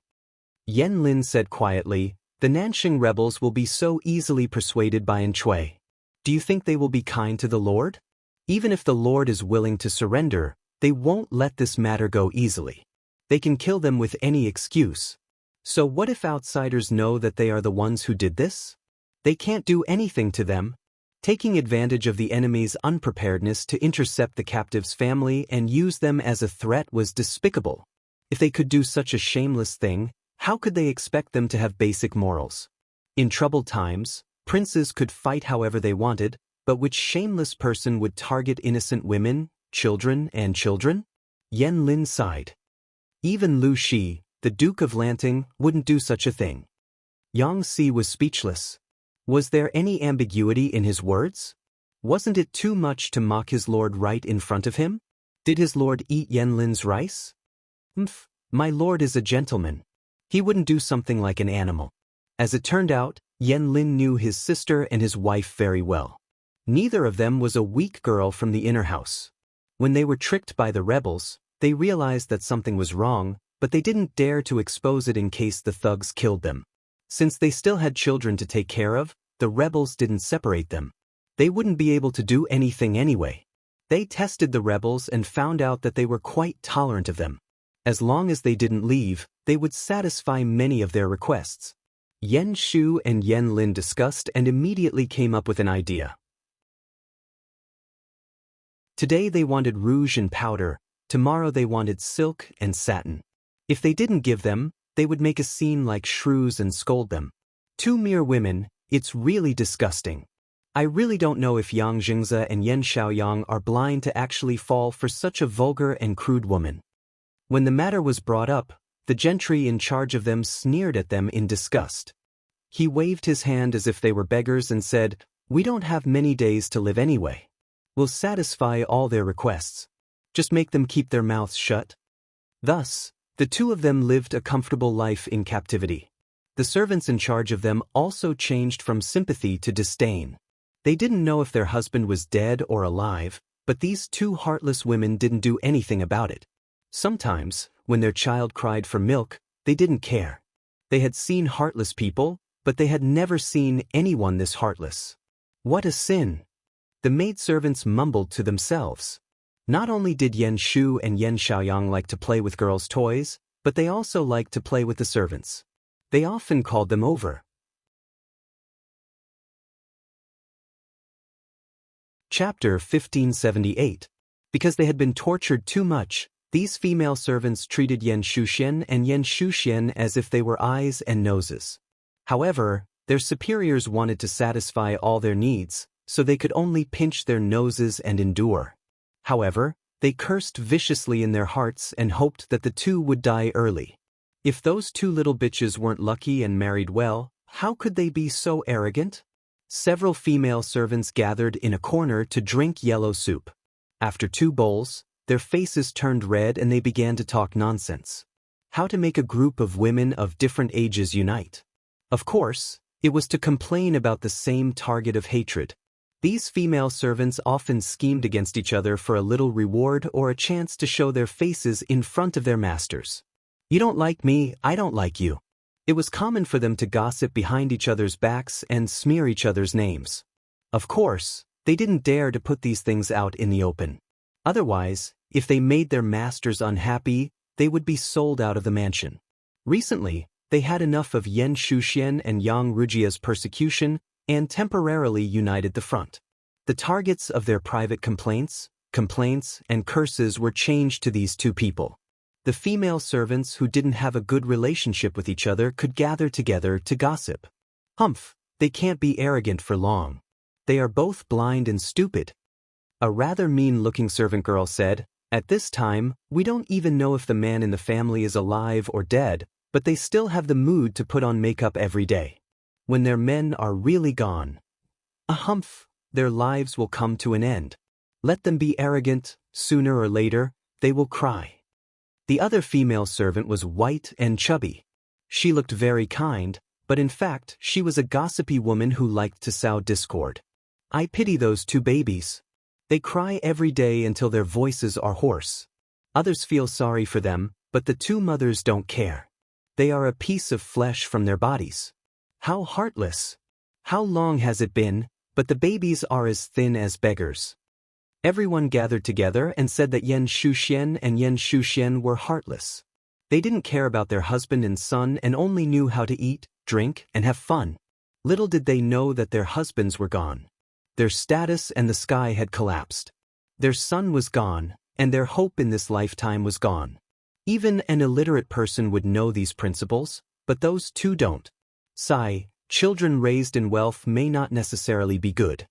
Yan Lin said quietly, "The Nanxing rebels will be so easily persuaded by Enchui. Do you think they will be kind to the Lord? Even if the Lord is willing to surrender, they won't let this matter go easily. They can kill them with any excuse. So what if outsiders know that they are the ones who did this? They can't do anything to them." Taking advantage of the enemy's unpreparedness to intercept the captive's family and use them as a threat was despicable. If they could do such a shameless thing, How could they expect them to have basic morals? In troubled times, princes could fight however they wanted, but which shameless person would target innocent women, children, and children? Yan Lin sighed. Even Lu Shi, the Duke of Lanting, wouldn't do such a thing. Yang Si was speechless. Was there any ambiguity in his words? Wasn't it too much to mock his lord right in front of him? Did his lord eat Yan Lin's rice? My lord is a gentleman. He wouldn't do something like an animal. As it turned out, Yan Lin knew his sister and his wife very well. Neither of them was a weak girl from the inner house. When they were tricked by the rebels, they realized that something was wrong, but they didn't dare to expose it in case the thugs killed them. Since they still had children to take care of, the rebels didn't separate them. They wouldn't be able to do anything anyway. They tested the rebels and found out that they were quite tolerant of them. As long as they didn't leave, they would satisfy many of their requests. Yan Shu and Yan Lin discussed and immediately came up with an idea. Today they wanted rouge and powder, tomorrow they wanted silk and satin. If they didn't give them, they would make a scene like shrews and scold them. Two mere women, it's really disgusting. I really don't know if Yang Jingzi and Yan Xiaoyang are blind to actually fall for such a vulgar and crude woman. When the matter was brought up, the gentry in charge of them sneered at them in disgust. He waved his hand as if they were beggars and said, "We don't have many days to live anyway. We'll satisfy all their requests. Just make them keep their mouths shut." Thus, the two of them lived a comfortable life in captivity. The servants in charge of them also changed from sympathy to disdain. They didn't know if their husband was dead or alive, but these two heartless women didn't do anything about it. Sometimes, when their child cried for milk, they didn't care. They had seen heartless people, but they had never seen anyone this heartless. What a sin! The maidservants mumbled to themselves. Not only did Yan Shu and Yan Xiaoyang like to play with girls' toys, but they also liked to play with the servants. They often called them over. Chapter 1578. Because they had been tortured too much, these female servants treated Yan Shuxian and Yan Shuxian as if they were eyes and noses. However, their superiors wanted to satisfy all their needs, so they could only pinch their noses and endure. However, they cursed viciously in their hearts and hoped that the two would die early. If those two little bitches weren't lucky and married well, how could they be so arrogant? Several female servants gathered in a corner to drink yellow soup. After 2 bowls, their faces turned red and they began to talk nonsense. How to make a group of women of different ages unite. Of course, it was to complain about the same target of hatred. These female servants often schemed against each other for a little reward or a chance to show their faces in front of their masters. "You don't like me, I don't like you." It was common for them to gossip behind each other's backs and smear each other's names. Of course, they didn't dare to put these things out in the open. Otherwise, if they made their masters unhappy, they would be sold out of the mansion. Recently, they had enough of Yan Shuxian and Yang Rujia's persecution and temporarily united the front. The targets of their private complaints, and curses were changed to these two people. The female servants who didn't have a good relationship with each other could gather together to gossip. "Humph, they can't be arrogant for long. They are both blind and stupid." A rather mean-looking servant girl said, "At this time, we don't even know if the man in the family is alive or dead, but they still have the mood to put on makeup every day. When their men are really gone, humph, their lives will come to an end. Let them be arrogant, sooner or later, they will cry." The other female servant was white and chubby. She looked very kind, but in fact, she was a gossipy woman who liked to sow discord. "I pity those 2 babies. They cry every day until their voices are hoarse. Others feel sorry for them, but the 2 mothers don't care. They are a piece of flesh from their bodies. How heartless! How long has it been, but the babies are as thin as beggars." Everyone gathered together and said that Yan Shuxian and Yan Shuxian were heartless. They didn't care about their husband and son and only knew how to eat, drink, and have fun. Little did they know that their husbands were gone. Their status and the sky had collapsed. Their son was gone, and their hope in this lifetime was gone. Even an illiterate person would know these principles, but those two don't. Sigh, children raised in wealth may not necessarily be good.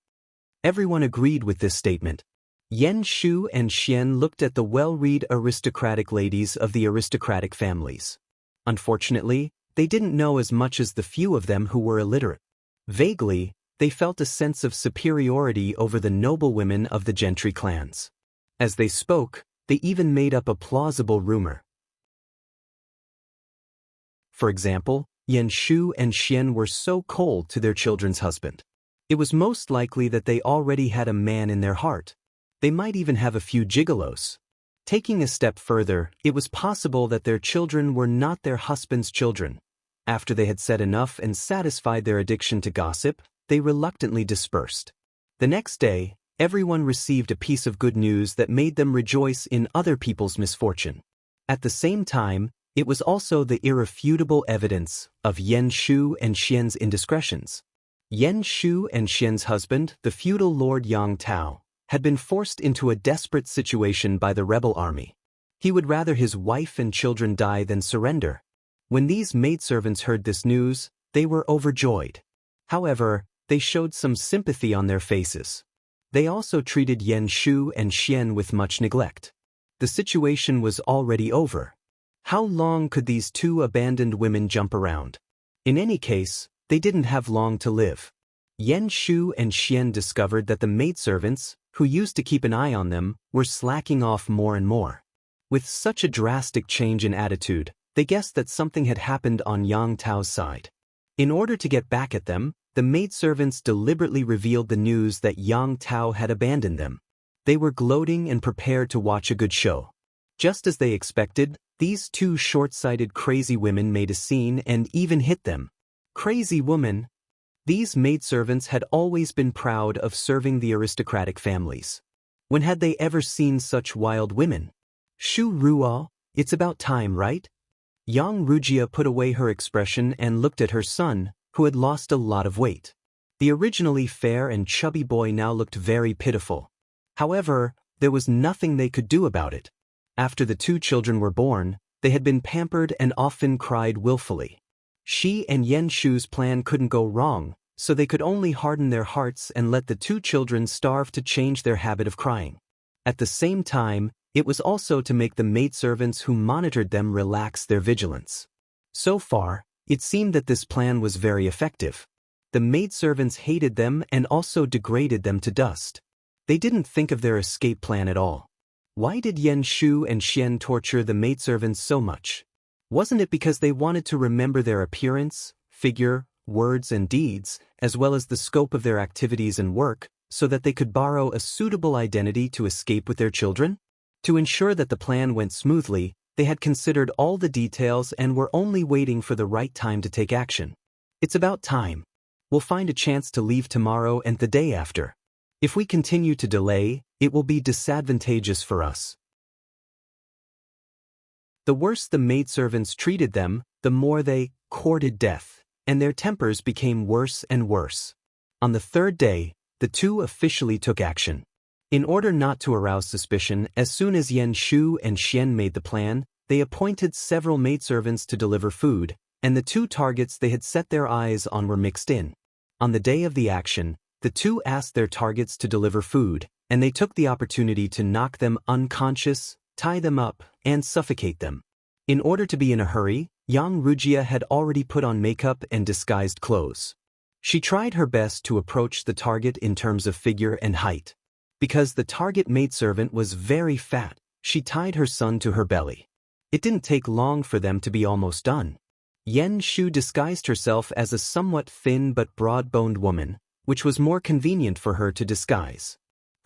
Everyone agreed with this statement. Yan Shu and Xian looked at the well-read aristocratic ladies of the aristocratic families. Unfortunately, they didn't know as much as the few of them who were illiterate. Vaguely, they felt a sense of superiority over the noble women of the gentry clans. As they spoke, they even made up a plausible rumor. For example, Yan Shu and Xian were so cold to their children's husband. It was most likely that they already had a man in their heart. They might even have a few gigolos. Taking a step further, it was possible that their children were not their husband's children. After they had said enough and satisfied their addiction to gossip, they reluctantly dispersed. The next day, everyone received a piece of good news that made them rejoice in other people's misfortune. At the same time, it was also the irrefutable evidence of Yan Shu and Xian's indiscretions. Yan Shu and Xian's husband, the feudal Lord Yang Tao, had been forced into a desperate situation by the rebel army. He would rather his wife and children die than surrender. When these maidservants heard this news, they were overjoyed. However, they showed some sympathy on their faces. They also treated Yan Shu and Xian with much neglect. The situation was already over. How long could these two abandoned women jump around? In any case, they didn't have long to live. Yan Shu and Xian discovered that the maidservants, who used to keep an eye on them, were slacking off more and more. With such a drastic change in attitude, they guessed that something had happened on Yang Tao's side. In order to get back at them, the maidservants deliberately revealed the news that Yang Tao had abandoned them. They were gloating and prepared to watch a good show. Just as they expected, these two short-sighted crazy women made a scene and even hit them. Crazy woman! These maidservants had always been proud of serving the aristocratic families. When had they ever seen such wild women? Shu Ruo, it's about time, right? Yang Rujia put away her expression and looked at her son, who had lost a lot of weight. The originally fair and chubby boy now looked very pitiful. However, there was nothing they could do about it. After the two children were born, they had been pampered and often cried willfully. She and Yan Shu's plan couldn't go wrong, so they could only harden their hearts and let the two children starve to change their habit of crying. At the same time, it was also to make the maidservants who monitored them relax their vigilance. So far, it seemed that this plan was very effective. The maidservants hated them and also degraded them to dust. They didn't think of their escape plan at all. Why did Yan Shu and Xian torture the maidservants so much? Wasn't it because they wanted to remember their appearance, figure, words and deeds, as well as the scope of their activities and work, so that they could borrow a suitable identity to escape with their children? To ensure that the plan went smoothly, they had considered all the details and were only waiting for the right time to take action. It's about time. We'll find a chance to leave tomorrow and the day after. If we continue to delay, it will be disadvantageous for us. The worse the maidservants treated them, the more they courted death, and their tempers became worse and worse. On the third day, the two officially took action. In order not to arouse suspicion, as soon as Yan Shu and Xian made the plan, they appointed several maidservants to deliver food, and the two targets they had set their eyes on were mixed in. On the day of the action, the two asked their targets to deliver food, and they took the opportunity to knock them unconscious, tie them up, and suffocate them. In order to be in a hurry, Yang Rujia had already put on makeup and disguised clothes. She tried her best to approach the target in terms of figure and height. Because the target maidservant was very fat, she tied her son to her belly. It didn't take long for them to be almost done. Yan Shu disguised herself as a somewhat thin but broad-boned woman, which was more convenient for her to disguise.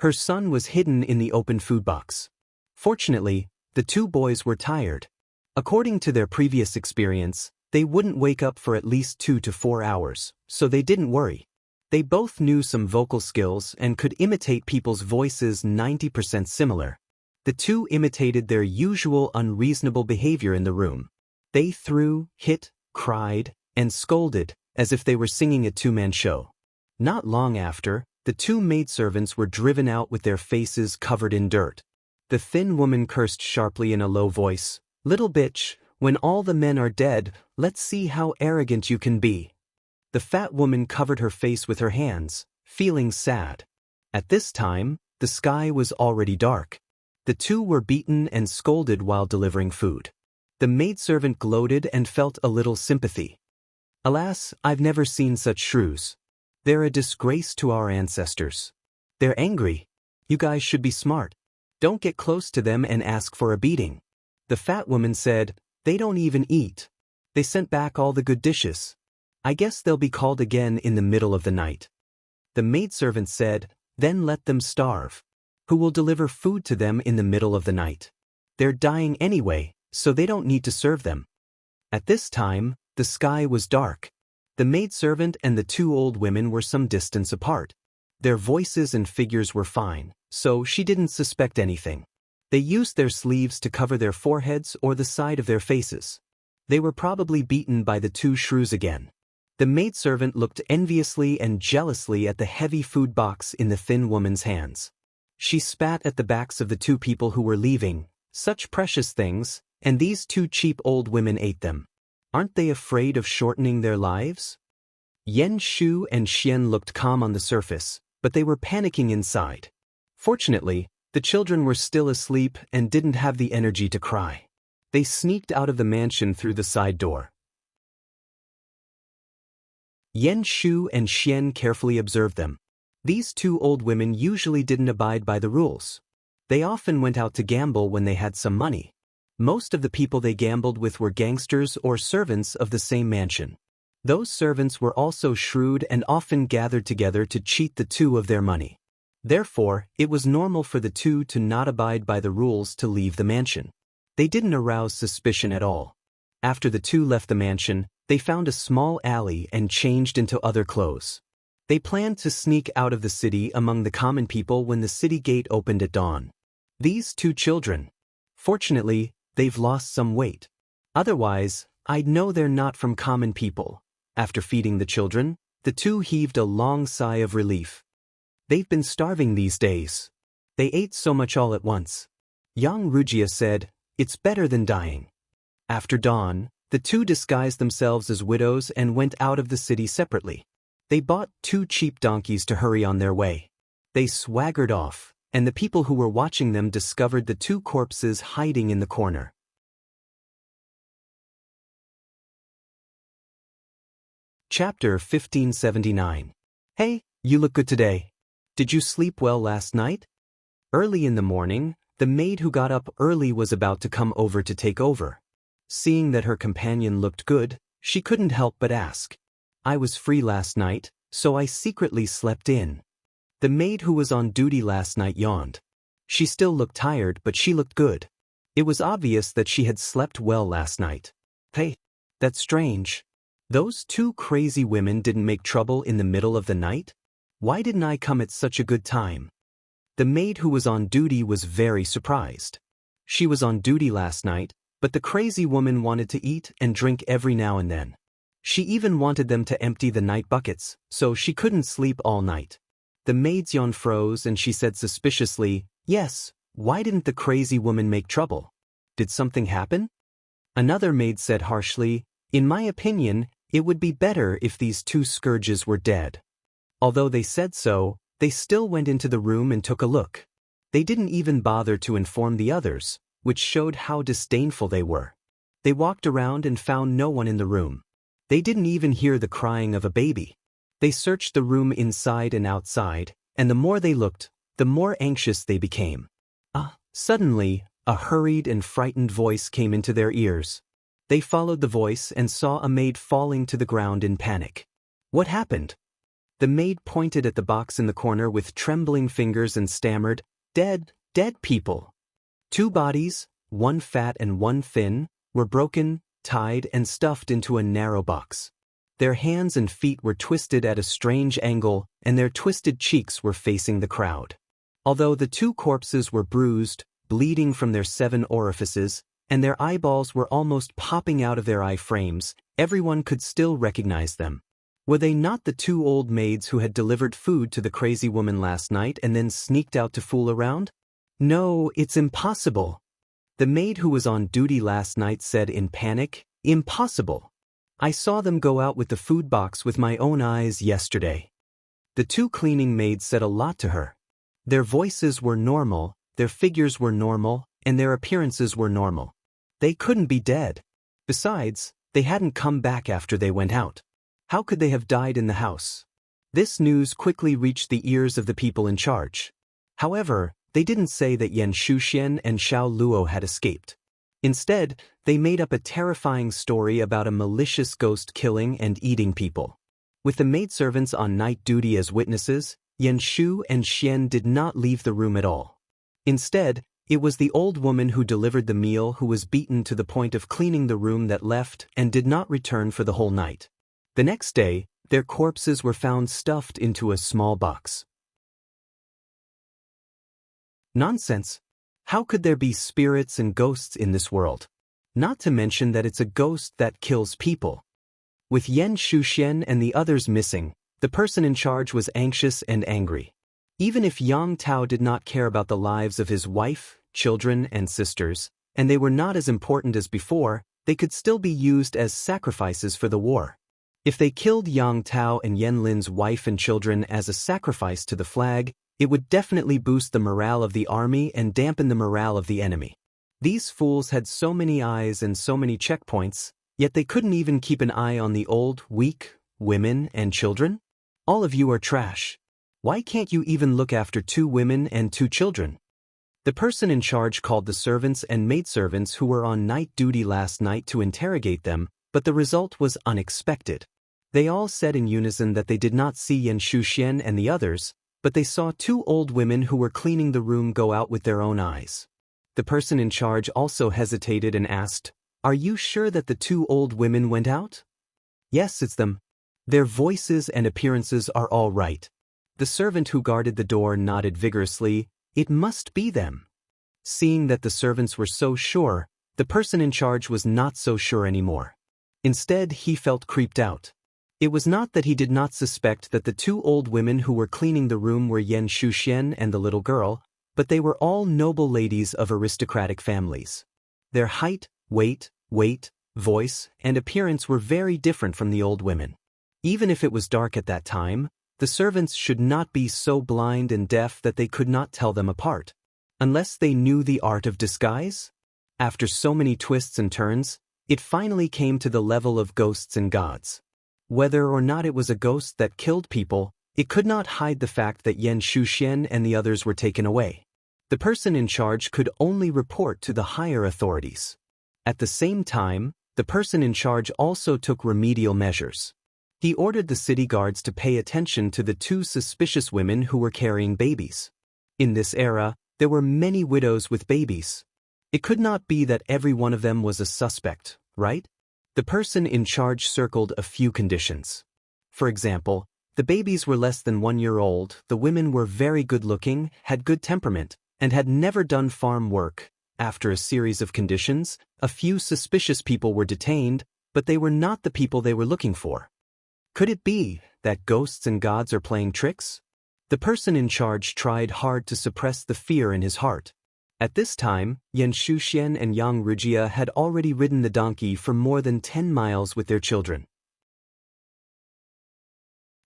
Her son was hidden in the open food box. Fortunately, the two boys were tired. According to their previous experience, they wouldn't wake up for at least 2 to 4 hours, so they didn't worry. They both knew some vocal skills and could imitate people's voices 90% similar. The two imitated their usual unreasonable behavior in the room. They threw, hit, cried, and scolded, as if they were singing a two-man show. Not long after, the two maidservants were driven out with their faces covered in dirt. The thin woman cursed sharply in a low voice, "Little bitch, When all the men are dead, let's see how arrogant you can be." The fat woman covered her face with her hands, feeling sad. At this time, the sky was already dark. The two were beaten and scolded while delivering food. The maidservant gloated and felt a little sympathy. "Alas, I've never seen such shrews. They're a disgrace to our ancestors. They're angry. You guys should be smart. Don't get close to them and ask for a beating." The fat woman said, "They don't even eat. They sent back all the good dishes. I guess they'll be called again in the middle of the night." The maidservant said, "Then let them starve. Who will deliver food to them in the middle of the night? They're dying anyway, so they don't need to serve them." At this time, the sky was dark. The maidservant and the two old women were some distance apart. Their voices and figures were fine, so she didn't suspect anything. They used their sleeves to cover their foreheads or the side of their faces. They were probably beaten by the two shrews again. The maidservant looked enviously and jealously at the heavy food box in the thin woman's hands. She spat at the backs of the two people who were leaving. Such precious things, and these two cheap old women ate them. Aren't they afraid of shortening their lives? Wuxia and Xian looked calm on the surface, but they were panicking inside. Fortunately, the children were still asleep and didn't have the energy to cry. They sneaked out of the mansion through the side door. Wuxia and Xian carefully observed them. These two old women usually didn't abide by the rules. They often went out to gamble when they had some money. Most of the people they gambled with were gangsters or servants of the same mansion. Those servants were also shrewd and often gathered together to cheat the two of their money. Therefore, it was normal for the two to not abide by the rules to leave the mansion. They didn't arouse suspicion at all. After the two left the mansion, they found a small alley and changed into other clothes. They planned to sneak out of the city among the common people when the city gate opened at dawn. These two children. Fortunately, they've lost some weight. Otherwise, I'd know they're not from common people. After feeding the children, the two heaved a long sigh of relief. They've been starving these days. They ate so much all at once. Young Rugia said, "It's better than dying." After dawn, the two disguised themselves as widows and went out of the city separately. They bought 2 cheap donkeys to hurry on their way. They swaggered off, and the people who were watching them discovered the 2 corpses hiding in the corner. Chapter 1579. Hey, you look good today. Did you sleep well last night? Early in the morning, the maid who got up early was about to come over to take over. Seeing that her companion looked good, she couldn't help but ask. "I was free last night, so I secretly slept in." The maid who was on duty last night yawned. She still looked tired, but she looked good. It was obvious that she had slept well last night. "Hey, that's strange. Those 2 crazy women didn't make trouble in the middle of the night? Why didn't I come at such a good time?" The maid who was on duty was very surprised. She was on duty last night, but the crazy woman wanted to eat and drink every now and then. She even wanted them to empty the night buckets, so she couldn't sleep all night. The maid's yawn froze and she said suspiciously, "Yes, why didn't the crazy woman make trouble? Did something happen?" Another maid said harshly, "In my opinion, it would be better if these 2 scourges were dead." Although they said so, they still went into the room and took a look. They didn't even bother to inform the others, which showed how disdainful they were. They walked around and found no one in the room. They didn't even hear the crying of a baby. They searched the room inside and outside, and the more they looked, the more anxious they became. Suddenly, a hurried and frightened voice came into their ears. They followed the voice and saw a maid falling to the ground in panic. "What happened?" The maid pointed at the box in the corner with trembling fingers and stammered, dead people." 2 bodies, 1 fat and 1 thin, were broken, tied, and stuffed into a narrow box. Their hands and feet were twisted at a strange angle, and their twisted cheeks were facing the crowd. Although the 2 corpses were bruised, bleeding from their 7 orifices, and their eyeballs were almost popping out of their eye frames, everyone could still recognize them. Were they not the 2 old maids who had delivered food to the crazy woman last night and then sneaked out to fool around? "No, it's impossible." The maid who was on duty last night said in panic, "Impossible. I saw them go out with the food box with my own eyes yesterday." The two cleaning maids said a lot to her. Their voices were normal, their figures were normal, and their appearances were normal. They couldn't be dead. Besides, they hadn't come back after they went out. How could they have died in the house? This news quickly reached the ears of the people in charge. However, they didn't say that Yan Shuxian and Xiao Luo had escaped. Instead, they made up a terrifying story about a malicious ghost killing and eating people. With the maidservants on night duty as witnesses, Yan Shu and Xian did not leave the room at all. Instead, it was the old woman who delivered the meal who was beaten to the point of cleaning the room that left and did not return for the whole night. The next day, their corpses were found stuffed into a small box. Nonsense. How could there be spirits and ghosts in this world? Not to mention that it's a ghost that kills people. With Yan Shuxian and the others missing, the person in charge was anxious and angry. Even if Yang Tao did not care about the lives of his wife, children, and sisters, and they were not as important as before, they could still be used as sacrifices for the war. If they killed Yang Tao and Yan Lin's wife and children as a sacrifice to the flag, it would definitely boost the morale of the army and dampen the morale of the enemy. These fools had so many eyes and so many checkpoints, yet they couldn't even keep an eye on the old, weak, women, and children? All of you are trash. Why can't you even look after 2 women and 2 children? The person in charge called the servants and maidservants who were on night duty last night to interrogate them, but the result was unexpected. They all said in unison that they did not see Yan Shuxian and the others, but they saw 2 old women who were cleaning the room go out with their own eyes. The person in charge also hesitated and asked, "Are you sure that the 2 old women went out?" "Yes, it's them. Their voices and appearances are all right." The servant who guarded the door nodded vigorously, "It must be them." Seeing that the servants were so sure, the person in charge was not so sure anymore. Instead, he felt creeped out. It was not that he did not suspect that the 2 old women who were cleaning the room were Yan Shuxian and the little girl, but they were all noble ladies of aristocratic families. Their height, weight, voice, and appearance were very different from the old women. Even if it was dark at that time, the servants should not be so blind and deaf that they could not tell them apart. Unless they knew the art of disguise? After so many twists and turns, it finally came to the level of ghosts and gods. Whether or not it was a ghost that killed people, it could not hide the fact that Yan Shuxian and the others were taken away. The person in charge could only report to the higher authorities. At the same time, the person in charge also took remedial measures. He ordered the city guards to pay attention to the 2 suspicious women who were carrying babies. In this era, there were many widows with babies. It could not be that every one of them was a suspect, right? The person in charge circled a few conditions. For example, the babies were less than 1 year old, the women were very good-looking, had good temperament, and had never done farm work. After a series of conditions, a few suspicious people were detained, but they were not the people they were looking for. Could it be that ghosts and gods are playing tricks? The person in charge tried hard to suppress the fear in his heart. At this time, Yan Shuxian and Yang Rujia had already ridden the donkey for more than 10 miles with their children.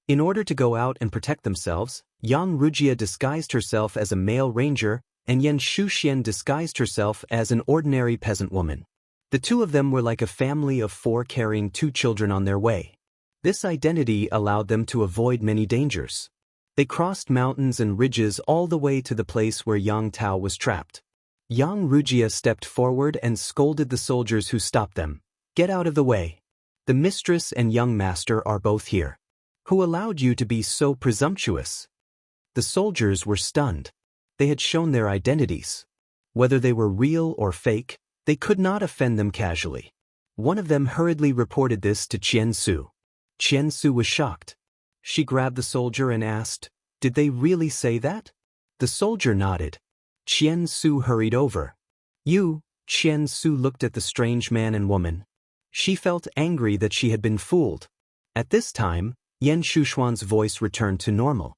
In order to go out and protect themselves, Yang Rujia disguised herself as a male ranger, and Yan Shuxian disguised herself as an ordinary peasant woman. The 2 of them were like a family of 4 carrying 2 children on their way. This identity allowed them to avoid many dangers. They crossed mountains and ridges all the way to the place where Yang Tao was trapped. Yang Rujia stepped forward and scolded the soldiers who stopped them. "Get out of the way. The mistress and young master are both here. Who allowed you to be so presumptuous?" The soldiers were stunned. They had shown their identities. Whether they were real or fake, they could not offend them casually. One of them hurriedly reported this to Qian Su. Qian Su was shocked. She grabbed the soldier and asked, "Did they really say that?" The soldier nodded. Qian Su hurried over. Qian Su looked at the strange man and woman. She felt angry that she had been fooled. At this time, Yan Shuxuan's voice returned to normal.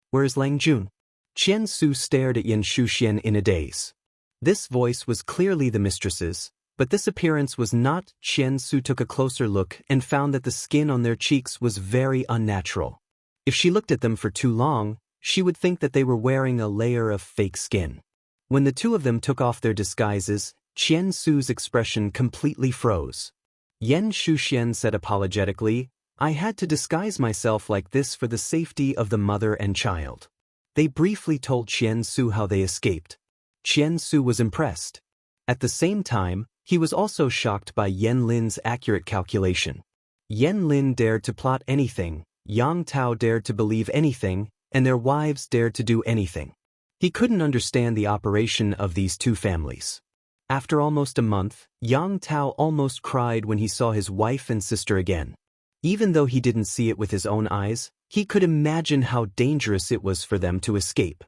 "Where is Lang Jun?" Qian Su stared at Yan Shuxian in a daze. This voice was clearly the mistress's, but this appearance was not. Xianxia took a closer look and found that the skin on their cheeks was very unnatural. If she looked at them for too long, she would think that they were wearing a layer of fake skin. When the two of them took off their disguises, Xianxia's expression completely froze. Yan Shuxian said apologetically, "I had to disguise myself like this for the safety of the mother and child." They briefly told Xianxia how they escaped. Xianxia was impressed. At the same time, he was also shocked by Yan Lin's accurate calculation. Yan Lin dared to plot anything, Yang Tao dared to believe anything, and their wives dared to do anything. He couldn't understand the operation of these two families. After almost a month, Yang Tao almost cried when he saw his wife and sister again. Even though he didn't see it with his own eyes, he could imagine how dangerous it was for them to escape.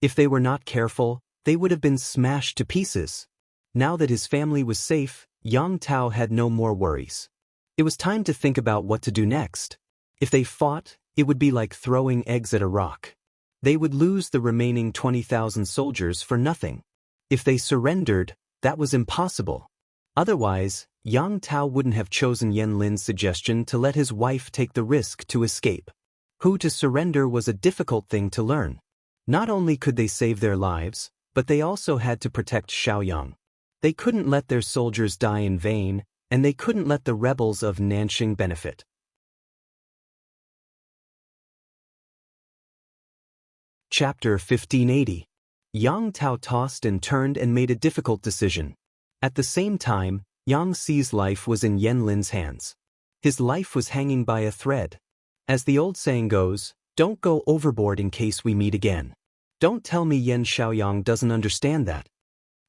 If they were not careful, they would have been smashed to pieces. Now that his family was safe, Yang Tao had no more worries. It was time to think about what to do next. If they fought, it would be like throwing eggs at a rock. They would lose the remaining 20,000 soldiers for nothing. If they surrendered, that was impossible. Otherwise, Yang Tao wouldn't have chosen Yan Lin's suggestion to let his wife take the risk to escape. Who to surrender was a difficult thing to learn. Not only could they save their lives, but they also had to protect Xiaoyang. They couldn't let their soldiers die in vain, and they couldn't let the rebels of Nanxing benefit. Chapter 1580. Yang Tao tossed and turned and made a difficult decision. At the same time, Yang Xi's life was in Yan Lin's hands. His life was hanging by a thread. As the old saying goes, don't go overboard in case we meet again. Don't tell me Yan Xiaoyang doesn't understand that.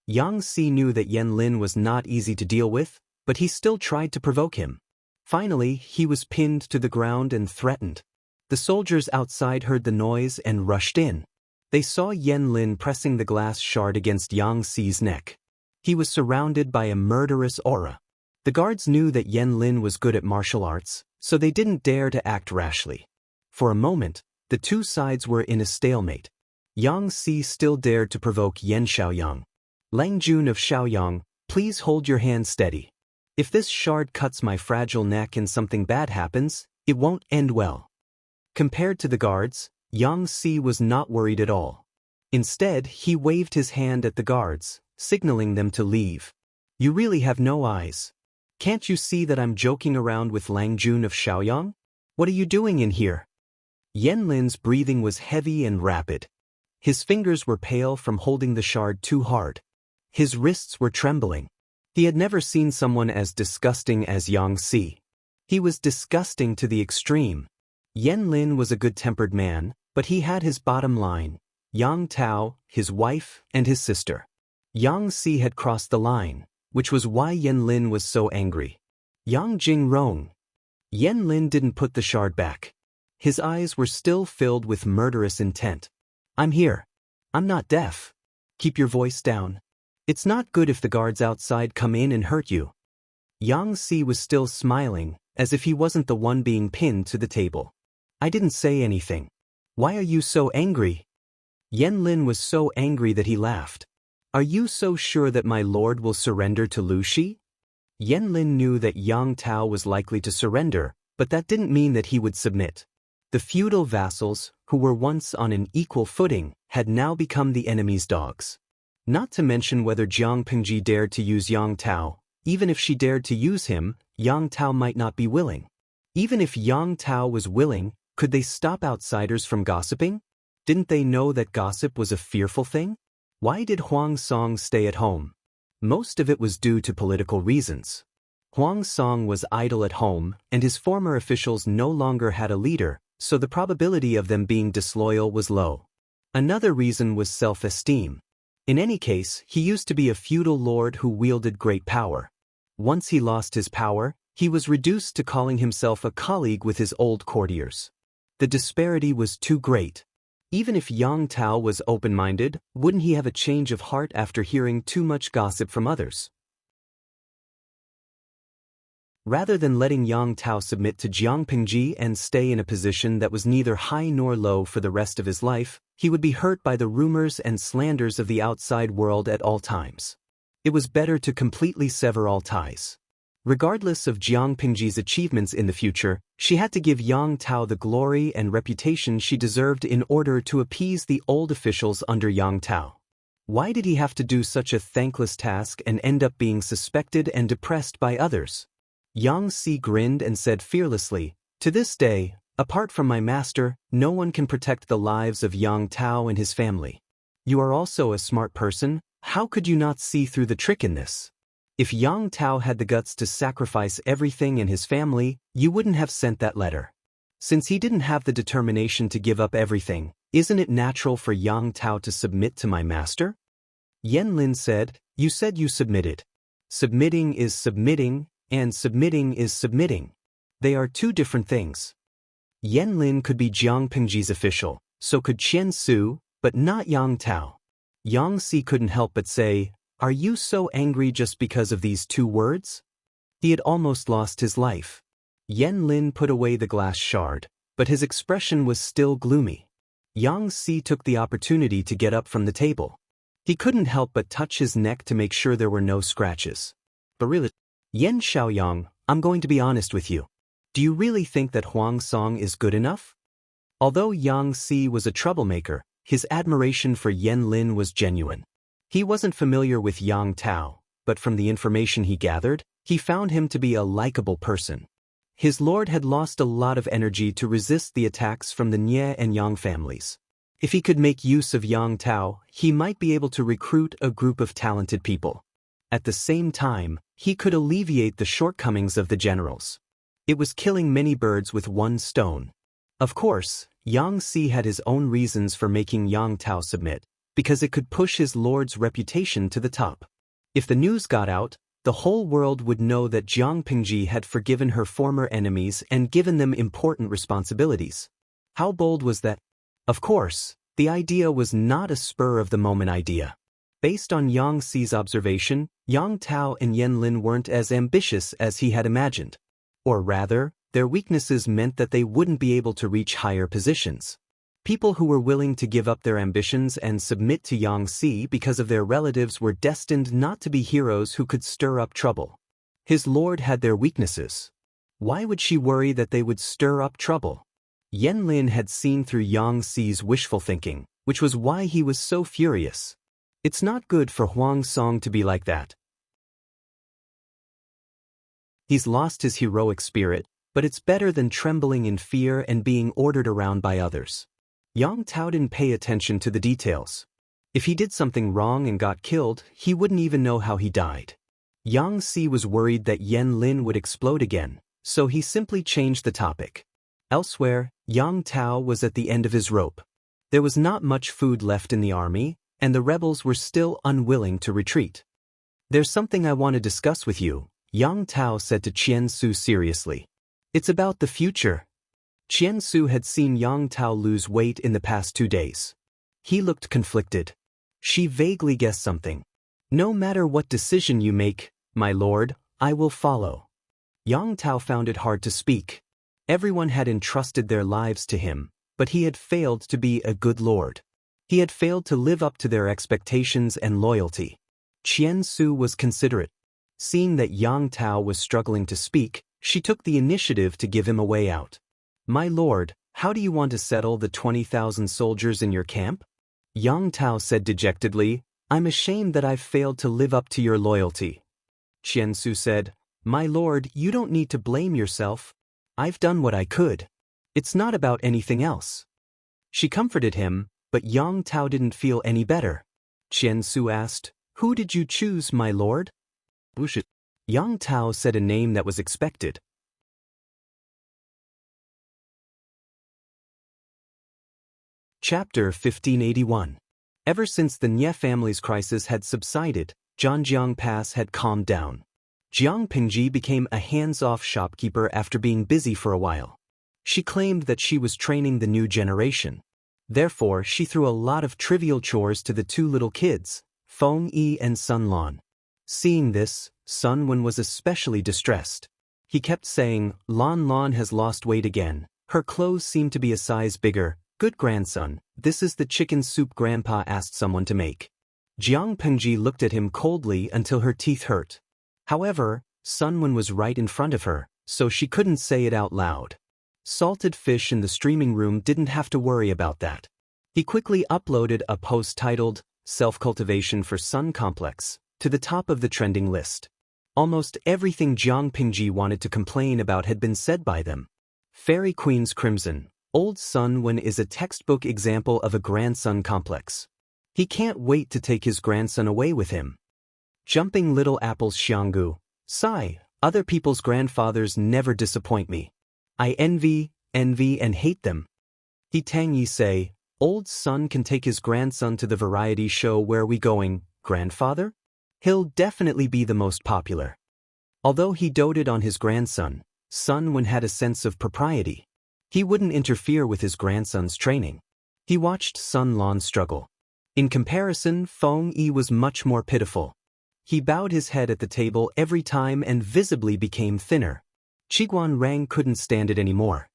Yang Xi knew that Yan Lin was not easy to deal with, but he still tried to provoke him. Finally, he was pinned to the ground and threatened. The soldiers outside heard the noise and rushed in. They saw Yan Lin pressing the glass shard against Yang Xi's neck. He was surrounded by a murderous aura. The guards knew that Yan Lin was good at martial arts, so they didn't dare to act rashly. For a moment, the two sides were in a stalemate. Yang Xi still dared to provoke Yan Xiaoyang. Lang Jun of Xiaoyang, please hold your hand steady. If this shard cuts my fragile neck and something bad happens, it won't end well. Compared to the guards, Yang Xi was not worried at all. Instead, he waved his hand at the guards, signaling them to leave. You really have no eyes. Can't you see that I'm joking around with Lang Jun of Xiaoyang? What are you doing in here? Yan Lin's breathing was heavy and rapid. His fingers were pale from holding the shard too hard. His wrists were trembling. He had never seen someone as disgusting as Yang Xi. He was disgusting to the extreme. Yan Lin was a good-tempered man, but he had his bottom line: Yang Tao, his wife, and his sister. Yang Xi had crossed the line, which was why Yan Lin was so angry. Yang Jing Rong. Yan Lin didn't put the shard back. His eyes were still filled with murderous intent. I'm here. I'm not deaf. Keep your voice down. It's not good if the guards outside come in and hurt you. Yang Xi was still smiling, as if he wasn't the one being pinned to the table. I didn't say anything. Why are you so angry? Yan Lin was so angry that he laughed. Are you so sure that my lord will surrender to Lu Shi? Yan Lin knew that Yang Tao was likely to surrender, but that didn't mean that he would submit. The feudal vassals, who were once on an equal footing, had now become the enemy's dogs. Not to mention whether Jiang Pingji dared to use Yang Tao. Even if she dared to use him, Yang Tao might not be willing. Even if Yang Tao was willing, could they stop outsiders from gossiping? Didn't they know that gossip was a fearful thing? Why did Huang Song stay at home? Most of it was due to political reasons. Huang Song was idle at home, and his former officials no longer had a leader, so the probability of them being disloyal was low. Another reason was self-esteem. In any case, he used to be a feudal lord who wielded great power. Once he lost his power, he was reduced to calling himself a colleague with his old courtiers. The disparity was too great. Even if Yang Tao was open-minded, wouldn't he have a change of heart after hearing too much gossip from others? Rather than letting Yang Tao submit to Jiang Pingji and stay in a position that was neither high nor low for the rest of his life, He would be hurt by the rumors and slanders of the outside world at all times. It was better to completely sever all ties. Regardless of Jiang Pingji's achievements in the future, she had to give Yang Tao the glory and reputation she deserved in order to appease the old officials under Yang Tao. Why did he have to do such a thankless task and end up being suspected and depressed by others? Yang Si grinned and said fearlessly, "To this day, apart from my master, no one can protect the lives of Yang Tao and his family. You are also a smart person, how could you not see through the trick in this? If Yang Tao had the guts to sacrifice everything in his family, you wouldn't have sent that letter. Since he didn't have the determination to give up everything, isn't it natural for Yang Tao to submit to my master?" Wang Lin said, "You said you submitted. Submitting is submitting, and submitting is submitting. They are two different things." Wang Lin could be Jiang Pingji's official, so could Qian Su, but not Yang Tao. Yang Si couldn't help but say, "Are you so angry just because of these two words?" He had almost lost his life. Wang Lin put away the glass shard, but his expression was still gloomy. Yang Si took the opportunity to get up from the table. He couldn't help but touch his neck to make sure there were no scratches. "But really, Yan Xiaoyang, I'm going to be honest with you. Do you really think that Huang Song is good enough?" Although Yang Si was a troublemaker, his admiration for Wang Lin was genuine. He wasn't familiar with Yang Tao, but from the information he gathered, he found him to be a likable person. His lord had lost a lot of energy to resist the attacks from the Nie and Yang families. If he could make use of Yang Tao, he might be able to recruit a group of talented people. At the same time, he could alleviate the shortcomings of the generals. It was killing many birds with one stone. Of course, Yang Si had his own reasons for making Yang Tao submit, because it could push his lord's reputation to the top. If the news got out, the whole world would know that Jiang Pingji had forgiven her former enemies and given them important responsibilities. How bold was that? Of course, the idea was not a spur-of-the-moment idea. Based on Yang Si's observation, Yang Tao and Wang Lin weren't as ambitious as he had imagined. Or rather, their weaknesses meant that they wouldn't be able to reach higher positions. People who were willing to give up their ambitions and submit to Yang Si because of their relatives were destined not to be heroes who could stir up trouble. His lord had their weaknesses. Why would she worry that they would stir up trouble? Wang Lin had seen through Yang Si's wishful thinking, which was why he was so furious. It's not good for Huang Song to be like that. He's lost his heroic spirit, but it's better than trembling in fear and being ordered around by others. Yang Tao didn't pay attention to the details. If he did something wrong and got killed, he wouldn't even know how he died. Yang Si was worried that Wang Lin would explode again, so he simply changed the topic. Elsewhere, Yang Tao was at the end of his rope. There was not much food left in the army, and the rebels were still unwilling to retreat. "There's something I want to discuss with you," Yang Tao said to Qian Su seriously. "It's about the future." Qian Su had seen Yang Tao lose weight in the past 2 days. He looked conflicted. She vaguely guessed something. "No matter what decision you make, my lord, I will follow." Yang Tao found it hard to speak. Everyone had entrusted their lives to him, but he had failed to be a good lord. He had failed to live up to their expectations and loyalty. Qian Su was considerate. Seeing that Yang Tao was struggling to speak, she took the initiative to give him a way out. "My lord, how do you want to settle the 20,000 soldiers in your camp?" Yang Tao said dejectedly, "I'm ashamed that I've failed to live up to your loyalty." Qian Su said, "My lord, you don't need to blame yourself. I've done what I could. It's not about anything else." She comforted him, but Yang Tao didn't feel any better. Qian Su asked, "Who did you choose, my lord?" Yang Tao said a name that was expected. Chapter 1581. Ever since the Nie family's crisis had subsided, Zhanjiang Pass had calmed down. Jiang Pingji became a hands-off shopkeeper after being busy for a while. She claimed that she was training the new generation. Therefore, she threw a lot of trivial chores to the two little kids, Feng Yi and Sun Lan. Seeing this, Sun Wen was especially distressed. He kept saying, Lan Lan has lost weight again. Her clothes seem to be a size bigger, Good grandson, this is the chicken soup Grandpa asked someone to make. Jiang Pengji looked at him coldly until her teeth hurt. However, Sun Wen was right in front of her, so she couldn't say it out loud. Salted fish in the streaming room didn't have to worry about that. He quickly uploaded a post titled, Self-Cultivation for Sun Complex, to the top of the trending list. Almost everything Jiang Pengji wanted to complain about had been said by them. Fairy Queen's Crimson. Old Sun Wen is a textbook example of a grandson complex. He can't wait to take his grandson away with him. Jumping Little Apple's Xianggu. Sigh, other people's grandfathers never disappoint me. I envy, and hate them. He Tang Yi say, Old Sun can take his grandson to the variety show Where We Going, grandfather? He'll definitely be the most popular. Although he doted on his grandson, Sun Wen had a sense of propriety. He wouldn't interfere with his grandson's training. He watched Sun Lan struggle. In comparison, Feng Yi was much more pitiful. He bowed his head at the table every time and visibly became thinner. Qiguan Rang couldn't stand it anymore.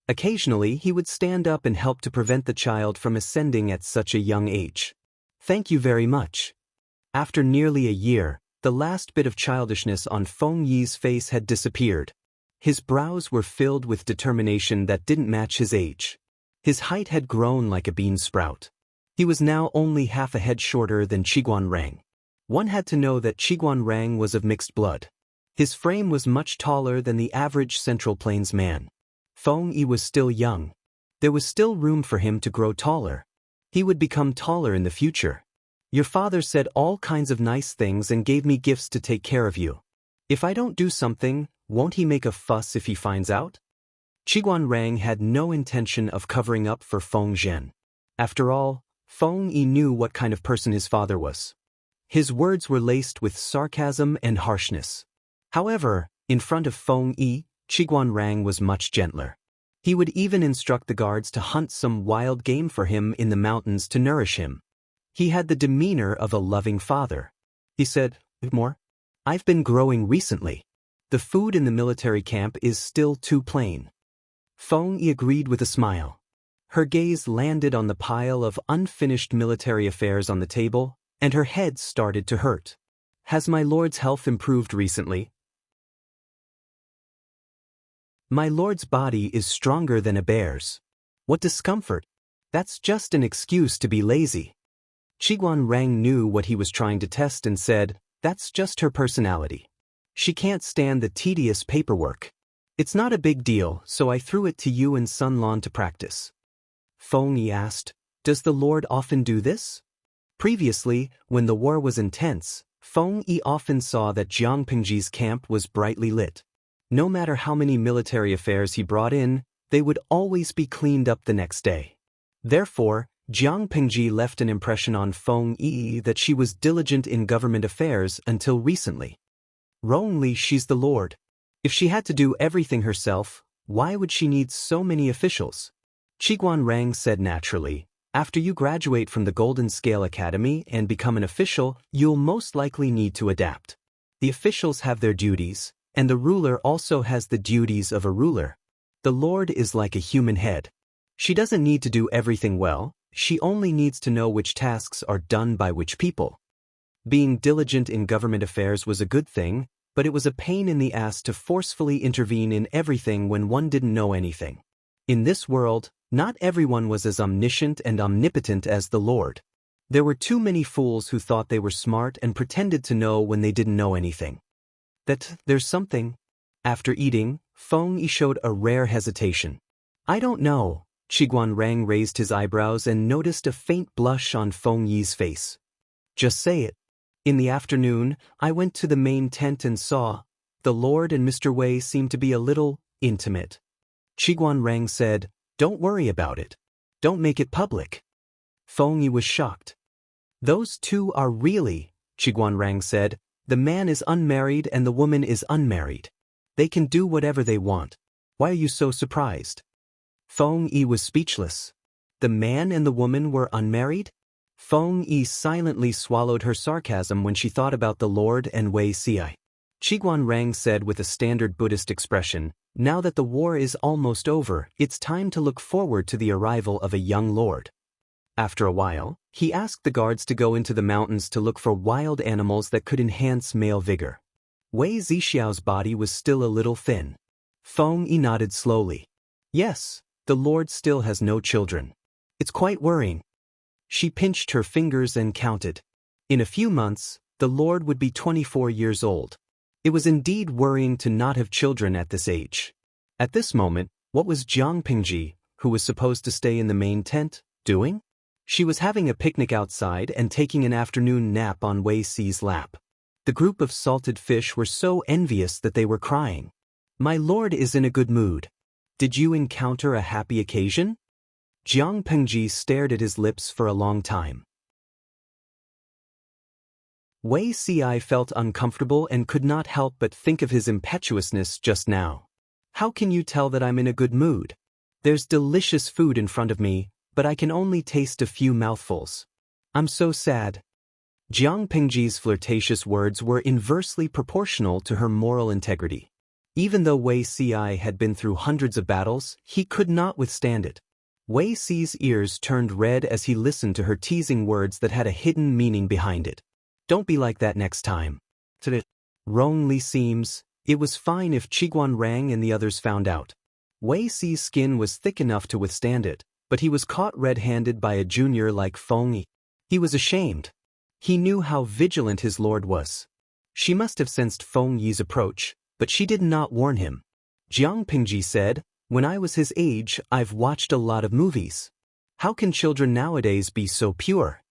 Occasionally, he would stand up and help to prevent the child from ascending at such a young age. Thank you very much. After nearly a year, the last bit of childishness on Feng Yi's face had disappeared. His brows were filled with determination that didn't match his age. His height had grown like a bean sprout. He was now only half a head shorter than Qiguan Rang. One had to know that Qiguan Rang was of mixed blood. His frame was much taller than the average Central Plains man. Feng Yi was still young. There was still room for him to grow taller. He would become taller in the future. Your father said all kinds of nice things and gave me gifts to take care of you. If I don't do something, won't he make a fuss if he finds out? Qiguan Rang had no intention of covering up for Feng Zhen. After all, Feng Yi knew what kind of person his father was. His words were laced with sarcasm and harshness. However, in front of Feng Yi, Qiguan Rang was much gentler. He would even instruct the guards to hunt some wild game for him in the mountains to nourish him. He had the demeanor of a loving father. He said, More? I've been growing recently. The food in the military camp is still too plain. Feng Yi agreed with a smile. Her gaze landed on the pile of unfinished military affairs on the table, and her head started to hurt. Has my lord's health improved recently? My lord's body is stronger than a bear's. What discomfort? That's just an excuse to be lazy. Qiguan Rang knew what he was trying to test and said, That's just her personality. She can't stand the tedious paperwork. It's not a big deal, so I threw it to you and Sun Lan to practice. Feng Yi asked, Does the Lord often do this? Previously, when the war was intense, Feng Yi often saw that Jiang Pengji's camp was brightly lit. No matter how many military affairs he brought in, they would always be cleaned up the next day. Therefore, Jiang Pengji left an impression on Feng Yi that she was diligent in government affairs until recently. Wrongly, she's the Lord. If she had to do everything herself, why would she need so many officials? Qiguan Rang said naturally, After you graduate from the Golden Scale Academy and become an official, you'll most likely need to adapt. The officials have their duties, and the ruler also has the duties of a ruler. The Lord is like a human head. She doesn't need to do everything well, she only needs to know which tasks are done by which people. Being diligent in government affairs was a good thing, but it was a pain in the ass to forcefully intervene in everything when one didn't know anything. In this world, not everyone was as omniscient and omnipotent as the Lord. There were too many fools who thought they were smart and pretended to know when they didn't know anything. There's something. After eating, Feng Yi showed a rare hesitation. I don't know. Qiguan Rang raised his eyebrows and noticed a faint blush on Feng Yi's face. Just say it. In the afternoon, I went to the main tent and saw, the Lord and Mr. Wei seemed to be a little intimate. Qiguan Rang said, Don't worry about it. Don't make it public. Feng Yi was shocked. Those two are really, Qiguan Rang said, the man is unmarried and the woman is unmarried. They can do whatever they want. Why are you so surprised? Feng Yi was speechless. The man and the woman were unmarried? Feng Yi silently swallowed her sarcasm when she thought about the Lord and Wei Ci. Qiguan Rang said with a standard Buddhist expression, Now that the war is almost over, it's time to look forward to the arrival of a young lord. After a while, he asked the guards to go into the mountains to look for wild animals that could enhance male vigor. Wei Zixiao's body was still a little thin. Feng Yi nodded slowly. Yes, the lord still has no children. It's quite worrying. She pinched her fingers and counted. In a few months, the lord would be 24 years old. It was indeed worrying to not have children at this age. At this moment, what was Jiang Pingji, who was supposed to stay in the main tent, doing? She was having a picnic outside and taking an afternoon nap on Wei Si's lap. The group of salted fish were so envious that they were crying. My lord is in a good mood. Did you encounter a happy occasion? Jiang Pengji stared at his lips for a long time. Wei Si felt uncomfortable and could not help but think of his impetuousness just now. How can you tell that I'm in a good mood? There's delicious food in front of me, but I can only taste a few mouthfuls. I'm so sad. Jiang Pingji's flirtatious words were inversely proportional to her moral integrity. Even though Wei Si had been through hundreds of battles, he could not withstand it. Wei Si's ears turned red as he listened to her teasing words that had a hidden meaning behind it. Don't be like that next time. Wrongly seems, it was fine if Qiguan rang and the others found out. Wei Si's skin was thick enough to withstand it, but he was caught red-handed by a junior like Feng Yi. He was ashamed. He knew how vigilant his lord was. She must have sensed Feng Yi's approach, but she did not warn him. Jiang Pingji said, when I was his age, I've watched a lot of movies. How can children nowadays be so pure?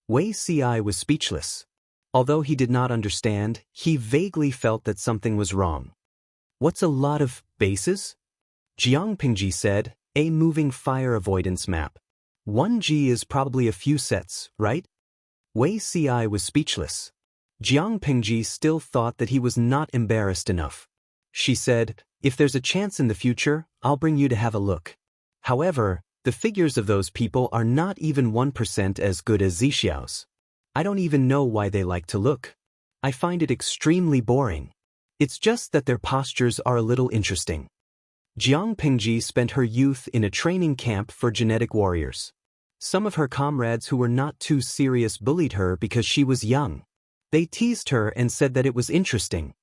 Wei Si was speechless. Although he did not understand, he vaguely felt that something was wrong. What's a lot of bases? Jiang Pingji said, a moving fire avoidance map. 1G is probably a few sets, right? Wei Si was speechless. Jiang Pingji still thought that he was not embarrassed enough. She said, if there's a chance in the future, I'll bring you to have a look. However, the figures of those people are not even 1% as good as Zixiao's. I don't even know why they like to look. I find it extremely boring. It's just that their postures are a little interesting. Jiang Pingji spent her youth in a training camp for genetic warriors. Some of her comrades who were not too serious bullied her because she was young. They teased her and said that it was interesting.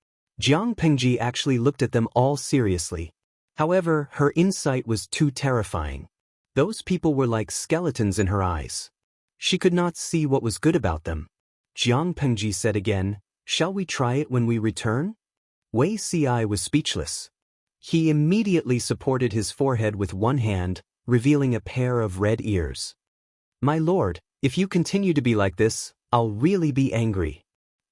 Jiang Pingji actually looked at them all seriously. However, her insight was too terrifying. Those people were like skeletons in her eyes. She could not see what was good about them. Jiang Pingji said again, shall we try it when we return? Wei Si was speechless. He immediately supported his forehead with one hand, revealing a pair of red ears. My lord, if you continue to be like this, I'll really be angry.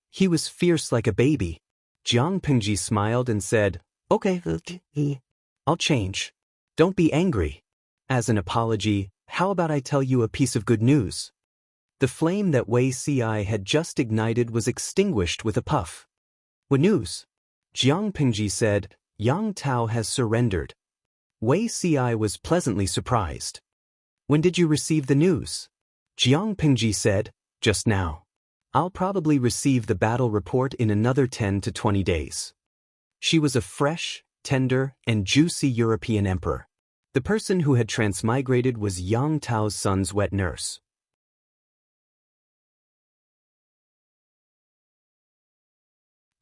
He was fierce like a baby. Jiang Pingji smiled and said, okay, I'll change. Don't be angry. As an apology, how about I tell you a piece of good news? The flame that Wei Si had just ignited was extinguished with a puff. What news? Jiang Pingji said, Yang Tao has surrendered. Wei Si was pleasantly surprised. When did you receive the news? Jiang Pingji said, just now. I'll probably receive the battle report in another 10 to 20 days. She was a fresh, tender, and juicy European emperor. The person who had transmigrated was Yang Tao's son's wet nurse.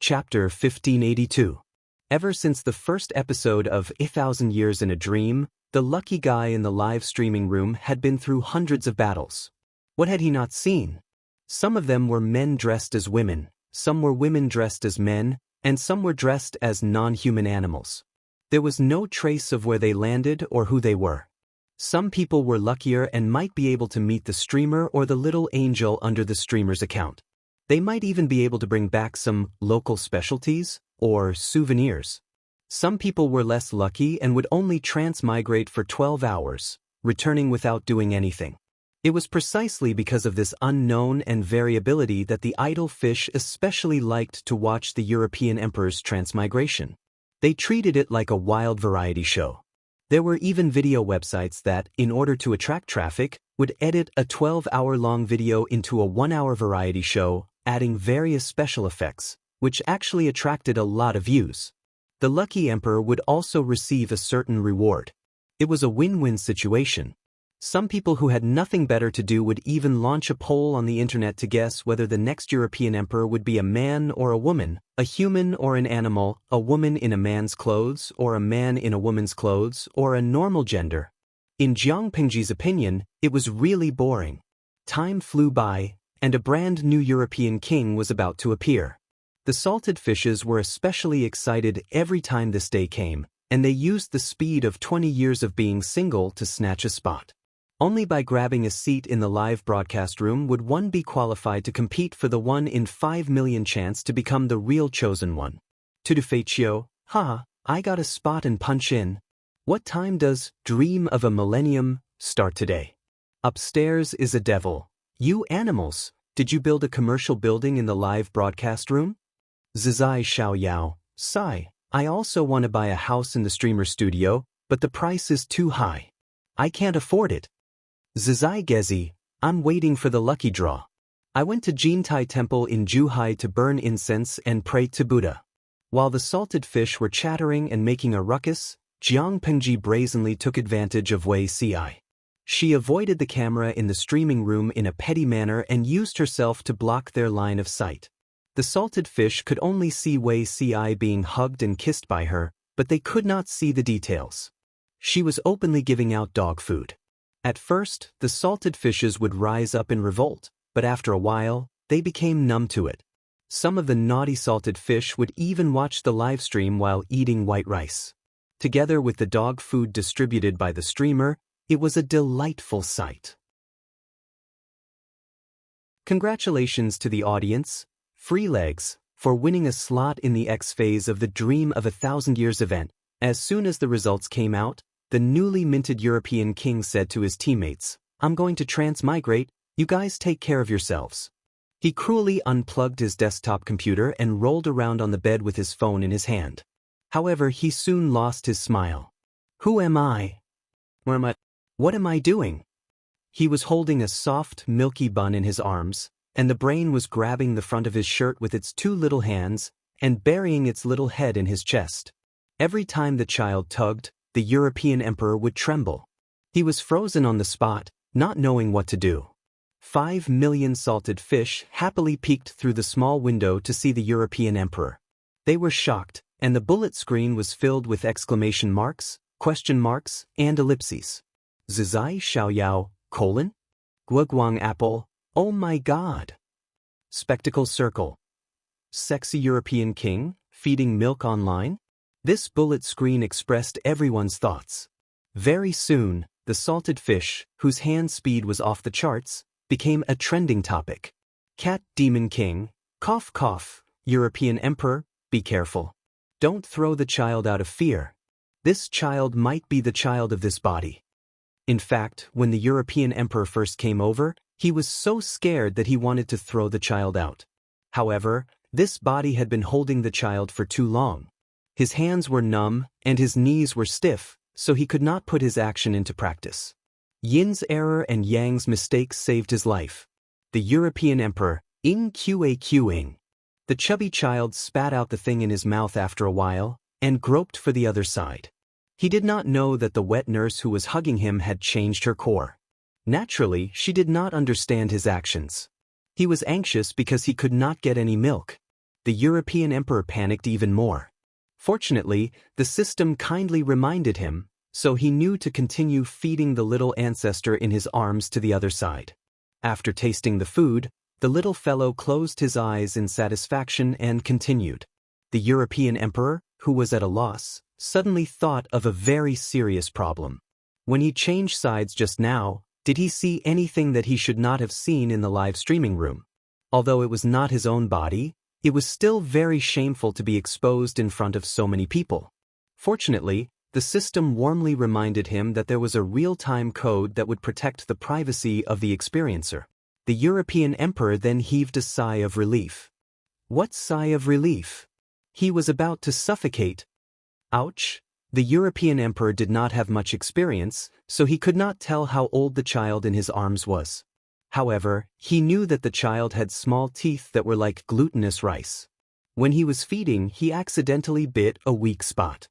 Chapter 1582. Ever since the first episode of 1,000 Years in a Dream, the lucky guy in the live streaming room had been through hundreds of battles. What had he not seen? Some of them were men dressed as women, some were women dressed as men, and some were dressed as non-human animals. There was no trace of where they landed or who they were. Some people were luckier and might be able to meet the streamer or the little angel under the streamer's account. They might even be able to bring back some local specialties or souvenirs. Some people were less lucky and would only transmigrate for 12 hours, returning without doing anything. It was precisely because of this unknown and variability that the idle fish especially liked to watch the European emperor's transmigration. They treated it like a wild variety show. There were even video websites that, in order to attract traffic, would edit a 12-hour-long video into a 1-hour variety show, adding various special effects, which actually attracted a lot of views. The lucky emperor would also receive a certain reward. It was a win-win situation. Some people who had nothing better to do would even launch a poll on the internet to guess whether the next European emperor would be a man or a woman, a human or an animal, a woman in a man's clothes or a man in a woman's clothes, or a normal gender. In Jiang Pengji's opinion, it was really boring. Time flew by, and a brand new European king was about to appear. The salted fishes were especially excited every time this day came, and they used the speed of 20 years of being single to snatch a spot. Only by grabbing a seat in the live broadcast room would one be qualified to compete for the 1 in 5 million chance to become the real chosen one. Cultivation, I got a spot and punch in. What time does Dream of a Millennium start today? Upstairs is a devil. You animals, did you build a commercial building in the live broadcast room? Zizai Xiaoyao, sigh, I also want to buy a house in the streamer studio, but the price is too high. I can't afford it. Zizai Gezi, I'm waiting for the lucky draw. I went to Jintai Temple in Zhuhai to burn incense and pray to Buddha. While the salted fish were chattering and making a ruckus, Jiang Pengji brazenly took advantage of Wei Ci. She avoided the camera in the streaming room in a petty manner and used herself to block their line of sight. The salted fish could only see Wei Ci being hugged and kissed by her, but they could not see the details. She was openly giving out dog food. At first, the salted fishes would rise up in revolt, but after a while, they became numb to it. Some of the naughty salted fish would even watch the live stream while eating white rice. Together with the dog food distributed by the streamer, it was a delightful sight. Congratulations to the audience, Free Legs, for winning a slot in the X phase of the Dream of a Thousand Years event. As soon as the results came out, the newly minted European king said to his teammates, I'm going to transmigrate, you guys take care of yourselves. He cruelly unplugged his desktop computer and rolled around on the bed with his phone in his hand. However, he soon lost his smile. Who am I? What am I doing? He was holding a soft, milky bun in his arms, and the brain was grabbing the front of his shirt with its 2 little hands and burying its little head in his chest. Every time the child tugged, the European emperor would tremble. He was frozen on the spot, not knowing what to do. 5 million salted fish happily peeked through the small window to see the European emperor. They were shocked, and the bullet screen was filled with exclamation marks, question marks, and ellipses. Zizai Xiaoyao, : Guoguang apple, oh my god. Spectacle circle. Sexy European king, feeding milk online? This bullet screen expressed everyone's thoughts. Very soon, the salted fish, whose hand speed was off the charts, became a trending topic. Cat Demon King, cough cough, European Emperor, be careful. Don't throw the child out of fear. This child might be the child of this body. In fact, when the European Emperor first came over, he was so scared that he wanted to throw the child out. However, this body had been holding the child for too long. His hands were numb, and his knees were stiff, so he could not put his action into practice. Yin's error and Yang's mistake saved his life. The European Emperor, Ing Qa. The chubby child spat out the thing in his mouth after a while, and groped for the other side. He did not know that the wet nurse who was hugging him had changed her core. Naturally, she did not understand his actions. He was anxious because he could not get any milk. The European Emperor panicked even more. Fortunately, the system kindly reminded him, so he knew to continue feeding the little ancestor in his arms to the other side. After tasting the food, the little fellow closed his eyes in satisfaction and continued. The European Emperor, who was at a loss, suddenly thought of a very serious problem. When he changed sides just now, did he see anything that he should not have seen in the live streaming room? Although it was not his own body, it was still very shameful to be exposed in front of so many people. Fortunately, the system warmly reminded him that there was a real-time code that would protect the privacy of the experiencer. The European Emperor then heaved a sigh of relief. What sigh of relief? He was about to suffocate. Ouch! The European Emperor did not have much experience, so he could not tell how old the child in his arms was. However, he knew that the child had small teeth that were like glutinous rice. When he was feeding, he accidentally bit a weak spot.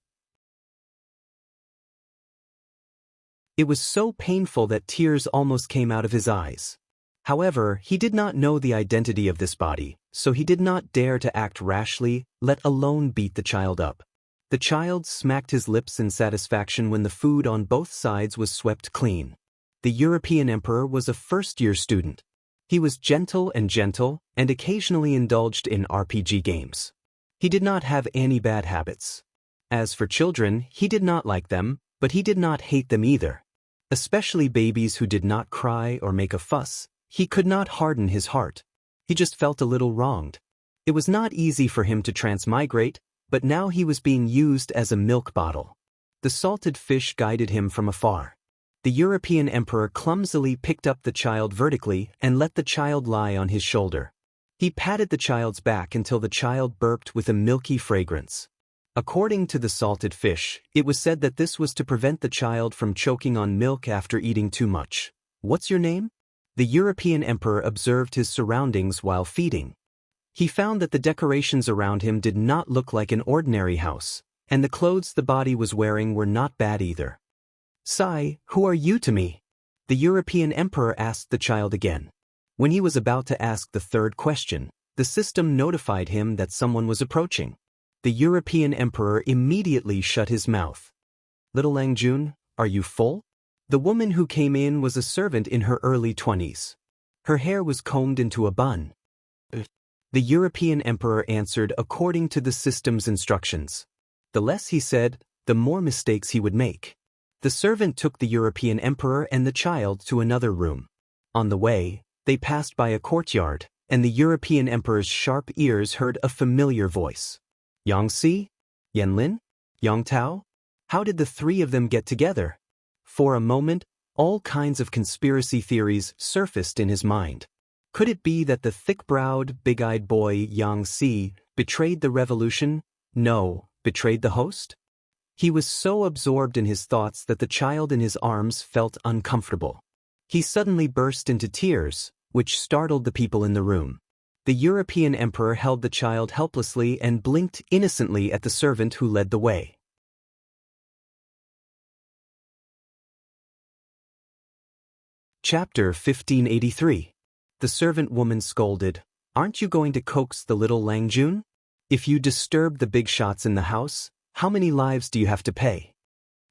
It was so painful that tears almost came out of his eyes. However, he did not know the identity of this body, so he did not dare to act rashly, let alone beat the child up. The child smacked his lips in satisfaction when the food on both sides was swept clean. The European emperor was a first-year student. He was gentle, and occasionally indulged in RPG games. He did not have any bad habits. As for children, he did not like them, but he did not hate them either. Especially babies who did not cry or make a fuss, he could not harden his heart. He just felt a little wronged. It was not easy for him to transmigrate, but now he was being used as a milk bottle. The salted fish guided him from afar. The European emperor clumsily picked up the child vertically and let the child lie on his shoulder. He patted the child's back until the child burped with a milky fragrance. According to the salted fish, it was said that this was to prevent the child from choking on milk after eating too much. "What's your name?" The European emperor observed his surroundings while feeding. He found that the decorations around him did not look like an ordinary house, and the clothes the body was wearing were not bad either. "Sai, who are you to me?" The European emperor asked the child again. When he was about to ask the third question, the system notified him that someone was approaching. The European emperor immediately shut his mouth. "Little Langjun, are you full?" The woman who came in was a servant in her early 20s. Her hair was combed into a bun. The European emperor answered according to the system's instructions. The less he said, the more mistakes he would make. The servant took the European emperor and the child to another room. On the way, they passed by a courtyard, and the European emperor's sharp ears heard a familiar voice. "Yangxi? Lin? Tao? How did the three of them get together?" For a moment, all kinds of conspiracy theories surfaced in his mind. Could it be that the thick-browed, big-eyed boy, Yangxi, betrayed the revolution? No, betrayed the host? He was so absorbed in his thoughts that the child in his arms felt uncomfortable. He suddenly burst into tears, which startled the people in the room. The European emperor held the child helplessly and blinked innocently at the servant who led the way. Chapter 1583. The servant woman scolded, "Aren't you going to coax the little Langjun? If you disturb the big shots in the house, how many lives do you have to pay?"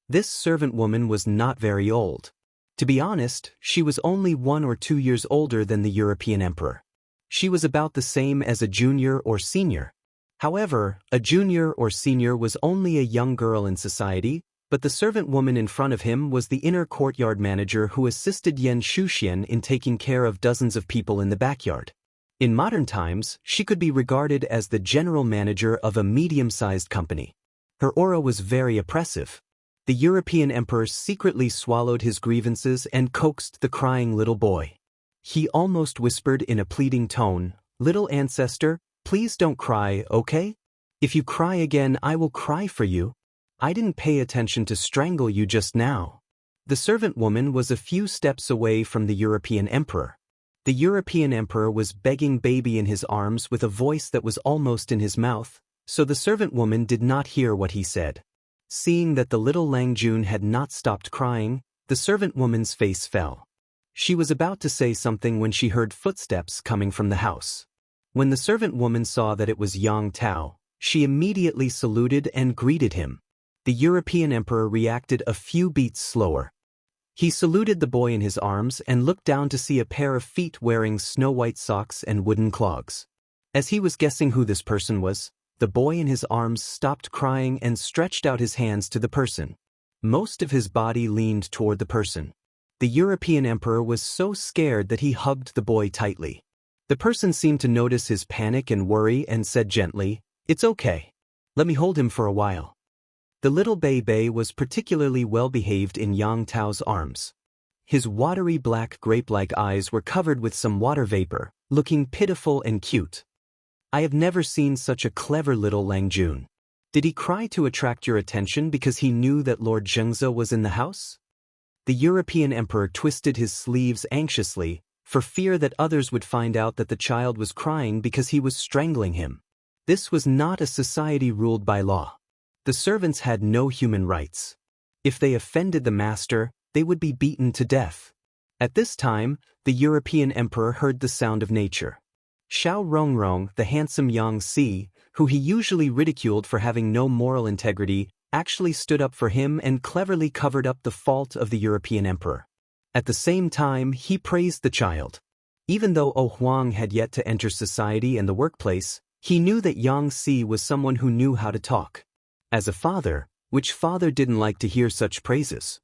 This servant woman was not very old. To be honest, she was only 1 or 2 years older than the European emperor. She was about the same as a junior or senior. However, a junior or senior was only a young girl in society, but the servant woman in front of him was the inner courtyard manager who assisted Yan Shuxian in taking care of dozens of people in the backyard. In modern times, she could be regarded as the general manager of a medium-sized company. Her aura was very oppressive. The European emperor secretly swallowed his grievances and coaxed the crying little boy. He almost whispered in a pleading tone, "Little ancestor, please don't cry, okay? If you cry again, I will cry for you. I didn't pay attention to strangle you just now." The servant woman was a few steps away from the European emperor. The European emperor was begging baby in his arms with a voice that was almost in his mouth, so the servant woman did not hear what he said. Seeing that the little Langjun had not stopped crying, the servant woman's face fell. She was about to say something when she heard footsteps coming from the house. When the servant woman saw that it was Yang Tao, she immediately saluted and greeted him. The European emperor reacted a few beats slower. He saluted the boy in his arms and looked down to see a pair of feet wearing snow-white socks and wooden clogs. As he was guessing who this person was, the boy in his arms stopped crying and stretched out his hands to the person. Most of his body leaned toward the person. The European emperor was so scared that he hugged the boy tightly. The person seemed to notice his panic and worry and said gently, "It's okay. Let me hold him for a while." The little Bei was particularly well-behaved in Yang Tao's arms. His watery black grape-like eyes were covered with some water vapor, looking pitiful and cute. "I have never seen such a clever little Langjun. Did he cry to attract your attention because he knew that Lord Zhengze was in the house?" The European emperor twisted his sleeves anxiously, for fear that others would find out that the child was crying because he was strangling him. This was not a society ruled by law. The servants had no human rights. If they offended the master, they would be beaten to death. At this time, the European emperor heard the sound of nature. Xiao Rongrong, the handsome Yang Si, who he usually ridiculed for having no moral integrity, actually stood up for him and cleverly covered up the fault of the European emperor. At the same time, he praised the child. Even though Huang had yet to enter society and the workplace, he knew that Yang Si was someone who knew how to talk. As a father, which father didn't like to hear such praises?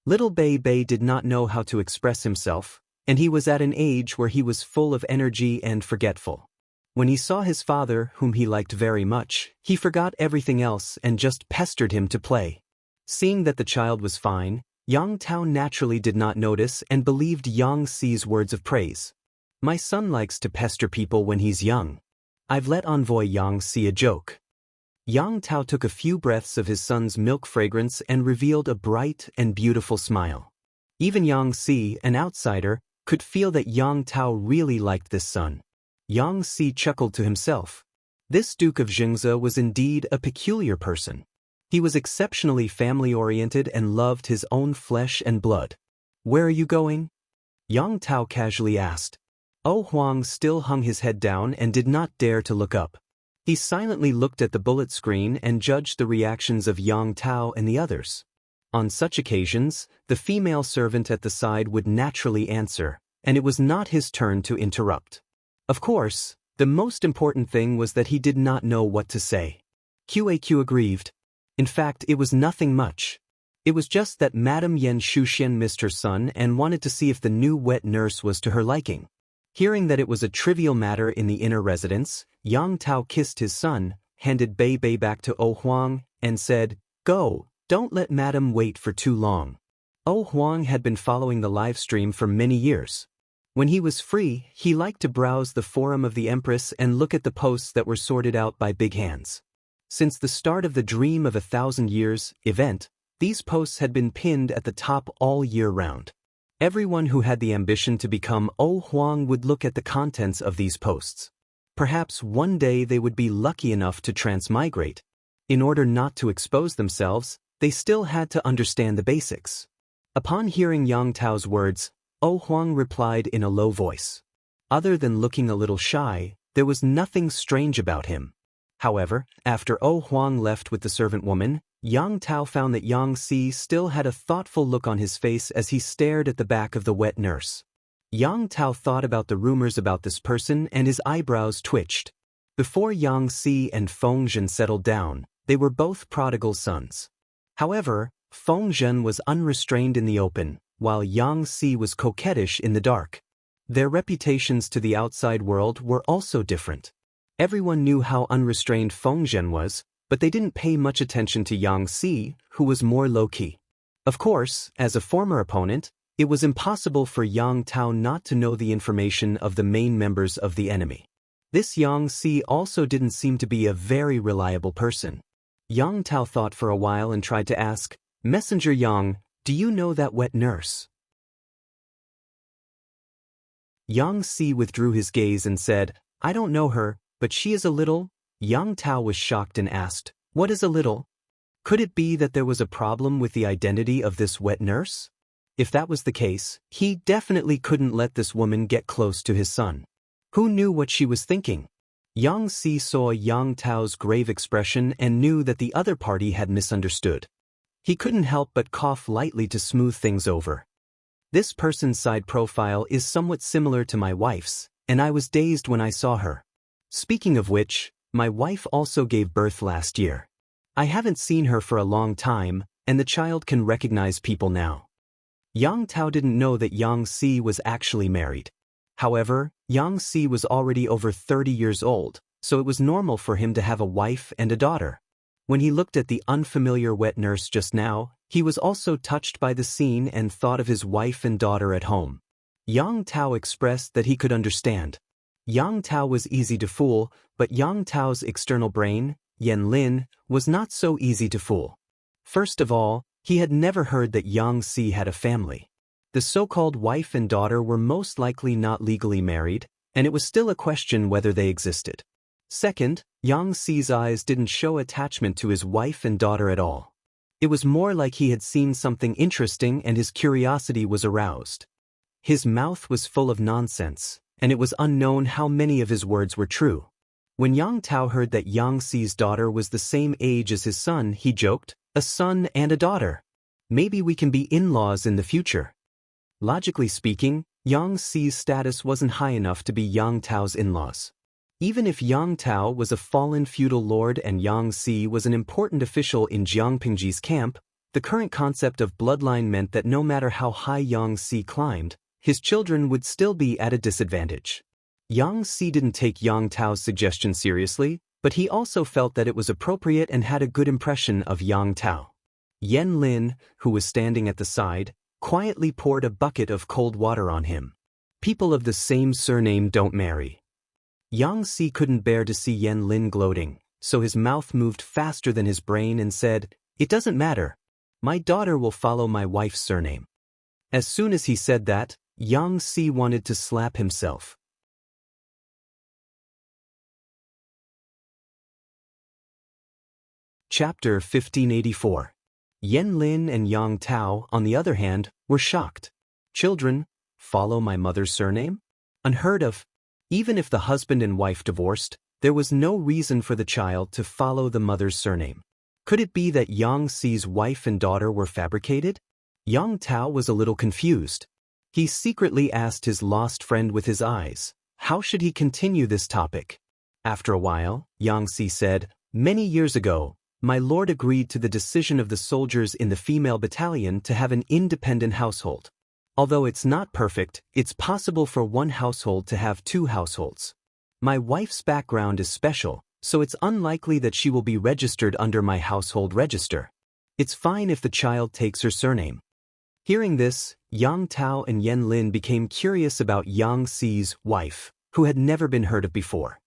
Little Bei Bei did not know how to express himself, and he was at an age where he was full of energy and forgetful. When he saw his father, whom he liked very much, he forgot everything else and just pestered him to play. Seeing that the child was fine, Yang Tao naturally did not notice and believed Yang Si's words of praise. My son likes to pester people when he's young. I've let envoy Yang Si a joke. Yang Tao took a few breaths of his son's milk fragrance and revealed a bright and beautiful smile. Even Yang Si, an outsider, could feel that Yang Tao really liked this son. Yang Si chuckled to himself. This Duke of Xianxia was indeed a peculiar person. He was exceptionally family-oriented and loved his own flesh and blood. Where are you going? Yang Tao casually asked. Huang still hung his head down and did not dare to look up. He silently looked at the bullet screen and judged the reactions of Yang Tao and the others. On such occasions, the female servant at the side would naturally answer, and it was not his turn to interrupt. Of course, the most important thing was that he did not know what to say. QAQ aggrieved. In fact, it was nothing much. It was just that Madame Yan Shuxian missed her son and wanted to see if the new wet nurse was to her liking. Hearing that it was a trivial matter in the inner residence, Yang Tao kissed his son, handed Bei Bei back to Huang, and said, "Go, don't let Madame wait for too long." Huang had been following the live stream for many years. When he was free, he liked to browse the forum of the Empress and look at the posts that were sorted out by big hands. Since the start of the Dream of 1,000 Years event, these posts had been pinned at the top all year round. Everyone who had the ambition to become Huang would look at the contents of these posts. Perhaps one day they would be lucky enough to transmigrate. In order not to expose themselves, they still had to understand the basics. Upon hearing Yang Tao's words, Huang replied in a low voice. Other than looking a little shy, there was nothing strange about him. However, after Huang left with the servant woman, Yang Tao found that Yang Si still had a thoughtful look on his face as he stared at the back of the wet nurse. Yang Tao thought about the rumors about this person and his eyebrows twitched. Before Yang Si and Feng Zhen settled down, they were both prodigal sons. However, Feng Zhen was unrestrained in the open, while Yang Si was coquettish in the dark. Their reputations to the outside world were also different. Everyone knew how unrestrained Feng Zhen was, but they didn't pay much attention to Yang Si, who was more low-key. Of course, as a former opponent, it was impossible for Yang Tao not to know the information of the main members of the enemy. This Yang Si also didn't seem to be a very reliable person. Yang Tao thought for a while and tried to ask, "Messenger Yang, do you know that wet nurse?" Yang Si withdrew his gaze and said, "I don't know her, but she is a little..." Yang Tao was shocked and asked, "What is a little?" Could it be that there was a problem with the identity of this wet nurse? If that was the case, he definitely couldn't let this woman get close to his son. Who knew what she was thinking? Yang Si saw Yang Tao's grave expression and knew that the other party had misunderstood. He couldn't help but cough lightly to smooth things over. "This person's side profile is somewhat similar to my wife's, and I was dazed when I saw her. Speaking of which, my wife also gave birth last year. I haven't seen her for a long time, and the child can recognize people now." Yang Tao didn't know that Yang Si was actually married. However, Yang Si was already over 30 years old, so it was normal for him to have a wife and a daughter. When he looked at the unfamiliar wet nurse just now, he was also touched by the scene and thought of his wife and daughter at home. Yang Tao expressed that he could understand. Yang Tao was easy to fool, but Yang Tao's external brain, Wang Lin, was not so easy to fool. First of all, he had never heard that Yang Si had a family. The so-called wife and daughter were most likely not legally married, and it was still a question whether they existed. Second, Yang Xi's eyes didn't show attachment to his wife and daughter at all. It was more like he had seen something interesting and his curiosity was aroused. His mouth was full of nonsense, and it was unknown how many of his words were true. When Yang Tao heard that Yang Xi's daughter was the same age as his son, he joked, "A son and a daughter. Maybe we can be in-laws in the future." Logically speaking, Yang Xi's status wasn't high enough to be Yang Tao's in-laws. Even if Yang Tao was a fallen feudal lord and Yang Xi was an important official in Jiang Pingji's camp, the current concept of bloodline meant that no matter how high Yang Xi climbed, his children would still be at a disadvantage. Yang Xi didn't take Yang Tao's suggestion seriously, but he also felt that it was appropriate and had a good impression of Yang Tao. Wang Lin, who was standing at the side, quietly poured a bucket of cold water on him. People of the same surname don't marry. Yang Xi couldn't bear to see Wang Lin gloating, so his mouth moved faster than his brain and said, "It doesn't matter. My daughter will follow my wife's surname." As soon as he said that, Yang Xi wanted to slap himself. Chapter 1584. Wang Lin and Yang Tao, on the other hand, were shocked. Children, follow my mother's surname? Unheard of. Even if the husband and wife divorced, there was no reason for the child to follow the mother's surname. Could it be that Yang Xi's wife and daughter were fabricated? Yang Tao was a little confused. He secretly asked his lost friend with his eyes, how should he continue this topic? After a while, Yang Xi said, "Many years ago, my lord agreed to the decision of the soldiers in the female battalion to have an independent household. Although it's not perfect, it's possible for one household to have two households. My wife's background is special, so it's unlikely that she will be registered under my household register. It's fine if the child takes her surname." Hearing this, Yang Tao and Wang Lin became curious about Yang Xi's wife, who had never been heard of before.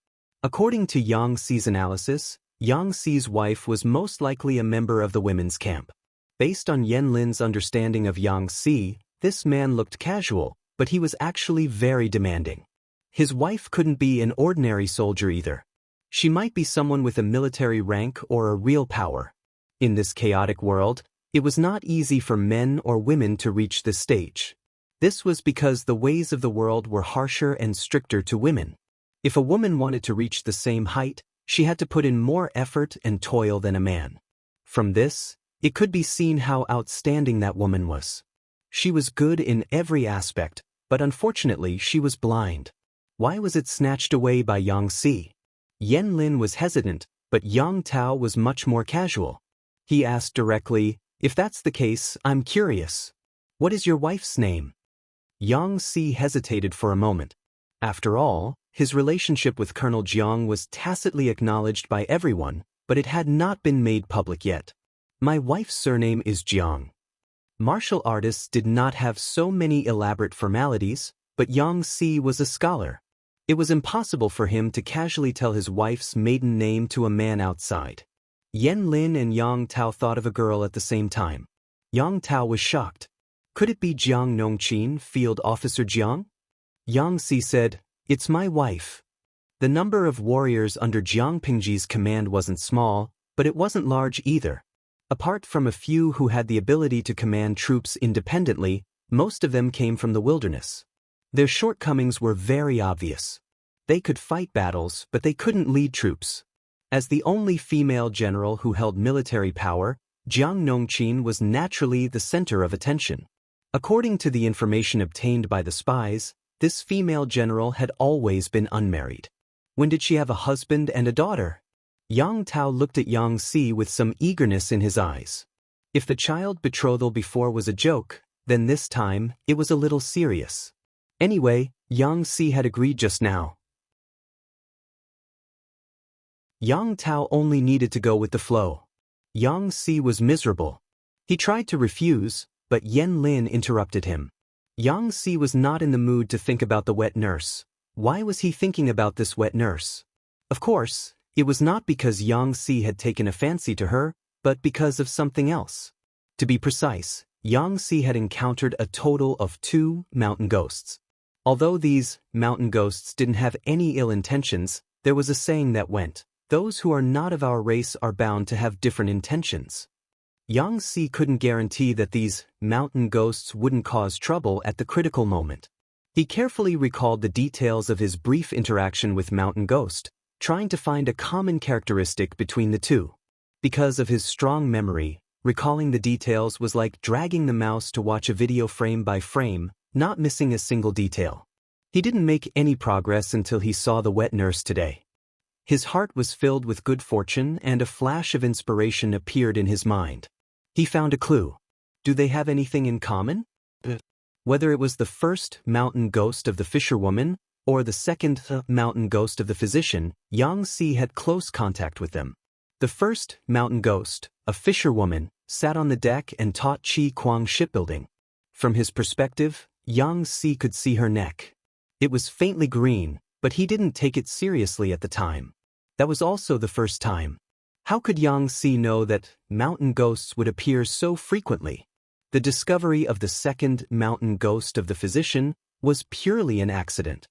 According to Yang Xi's analysis, Yang Xi's wife was most likely a member of the women's camp. Based on Wang Lin's understanding of Yang Xi, this man looked casual, but he was actually very demanding. His wife couldn't be an ordinary soldier either. She might be someone with a military rank or a real power. In this chaotic world, it was not easy for men or women to reach this stage. This was because the ways of the world were harsher and stricter to women. If a woman wanted to reach the same height, she had to put in more effort and toil than a man. From this, it could be seen how outstanding that woman was. She was good in every aspect, but unfortunately she was blind. Why was it snatched away by Yang Xi? Wang Lin was hesitant, but Yang Tao was much more casual. He asked directly, "If that's the case, I'm curious. What is your wife's name?" Yang Xi hesitated for a moment. After all, his relationship with Colonel Jiang was tacitly acknowledged by everyone, but it had not been made public yet. "My wife's surname is Jiang." Martial artists did not have so many elaborate formalities, but Yang Xi was a scholar. It was impossible for him to casually tell his wife's maiden name to a man outside. Wang Lin and Yang Tao thought of a girl at the same time. Yang Tao was shocked. Could it be Jiang Nongqin, Field Officer Jiang? Yang Xi said, "It's my wife." The number of warriors under Jiang Pingji's command wasn't small, but it wasn't large either. Apart from a few who had the ability to command troops independently, most of them came from the wilderness. Their shortcomings were very obvious. They could fight battles, but they couldn't lead troops. As the only female general who held military power, Jiang Nongqin was naturally the center of attention. According to the information obtained by the spies, this female general had always been unmarried. When did she have a husband and a daughter? Yang Tao looked at Yang Xi with some eagerness in his eyes. If the child betrothal before was a joke, then this time it was a little serious. Anyway, Yang Xi had agreed just now. Yang Tao only needed to go with the flow. Yang Xi was miserable. He tried to refuse, but Wang Lin interrupted him. Yang Xi was not in the mood to think about the wet nurse. Why was he thinking about this wet nurse? Of course, it was not because Yang Xi had taken a fancy to her, but because of something else. To be precise, Yang Xi had encountered a total of 2 mountain ghosts. Although these mountain ghosts didn't have any ill intentions, there was a saying that went, "Those who are not of our race are bound to have different intentions." Xianxia couldn't guarantee that these mountain ghosts wouldn't cause trouble at the critical moment. He carefully recalled the details of his brief interaction with Mountain Ghost, trying to find a common characteristic between the two. Because of his strong memory, recalling the details was like dragging the mouse to watch a video frame by frame, not missing a single detail. He didn't make any progress until he saw the wet nurse today. His heart was filled with good fortune and a flash of inspiration appeared in his mind. He found a clue. Do they have anything in common? Whether it was the first mountain ghost of the fisherwoman or the second mountain ghost of the physician, Xianxia had close contact with them. The first mountain ghost, a fisherwoman, sat on the deck and taught Qi Kuang shipbuilding. From his perspective, Xianxia could see her neck. It was faintly green, but he didn't take it seriously at the time. That was also the first time. How could Xianxia know that mountain ghosts would appear so frequently? The discovery of the second mountain ghost of the physician was purely an accident.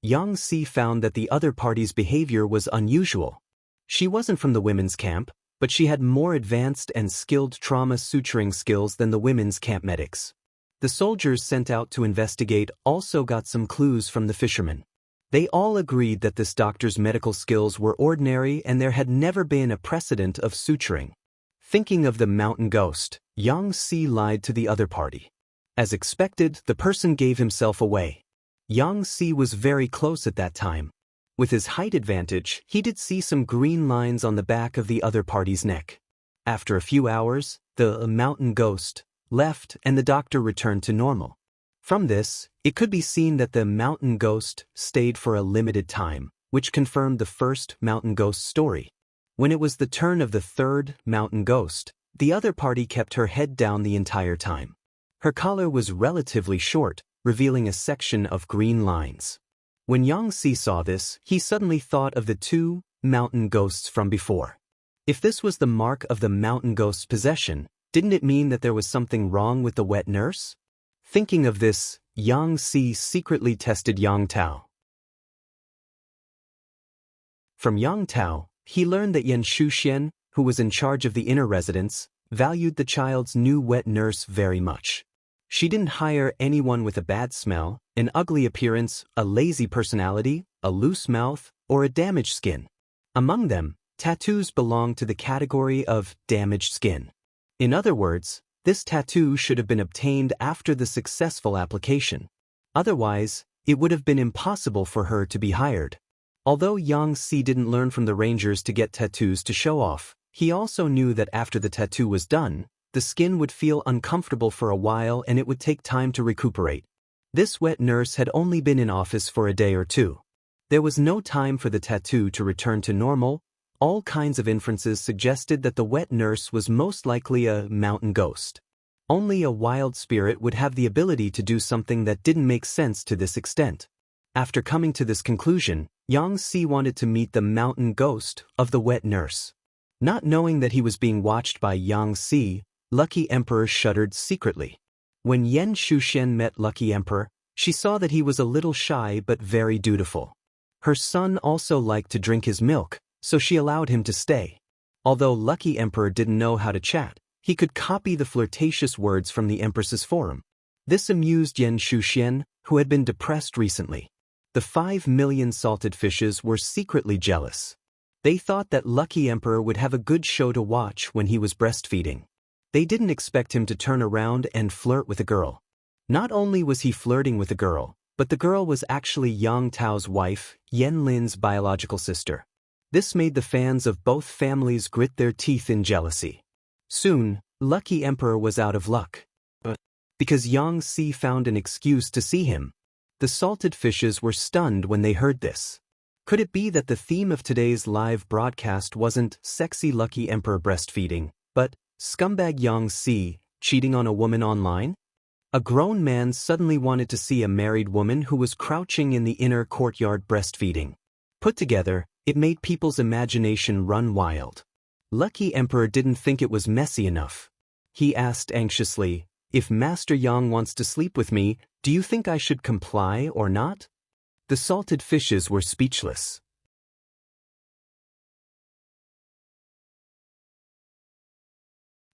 Xianxia found that the other party's behavior was unusual. She wasn't from the women's camp, but she had more advanced and skilled trauma suturing skills than the women's camp medics. The soldiers sent out to investigate also got some clues from the fishermen. They all agreed that this doctor's medical skills were ordinary and there had never been a precedent of suturing. Thinking of the mountain ghost, Xianxia lied to the other party. As expected, the person gave himself away. Xianxia was very close at that time. With his height advantage, he did see some green lines on the back of the other party's neck. After a few hours, the mountain ghost left and the doctor returned to normal. From this, it could be seen that the mountain ghost stayed for a limited time, which confirmed the first mountain ghost story. When it was the turn of the third mountain ghost, the other party kept her head down the entire time. Her collar was relatively short, revealing a section of green lines. When Xianxia saw this, he suddenly thought of the two mountain ghosts from before. If this was the mark of the mountain ghost's possession, didn't it mean that there was something wrong with the wet nurse? Thinking of this, Xianxia secretly tested Yang Tao. From Yang Tao, he learned that Yan Shuxian, who was in charge of the inner residence, valued the child's new wet nurse very much. She didn't hire anyone with a bad smell, an ugly appearance, a lazy personality, a loose mouth, or a damaged skin. Among them, tattoos belonged to the category of damaged skin. In other words, this tattoo should have been obtained after the successful application. Otherwise, it would have been impossible for her to be hired. Although Xianxia didn't learn from the rangers to get tattoos to show off, he also knew that after the tattoo was done, the skin would feel uncomfortable for a while and it would take time to recuperate. This wet nurse had only been in office for a day or two. There was no time for the tattoo to return to normal. All kinds of inferences suggested that the wet nurse was most likely a mountain ghost. Only a wild spirit would have the ability to do something that didn't make sense to this extent. After coming to this conclusion, Xianxia wanted to meet the mountain ghost of the wet nurse. Not knowing that he was being watched by Xianxia, Lucky Emperor shuddered secretly. When Yan Shuxian met Lucky Emperor, she saw that he was a little shy but very dutiful. Her son also liked to drink his milk, so she allowed him to stay. Although Lucky Emperor didn't know how to chat, he could copy the flirtatious words from the Empress's forum. This amused Yan Shuxian, who had been depressed recently. The 5 million salted fishes were secretly jealous. They thought that Lucky Emperor would have a good show to watch when he was breastfeeding. They didn't expect him to turn around and flirt with a girl. Not only was he flirting with a girl, but the girl was actually Yang Tao's wife, Wang Lin's biological sister. This made the fans of both families grit their teeth in jealousy. Soon, Lucky Emperor was out of luck. Because Xianxia found an excuse to see him. The salted fishes were stunned when they heard this. Could it be that the theme of today's live broadcast wasn't sexy Lucky Emperor breastfeeding, but scumbag Xianxia cheating on a woman online? A grown man suddenly wanted to see a married woman who was crouching in the inner courtyard breastfeeding. Put together, it made people's imagination run wild. Lucky Emperor didn't think it was messy enough. He asked anxiously, If Master Yang wants to sleep with me, do you think I should comply or not? The salted fishes were speechless.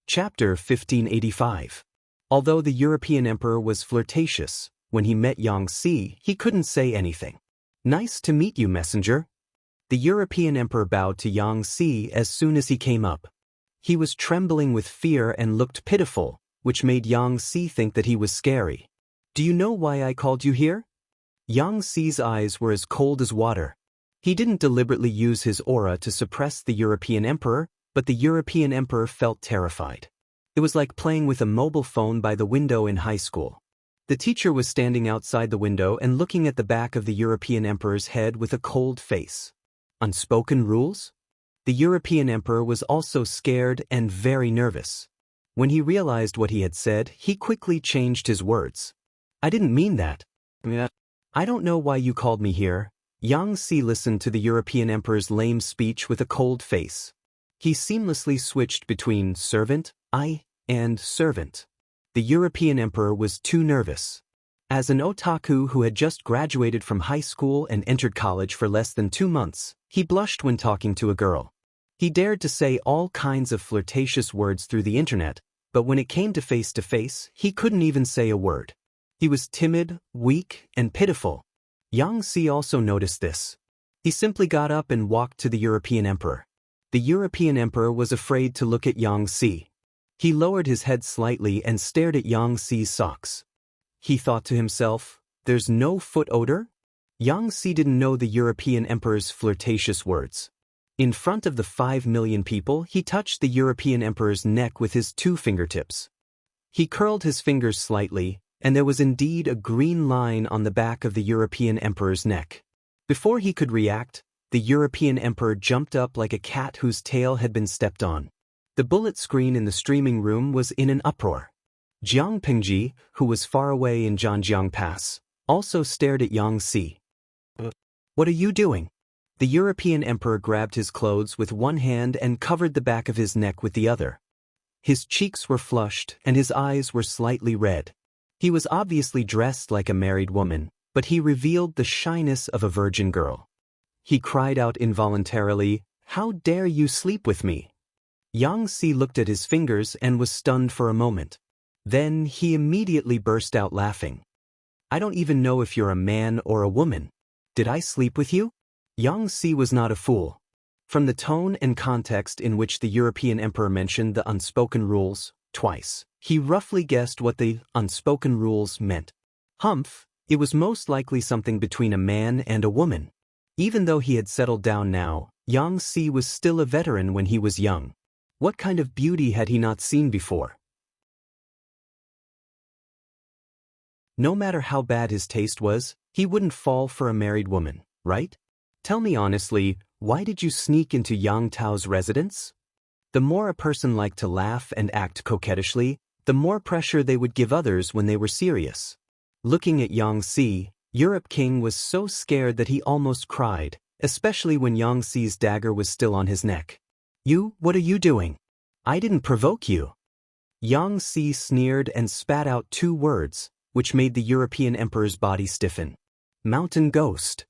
Chapter 1585. Although the European emperor was flirtatious, when he met Xianxia, he couldn't say anything. Nice to meet you, messenger. The European emperor bowed to Xianxia as soon as he came up. He was trembling with fear and looked pitiful, which made Xianxia think that he was scary. Do you know why I called you here? Xiaxi's eyes were as cold as water. He didn't deliberately use his aura to suppress the European emperor, but the European emperor felt terrified. It was like playing with a mobile phone by the window in high school. The teacher was standing outside the window and looking at the back of the European emperor's head with a cold face. Unspoken rules? The European emperor was also scared and very nervous. When he realized what he had said, he quickly changed his words. I didn't mean that. I don't know why you called me here. Xianxia listened to the European emperor's lame speech with a cold face. He seamlessly switched between servant, and servant. The European emperor was too nervous. As an otaku who had just graduated from high school and entered college for less than 2 months, he blushed when talking to a girl. He dared to say all kinds of flirtatious words through the internet, but when it came to face, he couldn't even say a word. He was timid, weak, and pitiful. Xianxia also noticed this. He simply got up and walked to the European emperor. The European emperor was afraid to look at Xianxia. He lowered his head slightly and stared at Xianxi's socks. He thought to himself, there's no foot odor? Xianxia didn't know the European emperor's flirtatious words. In front of the 5 million people, he touched the European emperor's neck with his 2 fingertips. He curled his fingers slightly, and there was indeed a green line on the back of the European emperor's neck. Before he could react, the European emperor jumped up like a cat whose tail had been stepped on. The bullet screen in the streaming room was in an uproar. Jiang Pingji, who was far away in Zhanjiang Pass, also stared at Xianxia. What are you doing? The European emperor grabbed his clothes with one hand and covered the back of his neck with the other. His cheeks were flushed and his eyes were slightly red. He was obviously dressed like a married woman, but he revealed the shyness of a virgin girl. He cried out involuntarily, "How dare you sleep with me?" Xianxia looked at his fingers and was stunned for a moment. Then he immediately burst out laughing. I don't even know if you're a man or a woman. Did I sleep with you? Xianxia was not a fool. From the tone and context in which the European emperor mentioned the unspoken rules, twice, he roughly guessed what the unspoken rules meant. Humph, it was most likely something between a man and a woman. Even though he had settled down now, Xianxia was still a veteran when he was young. What kind of beauty had he not seen before? No matter how bad his taste was, he wouldn't fall for a married woman, right? Tell me honestly, why did you sneak into Yang Tao's residence? The more a person liked to laugh and act coquettishly, the more pressure they would give others when they were serious. Looking at Xianxia, Europe King was so scared that he almost cried, especially when Xiaxi's dagger was still on his neck. What are you doing? I didn't provoke you. Xianxia sneered and spat out 2 words, which made the European emperor's body stiffen. Mountain ghost.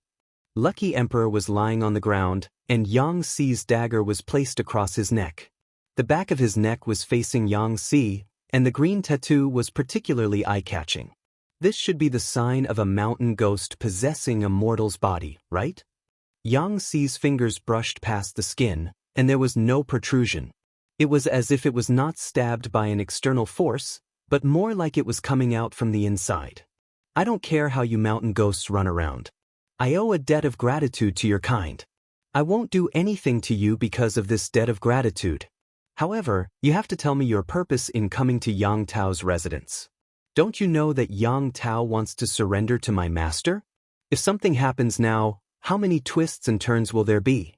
Lucky Emperor was lying on the ground, and Xiaxi's dagger was placed across his neck. The back of his neck was facing Xianxia, and the green tattoo was particularly eye-catching. This should be the sign of a mountain ghost possessing a mortal's body, right? Xiaxi's fingers brushed past the skin, and there was no protrusion. It was as if it was not stabbed by an external force, but more like it was coming out from the inside. I don't care how you mountain ghosts run around. I owe a debt of gratitude to your kind. I won't do anything to you because of this debt of gratitude. However, you have to tell me your purpose in coming to Yang Tao's residence. Don't you know that Yang Tao wants to surrender to my master? If something happens now, how many twists and turns will there be?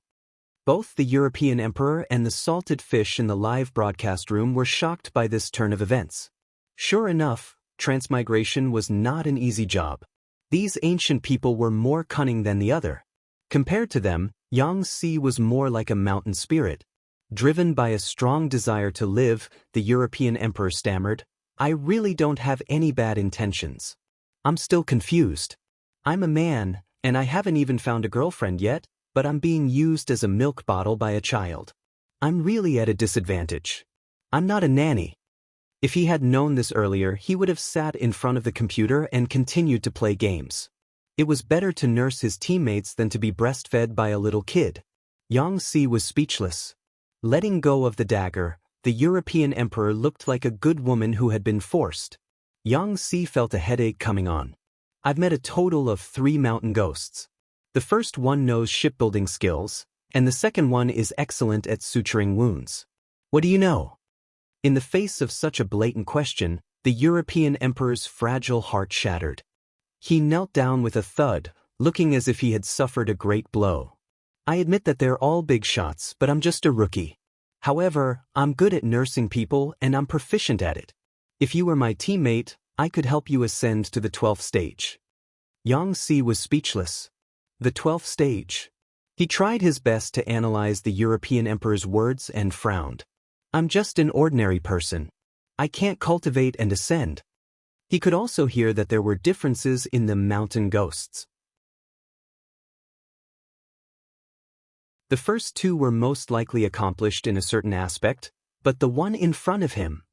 Both the European emperor and the salted fish in the live broadcast room were shocked by this turn of events. Sure enough, transmigration was not an easy job. These ancient people were more cunning than the other. Compared to them, Xianxia was more like a mountain spirit. Driven by a strong desire to live, the European emperor stammered, I really don't have any bad intentions. I'm still confused. I'm a man, and I haven't even found a girlfriend yet, but I'm being used as a milk bottle by a child. I'm really at a disadvantage. I'm not a nanny. If he had known this earlier, he would have sat in front of the computer and continued to play games. It was better to nurse his teammates than to be breastfed by a little kid. Xianxia was speechless. Letting go of the dagger, the European emperor looked like a good woman who had been forced. Xianxia felt a headache coming on. I've met a total of 3 mountain ghosts. The first one knows shipbuilding skills, and the second one is excellent at suturing wounds. What do you know? In the face of such a blatant question, the European emperor's fragile heart shattered. He knelt down with a thud, looking as if he had suffered a great blow. I admit that they're all big shots, but I'm just a rookie. However, I'm good at nursing people and I'm proficient at it. If you were my teammate, I could help you ascend to the 12th stage. Xianxia was speechless. The 12th stage. He tried his best to analyze the European emperor's words and frowned. I'm just an ordinary person. I can't cultivate and ascend. He could also hear that there were differences in the mountain ghosts. The first 2 were most likely accomplished in a certain aspect, but the one in front of him,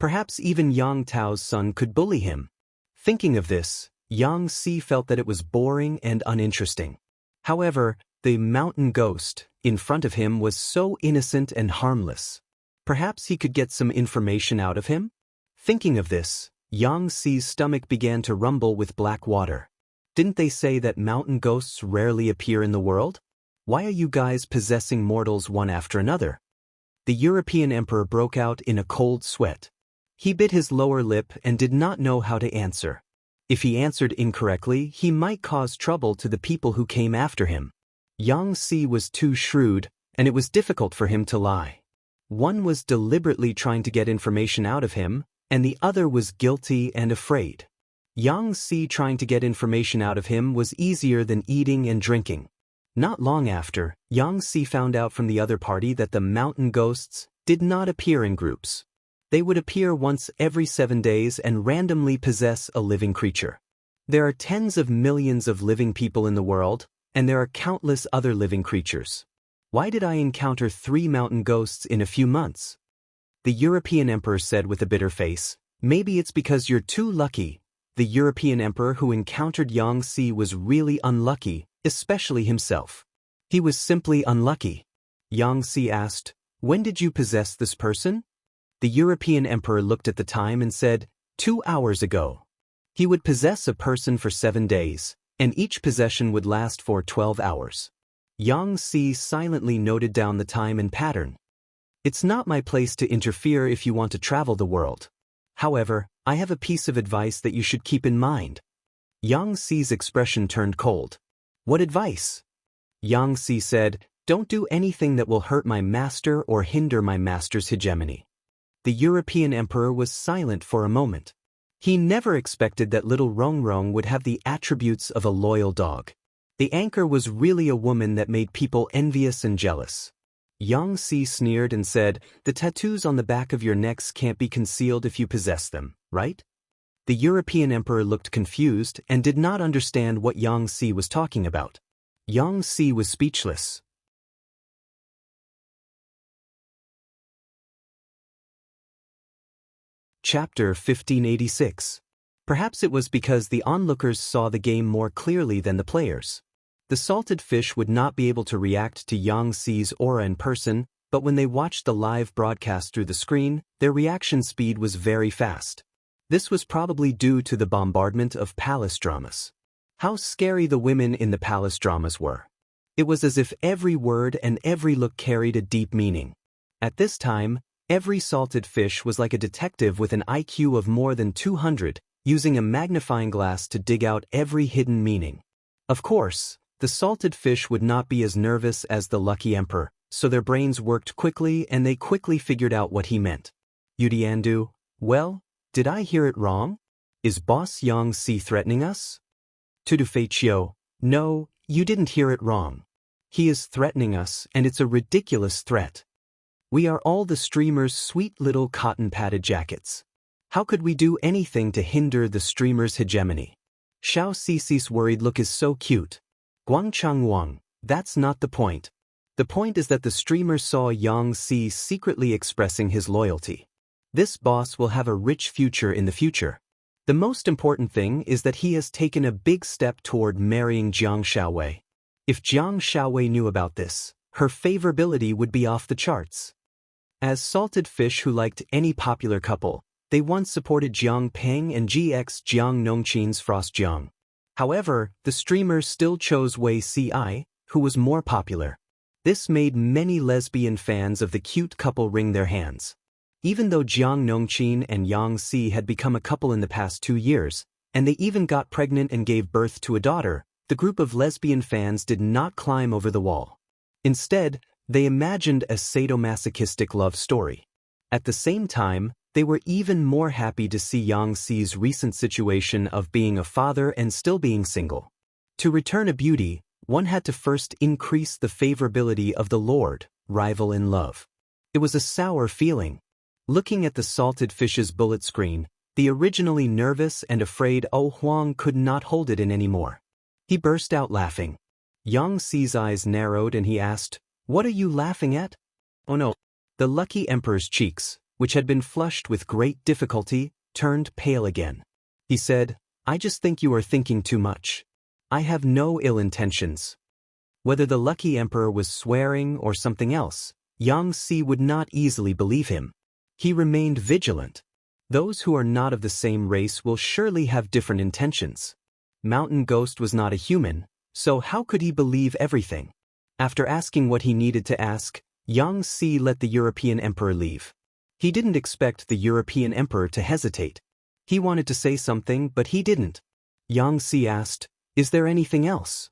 perhaps even Yang Tao's son, could bully him. Thinking of this, Xianxia felt that it was boring and uninteresting. However, the mountain ghost in front of him was so innocent and harmless. Perhaps he could get some information out of him? Thinking of this, Xianxia's stomach began to rumble with black water. Didn't they say that mountain ghosts rarely appear in the world? Why are you guys possessing mortals one after another? The European emperor broke out in a cold sweat. He bit his lower lip and did not know how to answer. If he answered incorrectly, he might cause trouble to the people who came after him. Xianxia was too shrewd, and it was difficult for him to lie. One was deliberately trying to get information out of him, and the other was guilty and afraid. Xianxia trying to get information out of him was easier than eating and drinking. Not long after, Xianxia found out from the other party that the mountain ghosts did not appear in groups. They would appear once every 7 days and randomly possess a living creature. There are tens of millions of living people in the world, and there are countless other living creatures. Why did I encounter 3 mountain ghosts in a few months? The European emperor said with a bitter face. Maybe it's because you're too lucky. The European emperor who encountered Xianxia was really unlucky, especially himself. He was simply unlucky. Xianxia asked, when did you possess this person? The European emperor looked at the time and said, 2 hours ago. He would possess a person for 7 days, and each possession would last for 12 hours. Xianxia silently noted down the time and pattern. It's not my place to interfere if you want to travel the world. However, I have a piece of advice that you should keep in mind. Xianxia's expression turned cold. What advice? Xianxia said, don't do anything that will hurt my master or hinder my master's hegemony. The European emperor was silent for a moment. He never expected that little Rongrong would have the attributes of a loyal dog. The anchor was really a woman that made people envious and jealous. Xianxia sneered and said, the tattoos on the back of your necks can't be concealed if you possess them, right? The European emperor looked confused and did not understand what Xianxia was talking about. Xianxia was speechless. Chapter 1586. Perhaps it was because the onlookers saw the game more clearly than the players. The salted fish would not be able to react to Xianxia's aura in person, but when they watched the live broadcast through the screen, their reaction speed was very fast. This was probably due to the bombardment of palace dramas. How scary the women in the palace dramas were. It was as if every word and every look carried a deep meaning. At this time, every salted fish was like a detective with an IQ of more than 200, using a magnifying glass to dig out every hidden meaning. Of course, the salted fish would not be as nervous as the lucky emperor, so their brains worked quickly and they quickly figured out what he meant. Yudiandu, well, did I hear it wrong? Is Boss Xianxia threatening us? Tudufeichio, no, you didn't hear it wrong. He is threatening us and it's a ridiculous threat. We are all the streamer's sweet little cotton padded jackets. How could we do anything to hinder the streamer's hegemony? Xiao Cici's worried look is so cute. Guangchang Wang, that's not the point. The point is that the streamer saw Yang Si secretly expressing his loyalty. This boss will have a rich future in the future. The most important thing is that he has taken a big step toward marrying Jiang Xiaowei. If Jiang Xiaowei knew about this, her favorability would be off the charts. As salted fish who liked any popular couple, they once supported Jiang Peng and GX Jiang Nongqin's Frost Jiang. However, the streamer still chose Wei Ci, who was more popular. This made many lesbian fans of the cute couple wring their hands. Even though Jiang Nongqin and Yang Si had become a couple in the past 2 years, and they even got pregnant and gave birth to a daughter, the group of lesbian fans did not climb over the wall. Instead, they imagined a sadomasochistic love story. At the same time, they were even more happy to see Yang Si's recent situation of being a father and still being single. To return a beauty, one had to first increase the favorability of the Lord, rival in love. It was a sour feeling. Looking at the salted fish's bullet screen, the originally nervous and afraid Huang could not hold it in anymore. He burst out laughing. Yang Si's eyes narrowed and he asked, "What are you laughing at?" Oh no. The lucky emperor's cheeks, which had been flushed with great difficulty, turned pale again. He said, "I just think you are thinking too much. I have no ill intentions." Whether the lucky emperor was swearing or something else, Yang Si would not easily believe him. He remained vigilant. Those who are not of the same race will surely have different intentions. Mountain Ghost was not a human, so how could he believe everything? After asking what he needed to ask, Yang Si let the European emperor leave. He didn't expect the European emperor to hesitate. He wanted to say something, but he didn't. Yang Si asked, "Is there anything else?"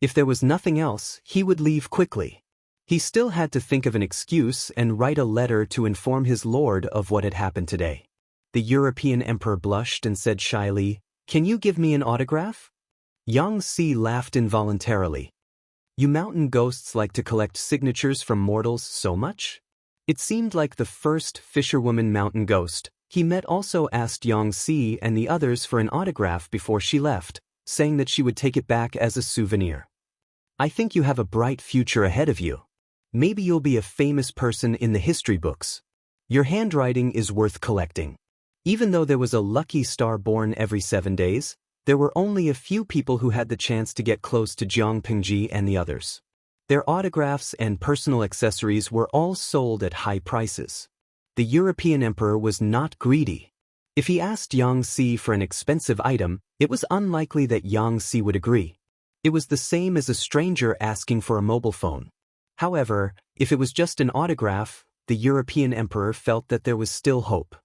If there was nothing else, he would leave quickly. He still had to think of an excuse and write a letter to inform his lord of what had happened today. The European emperor blushed and said shyly, "Can you give me an autograph?" Yang Si laughed involuntarily. "You mountain ghosts like to collect signatures from mortals so much?" It seemed like the first fisherwoman mountain ghost he met also asked Yang Si and the others for an autograph before she left, saying that she would take it back as a souvenir. "I think you have a bright future ahead of you. Maybe you'll be a famous person in the history books. Your handwriting is worth collecting." Even though there was a lucky star born every 7 days, there were only a few people who had the chance to get close to Jiang Pengji and the others. Their autographs and personal accessories were all sold at high prices. The European emperor was not greedy. If he asked Yang Si for an expensive item, it was unlikely that Yang Si would agree. It was the same as a stranger asking for a mobile phone. However, if it was just an autograph, the European emperor felt that there was still hope.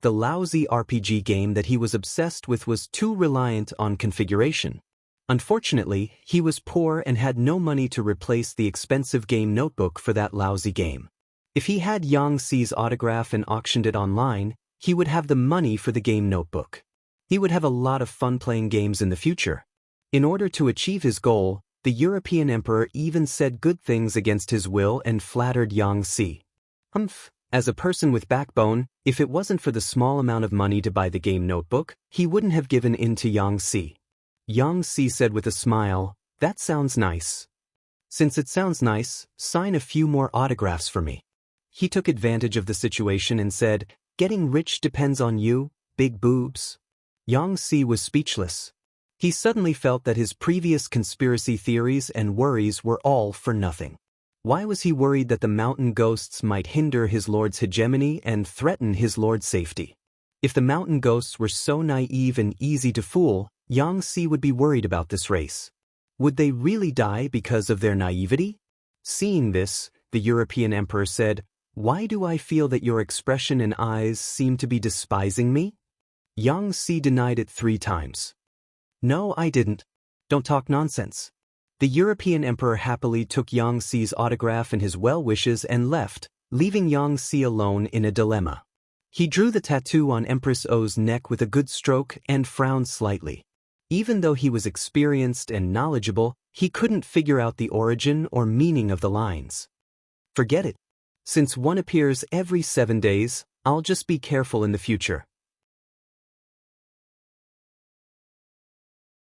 The lousy RPG game that he was obsessed with was too reliant on configuration. Unfortunately, he was poor and had no money to replace the expensive game notebook for that lousy game. If he had Yang Si's autograph and auctioned it online, he would have the money for the game notebook. He would have a lot of fun playing games in the future. In order to achieve his goal, the European emperor even said good things against his will and flattered Yang Si. As a person with backbone, if it wasn't for the small amount of money to buy the game notebook, he wouldn't have given in to Yang Si. Yang Si said with a smile, "That sounds nice. Since it sounds nice, sign a few more autographs for me." He took advantage of the situation and said, "Getting rich depends on you, big boobs." Yang Si was speechless. He suddenly felt that his previous conspiracy theories and worries were all for nothing. Why was he worried that the mountain ghosts might hinder his lord's hegemony and threaten his lord's safety? If the mountain ghosts were so naive and easy to fool, Yang Si would be worried about this race. Would they really die because of their naivety? Seeing this, the European emperor said, "Why do I feel that your expression and eyes seem to be despising me?" Yang Si denied it 3 times. "No, I didn't. Don't talk nonsense." The European emperor happily took Yang Si's autograph and his well wishes and left, leaving Yang Si alone in a dilemma. He drew the tattoo on Empress O's neck with a good stroke and frowned slightly. Even though he was experienced and knowledgeable, he couldn't figure out the origin or meaning of the lines. "Forget it. Since one appears every 7 days, I'll just be careful in the future.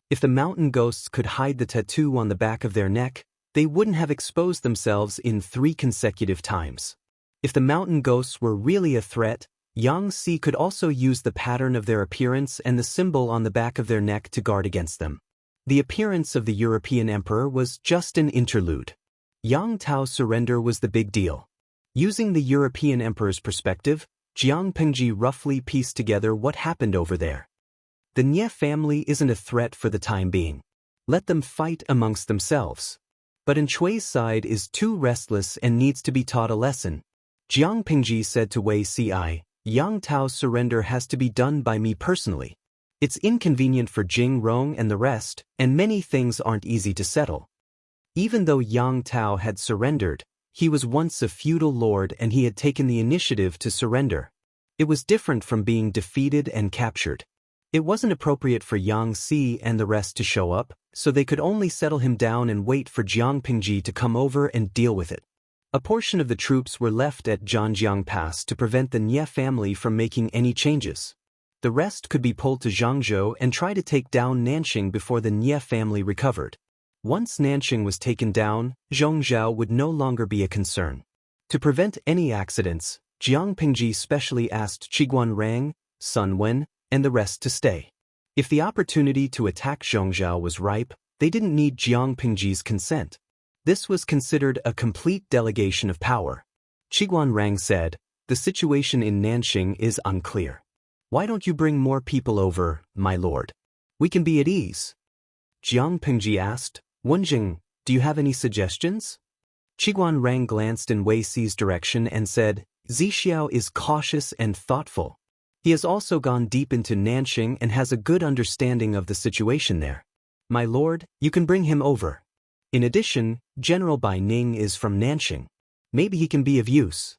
If the mountain ghosts could hide the tattoo on the back of their neck, they wouldn't have exposed themselves in 3 consecutive times. If the mountain ghosts were really a threat, Xianxia could also use the pattern of their appearance and the symbol on the back of their neck to guard against them. The appearance of the European emperor was just an interlude. Yang Tao's surrender was the big deal. Using the European emperor's perspective, Jiang Pengji roughly pieced together what happened over there. The Nie family isn't a threat for the time being. Let them fight amongst themselves. But Enchui's side is too restless and needs to be taught a lesson. Jiang Pengji said to Wei Ci, Yang Tao's surrender has to be done by me personally. It's inconvenient for Jing Rong and the rest, and many things aren't easy to settle. Even though Yang Tao had surrendered, he was once a feudal lord and he had taken the initiative to surrender. It was different from being defeated and captured. It wasn't appropriate for Xianxia and the rest to show up, so they could only settle him down and wait for Jiang Pengji to come over and deal with it. A portion of the troops were left at Zhanjiang Pass to prevent the Nie family from making any changes. The rest could be pulled to Zhangzhou and try to take down Nanxing before the Nie family recovered. Once Nanxing was taken down, Zhongzhou would no longer be a concern. To prevent any accidents, Jiang Pengji specially asked Qiguan Rang, Sun Wen, and the rest to stay. If the opportunity to attack Zhongzhou was ripe, they didn't need Jiang Pengji's consent. This was considered a complete delegation of power. Qiguan Rang said, the situation in Nanxing is unclear. Why don't you bring more people over, my lord? We can be at ease. Jiang Pengji asked, Wenjing, do you have any suggestions? Qiguan Rang glanced in Wei Ci's direction and said, Zixiao is cautious and thoughtful. He has also gone deep into Nanxing and has a good understanding of the situation there. My lord, you can bring him over. In addition, General Bai Ning is from Nanxing. Maybe he can be of use.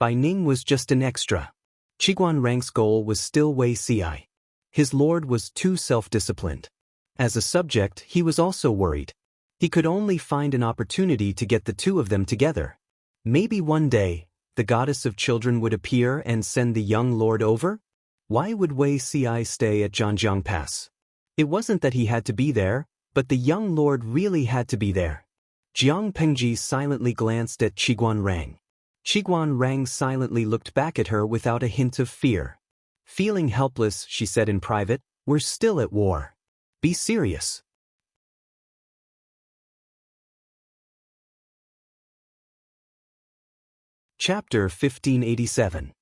Bai Ning was just an extra. Qiguan Rang's goal was still Wei Ci. His lord was too self-disciplined. As a subject, he was also worried. He could only find an opportunity to get the two of them together. Maybe one day, the goddess of children would appear and send the young lord over? Why would Wei Ci stay at Zhanjiang Pass? It wasn't that he had to be there, but the young lord really had to be there. Jiang Pengji silently glanced at Qiguan Rang. Qiguan Rang silently looked back at her without a hint of fear. Feeling helpless, she said in private, we're still at war. Be serious. Chapter 1587.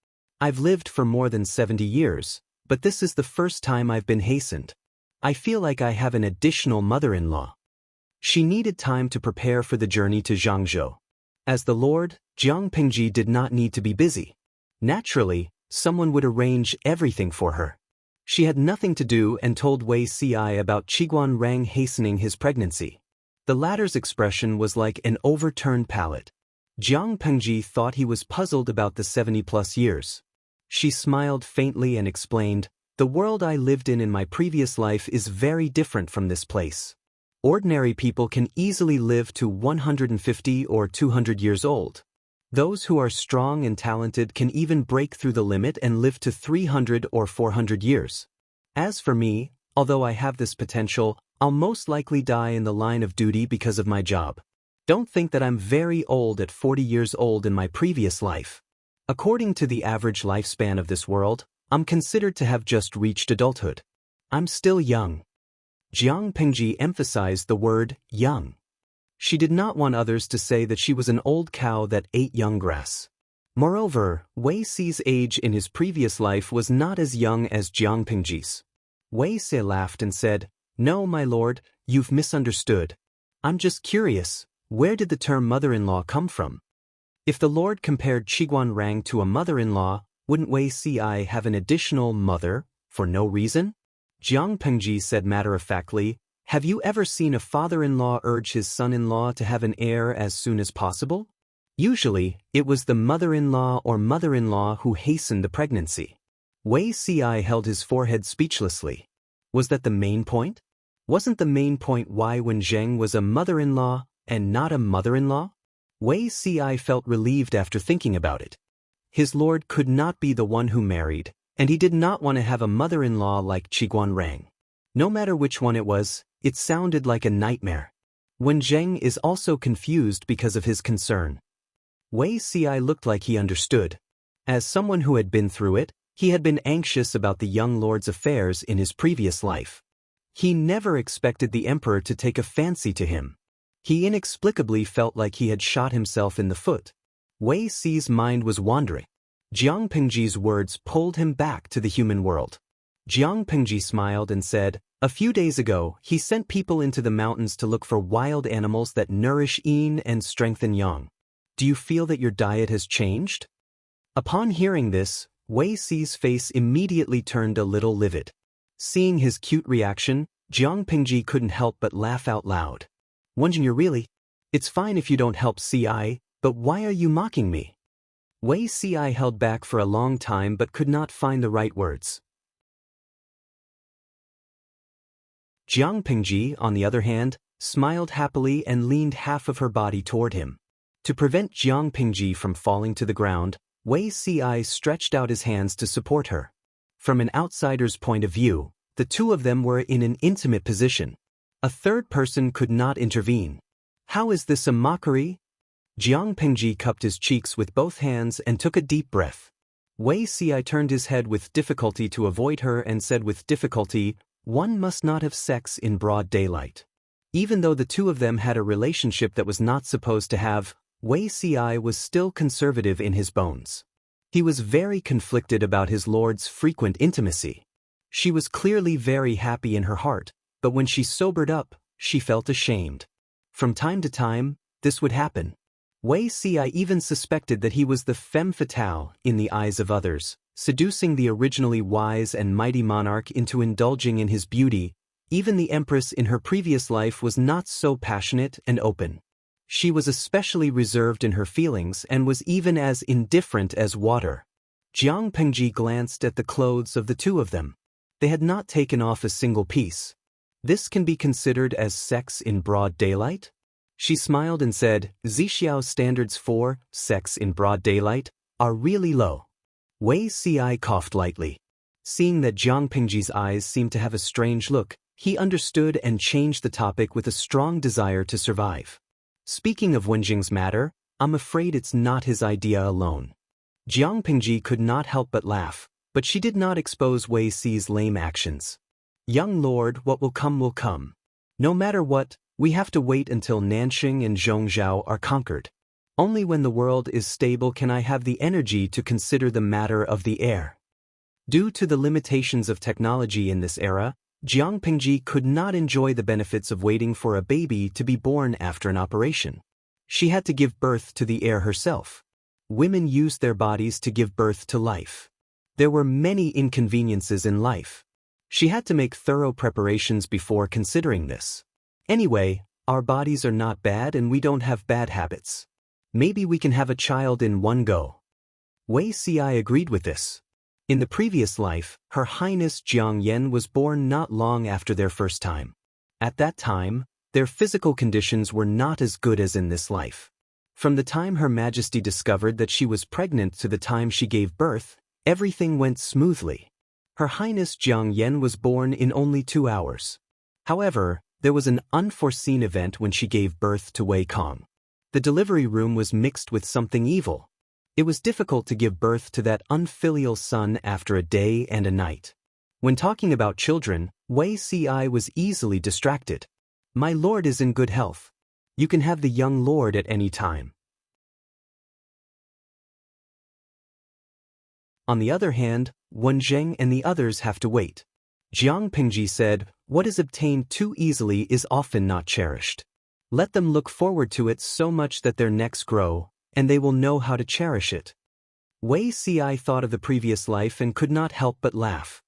I've lived for more than 70 years, but this is the first time I've been hastened. I feel like I have an additional mother-in-law. She needed time to prepare for the journey to Zhangzhou. As the lord, Jiang Pengji did not need to be busy. Naturally, someone would arrange everything for her. She had nothing to do and told Wei Ci about Qiguan Rang hastening his pregnancy. The latter's expression was like an overturned pallet. Jiang Pengji thought he was puzzled about the 70-plus years. She smiled faintly and explained, the world I lived in my previous life is very different from this place. Ordinary people can easily live to 150 or 200 years old. Those who are strong and talented can even break through the limit and live to 300 or 400 years. As for me, although I have this potential, I'll most likely die in the line of duty because of my job. Don't think that I'm very old at 40 years old in my previous life. According to the average lifespan of this world, I'm considered to have just reached adulthood. I'm still young. Jiang Pengji emphasized the word young. She did not want others to say that she was an old cow that ate young grass. Moreover, Wei Ci's age in his previous life was not as young as Jiang Pengji's. Wei Ci laughed and said, No, my lord, you've misunderstood. I'm just curious, where did the term mother-in-law come from? If the lord compared Qiguan Rang to a mother-in-law, wouldn't Wei Ci have an additional mother, for no reason? Jiang Pengji said matter-of-factly, have you ever seen a father-in-law urge his son-in-law to have an heir as soon as possible? Usually, it was the mother-in-law or mother-in-law who hastened the pregnancy. Wei Ci held his forehead speechlessly. Was that the main point? Wasn't the main point why Wenjing was a mother-in-law and not a mother-in-law? Wei Ci felt relieved after thinking about it. His lord could not be the one who married, and he did not want to have a mother-in-law like Qiguan Rang. No matter which one it was, it sounded like a nightmare. Wen Zheng is also confused because of his concern. Wei Ci looked like he understood. As someone who had been through it, he had been anxious about the young lord's affairs in his previous life. He never expected the emperor to take a fancy to him. He inexplicably felt like he had shot himself in the foot. Wei Ci's mind was wandering. Jiang Pingji's words pulled him back to the human world. Jiang Pingji smiled and said, "A few days ago, he sent people into the mountains to look for wild animals that nourish yin and strengthen yang. Do you feel that your diet has changed?" Upon hearing this, Wei Ci's face immediately turned a little livid. Seeing his cute reaction, Jiang Pingji couldn't help but laugh out loud. "Wenjing, you're really? It's fine if you don't help Ci, but why are you mocking me?" Wei Ci held back for a long time but could not find the right words. Jiang Pingji, on the other hand, smiled happily and leaned half of her body toward him. To prevent Jiang Pingji from falling to the ground, Wei Ci stretched out his hands to support her. From an outsider's point of view, the two of them were in an intimate position. A third person could not intervene. How is this a mockery? Jiang Pingji cupped his cheeks with both hands and took a deep breath. Wei Ci turned his head with difficulty to avoid her and said with difficulty, "One must not have sex in broad daylight." Even though the two of them had a relationship that was not supposed to have, Wei Ci was still conservative in his bones. He was very conflicted about his lord's frequent intimacy. She was clearly very happy in her heart, but when she sobered up, she felt ashamed. From time to time, this would happen. Wei Ci even suspected that he was the femme fatale in the eyes of others, seducing the originally wise and mighty monarch into indulging in his beauty. Even the empress in her previous life was not so passionate and open. She was especially reserved in her feelings and was even as indifferent as water. Jiang Pingji glanced at the clothes of the two of them. They had not taken off a single piece. This can be considered as sex in broad daylight? She smiled and said, "Zixiao's standards for sex in broad daylight are really low." Wei Ci coughed lightly. Seeing that Jiang Pingji's eyes seemed to have a strange look, he understood and changed the topic with a strong desire to survive. "Speaking of Wenjing's matter, I'm afraid it's not his idea alone." Jiang Pingji could not help but laugh, but she did not expose Wei Ci's lame actions. "Young lord, what will come will come. No matter what, we have to wait until Nanxing and Zhongzhou are conquered. Only when the world is stable can I have the energy to consider the matter of the heir." Due to the limitations of technology in this era, Jiang Pingji could not enjoy the benefits of waiting for a baby to be born after an operation. She had to give birth to the heir herself. Women used their bodies to give birth to life. There were many inconveniences in life. She had to make thorough preparations before considering this. Anyway, our bodies are not bad and we don't have bad habits. Maybe we can have a child in one go. Wei Ci agreed with this. In the previous life, Her Highness Jiang Yan was born not long after their first time. At that time, their physical conditions were not as good as in this life. From the time Her Majesty discovered that she was pregnant to the time she gave birth, everything went smoothly. Her Highness Jiang Yan was born in only 2 hours. However, there was an unforeseen event when she gave birth to Wei Kong. The delivery room was mixed with something evil. It was difficult to give birth to that unfilial son after a day and a night. When talking about children, Wei Ci was easily distracted. "My lord is in good health. You can have the young lord at any time." On the other hand, Wen Zheng and the others have to wait. Jiang Pingji said, "What is obtained too easily is often not cherished. Let them look forward to it so much that their necks grow, and they will know how to cherish it." Wei Ci thought of the previous life and could not help but laugh.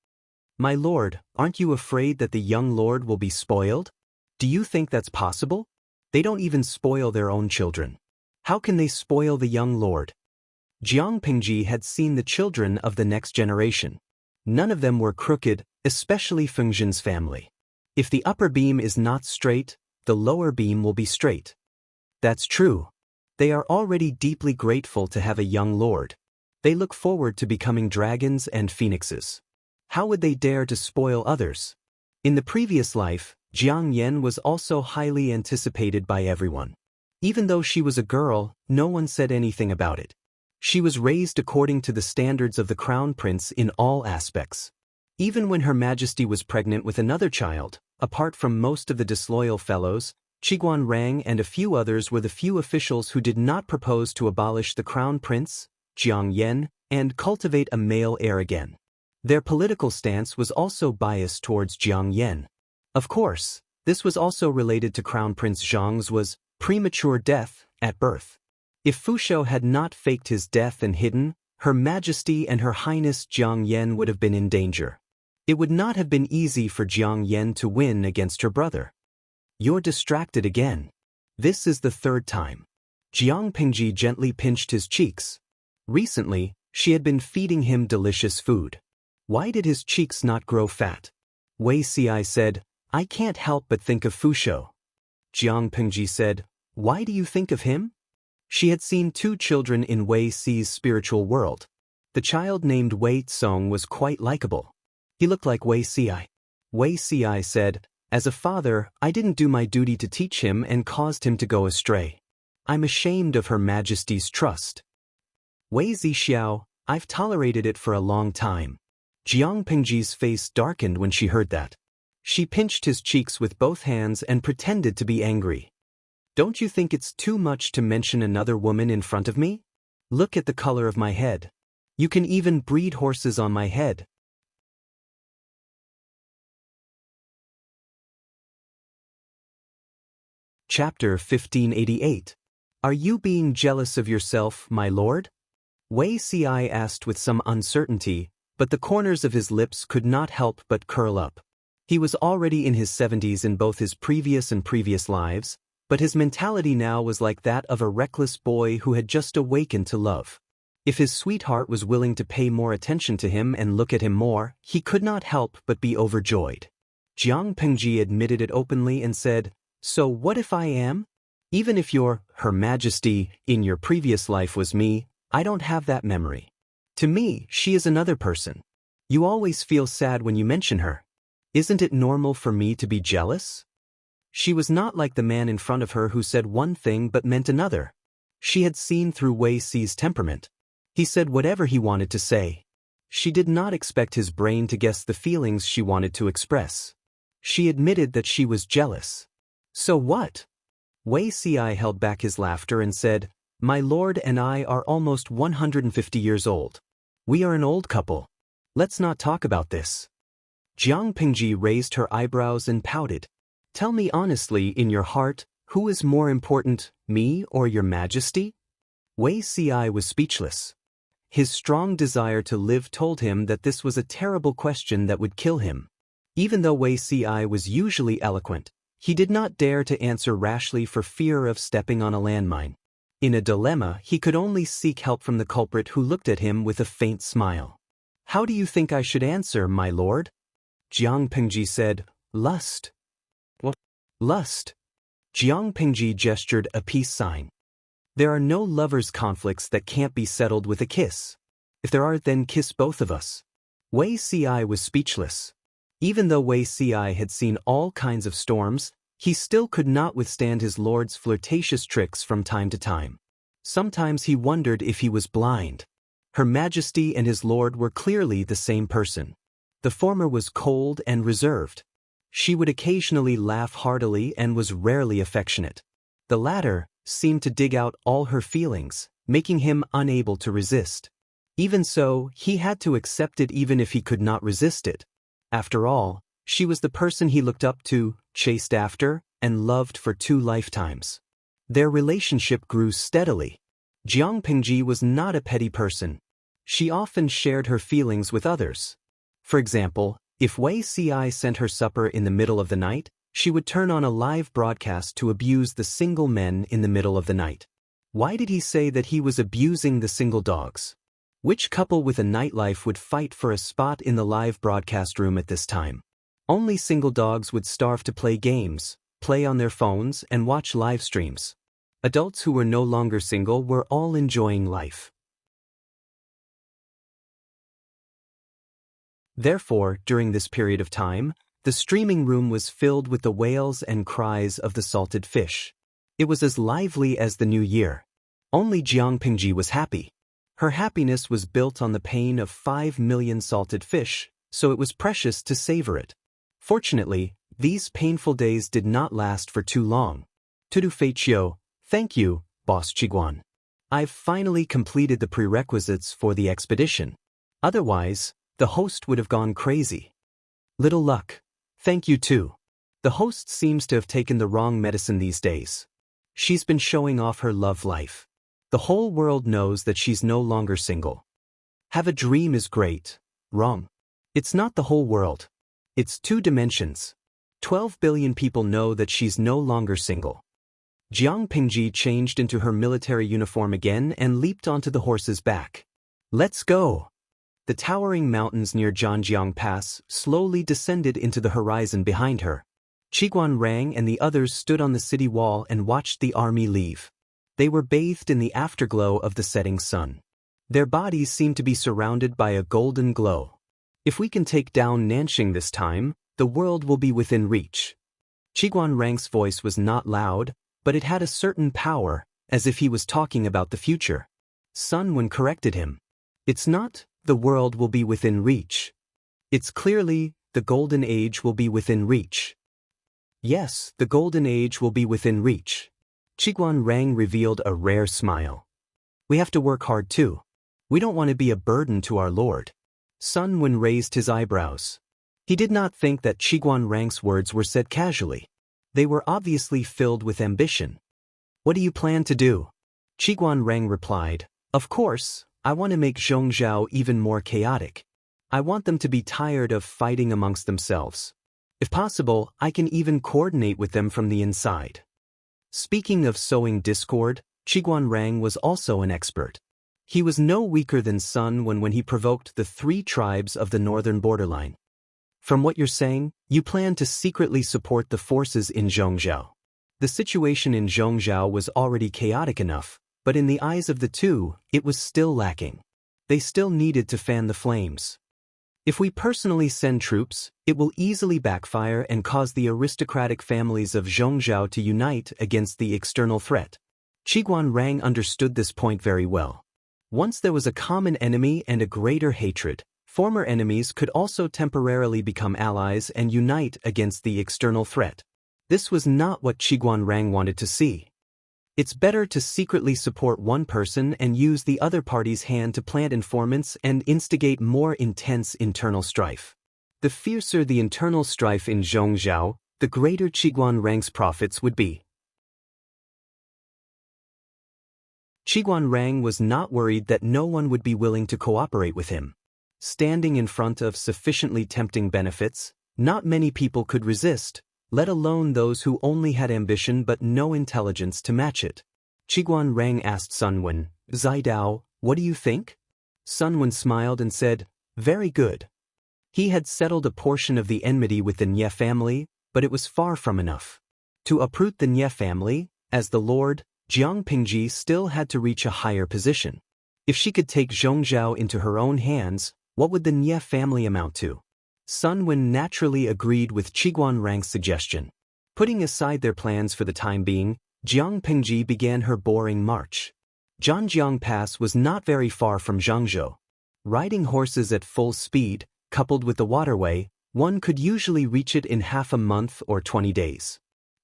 "My lord, aren't you afraid that the young lord will be spoiled? Do you think that's possible? They don't even spoil their own children. How can they spoil the young lord?" Jiang Pingji had seen the children of the next generation. None of them were crooked, especially Feng Zhen's family. If the upper beam is not straight, the lower beam will be straight. That's true. They are already deeply grateful to have a young lord. They look forward to becoming dragons and phoenixes. How would they dare to spoil others? In the previous life, Jiang Yan was also highly anticipated by everyone. Even though she was a girl, no one said anything about it. She was raised according to the standards of the crown prince in all aspects. Even when Her Majesty was pregnant with another child, apart from most of the disloyal fellows, Qiguan Rang and a few others were the few officials who did not propose to abolish the crown prince, Jiang Yan, and cultivate a male heir again. Their political stance was also biased towards Jiang Yan. Of course, this was also related to Crown Prince Zhang's premature death at birth. If Fu Shou had not faked his death and hidden, Her Majesty and Her Highness Jiang Yan would have been in danger. It would not have been easy for Jiang Yan to win against her brother. You're distracted again. This is the third time. Jiang Pingji gently pinched his cheeks. Recently, she had been feeding him delicious food. Why did his cheeks not grow fat? Wei Xi said, I can't help but think of Fu Shou. Jiang Pingji said, why do you think of him? She had seen two children in Wei Xi's spiritual world. The child named Wei Tsong was quite likable. He looked like Wei Xi. Wei Xi said, as a father, I didn't do my duty to teach him and caused him to go astray. I'm ashamed of Her Majesty's trust. Wei Zixiao, I've tolerated it for a long time. Jiang Pingji's face darkened when she heard that. She pinched his cheeks with both hands and pretended to be angry. Don't you think it's too much to mention another woman in front of me? Look at the color of my head. You can even breed horses on my head. Chapter 1588. Are you being jealous of yourself, my lord? Wei Xi asked with some uncertainty, but the corners of his lips could not help but curl up. He was already in his 70s in both his previous and previous lives, but his mentality now was like that of a reckless boy who had just awakened to love. If his sweetheart was willing to pay more attention to him and look at him more, he could not help but be overjoyed. Jiang Pingji admitted it openly and said, so what if I am? Even if Her Majesty in your previous life was me, I don't have that memory. To me, she is another person. You always feel sad when you mention her. Isn't it normal for me to be jealous? She was not like the man in front of her who said one thing but meant another. She had seen through Wei Xi's temperament. He said whatever he wanted to say. She did not expect his brain to guess the feelings she wanted to express. She admitted that she was jealous. So what? Wei Xi held back his laughter and said, my lord and I are almost 150 years old. We are an old couple. Let's not talk about this. Jiang Pingji raised her eyebrows and pouted. Tell me honestly in your heart, who is more important, me or your majesty? Wei Xi was speechless. His strong desire to live told him that this was a terrible question that would kill him. Even though Wei Xi was usually eloquent, he did not dare to answer rashly for fear of stepping on a landmine. In a dilemma, he could only seek help from the culprit who looked at him with a faint smile. How do you think I should answer, my lord? Jiang Pingji said, lust. What? Lust. Jiang Pingji gestured a peace sign. There are no lovers' conflicts that can't be settled with a kiss. If there are, then kiss both of us. Wei Xi was speechless. Even though Wei Xi had seen all kinds of storms, he still could not withstand his lord's flirtatious tricks from time to time. Sometimes he wondered if he was blind. Her Majesty and his lord were clearly the same person. The former was cold and reserved. She would occasionally laugh heartily and was rarely affectionate. The latter seemed to dig out all her feelings, making him unable to resist. Even so, he had to accept it even if he could not resist it. After all, she was the person he looked up to, chased after, and loved for 2 lifetimes. Their relationship grew steadily. Jiang Pingji was not a petty person. She often shared her feelings with others. For example, if Wei Xi sent her supper in the middle of the night, she would turn on a live broadcast to abuse the single men in the middle of the night. Why did he say that he was abusing the single dogs? Which couple with a nightlife would fight for a spot in the live broadcast room at this time? Only single dogs would starve to play games, play on their phones, and watch live streams. Adults who were no longer single were all enjoying life. Therefore, during this period of time, the streaming room was filled with the wails and cries of the salted fish. It was as lively as the new year. Only Jiang Pingji was happy. Her happiness was built on the pain of 5 million salted fish, so it was precious to savor it. Fortunately, these painful days did not last for too long. Tudu Feiqiu, thank you, Boss Qiguan. I've finally completed the prerequisites for the expedition. Otherwise, the host would have gone crazy. Little luck. Thank you too. The host seems to have taken the wrong medicine these days. She's been showing off her love life. The whole world knows that she's no longer single. Have a dream is great. Wrong. It's not the whole world. It's 2 dimensions. 12 billion people know that she's no longer single. Jiang Pingji changed into her military uniform again and leaped onto the horse's back. Let's go! The towering mountains near Zhanjiang Pass slowly descended into the horizon behind her. Qiguan Rang and the others stood on the city wall and watched the army leave. They were bathed in the afterglow of the setting sun. Their bodies seemed to be surrounded by a golden glow. If we can take down Nanxing this time, the world will be within reach. Qiguan Rang's voice was not loud, but it had a certain power, as if he was talking about the future. Sun Wen corrected him. It's not, the world will be within reach. It's clearly, the golden age will be within reach. Yes, the golden age will be within reach. Qiguan Rang revealed a rare smile. We have to work hard too. We don't want to be a burden to our Lord. Sun Wen raised his eyebrows. He did not think that Qiguan Rang's words were said casually. They were obviously filled with ambition. What do you plan to do? Qiguan Rang replied, of course, I want to make Zhongzhou even more chaotic. I want them to be tired of fighting amongst themselves. If possible, I can even coordinate with them from the inside. Speaking of sowing discord, Qiguan Rang was also an expert. He was no weaker than Sun Wen when he provoked the 3 tribes of the northern borderline. From what you're saying, you plan to secretly support the forces in Zhongzhou. The situation in Zhongzhou was already chaotic enough, but in the eyes of the 2, it was still lacking. They still needed to fan the flames. If we personally send troops, it will easily backfire and cause the aristocratic families of Zhongzhou to unite against the external threat. Qiguan Rang understood this point very well. Once there was a common enemy and a greater hatred, former enemies could also temporarily become allies and unite against the external threat. This was not what Qiguan Rang wanted to see. It's better to secretly support one person and use the other party's hand to plant informants and instigate more intense internal strife. The fiercer the internal strife in Zhongzhou, the greater Qiguan Rang's profits would be. Qiguan Rang was not worried that no one would be willing to cooperate with him. Standing in front of sufficiently tempting benefits, not many people could resist, let alone those who only had ambition but no intelligence to match it. Qiguan Rang asked Sun Wen, Zidao, what do you think? Sun Wen smiled and said, very good. He had settled a portion of the enmity with the Nye family, but it was far from enough. To uproot the Nye family, as the Lord, Jiang Pingji still had to reach a higher position. If she could take Zhongzhou into her own hands, what would the Nye family amount to? Sun Wen naturally agreed with Qiguan Rang's suggestion. Putting aside their plans for the time being, Jiang Pingji began her boring march. Zhanjiang Pass was not very far from Zhangzhou. Riding horses at full speed, coupled with the waterway, one could usually reach it in half a month or 20 days.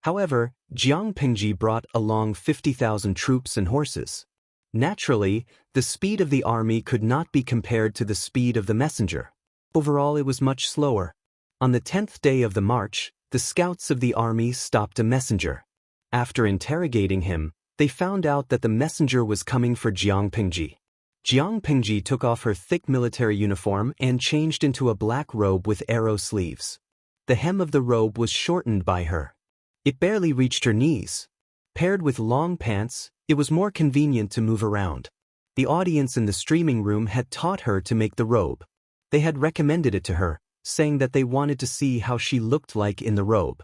However, Jiang Pingji brought along 50,000 troops and horses. Naturally, the speed of the army could not be compared to the speed of the messenger. Overall, it was much slower. On the 10th day of the march, the scouts of the army stopped a messenger. After interrogating him, they found out that the messenger was coming for Jiang Pingji. Jiang Pingji took off her thick military uniform and changed into a black robe with arrow sleeves. The hem of the robe was shortened by her. It barely reached her knees. Paired with long pants, it was more convenient to move around. The audience in the streaming room had taught her to make the robe. They had recommended it to her, saying that they wanted to see how she looked like in the robe.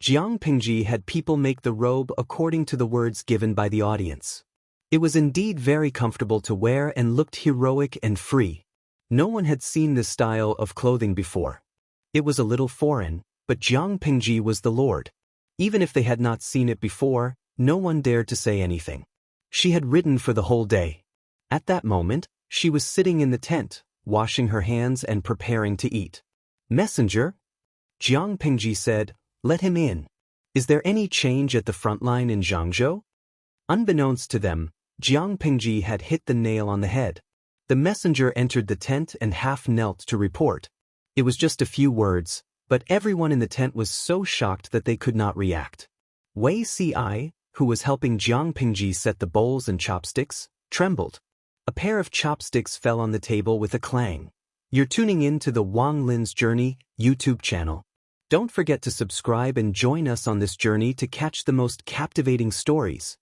Jiang Pingji had people make the robe according to the words given by the audience. It was indeed very comfortable to wear and looked heroic and free. No one had seen this style of clothing before. It was a little foreign, but Jiang Pingji was the lord. Even if they had not seen it before, no one dared to say anything. She had ridden for the whole day. At that moment, she was sitting in the tent, washing her hands and preparing to eat. "Messenger?" Jiang Pingji said, "Let him in. Is there any change at the front line in Zhangzhou?" Unbeknownst to them, Jiang Pingji had hit the nail on the head. The messenger entered the tent and half knelt to report. It was just a few words, but everyone in the tent was so shocked that they could not react. Wei Ci, who was helping Jiang Pingji set the bowls and chopsticks, trembled. A pair of chopsticks fell on the table with a clang. You're tuning in to the Wang Lin's Journey YouTube channel. Don't forget to subscribe and join us on this journey to catch the most captivating stories.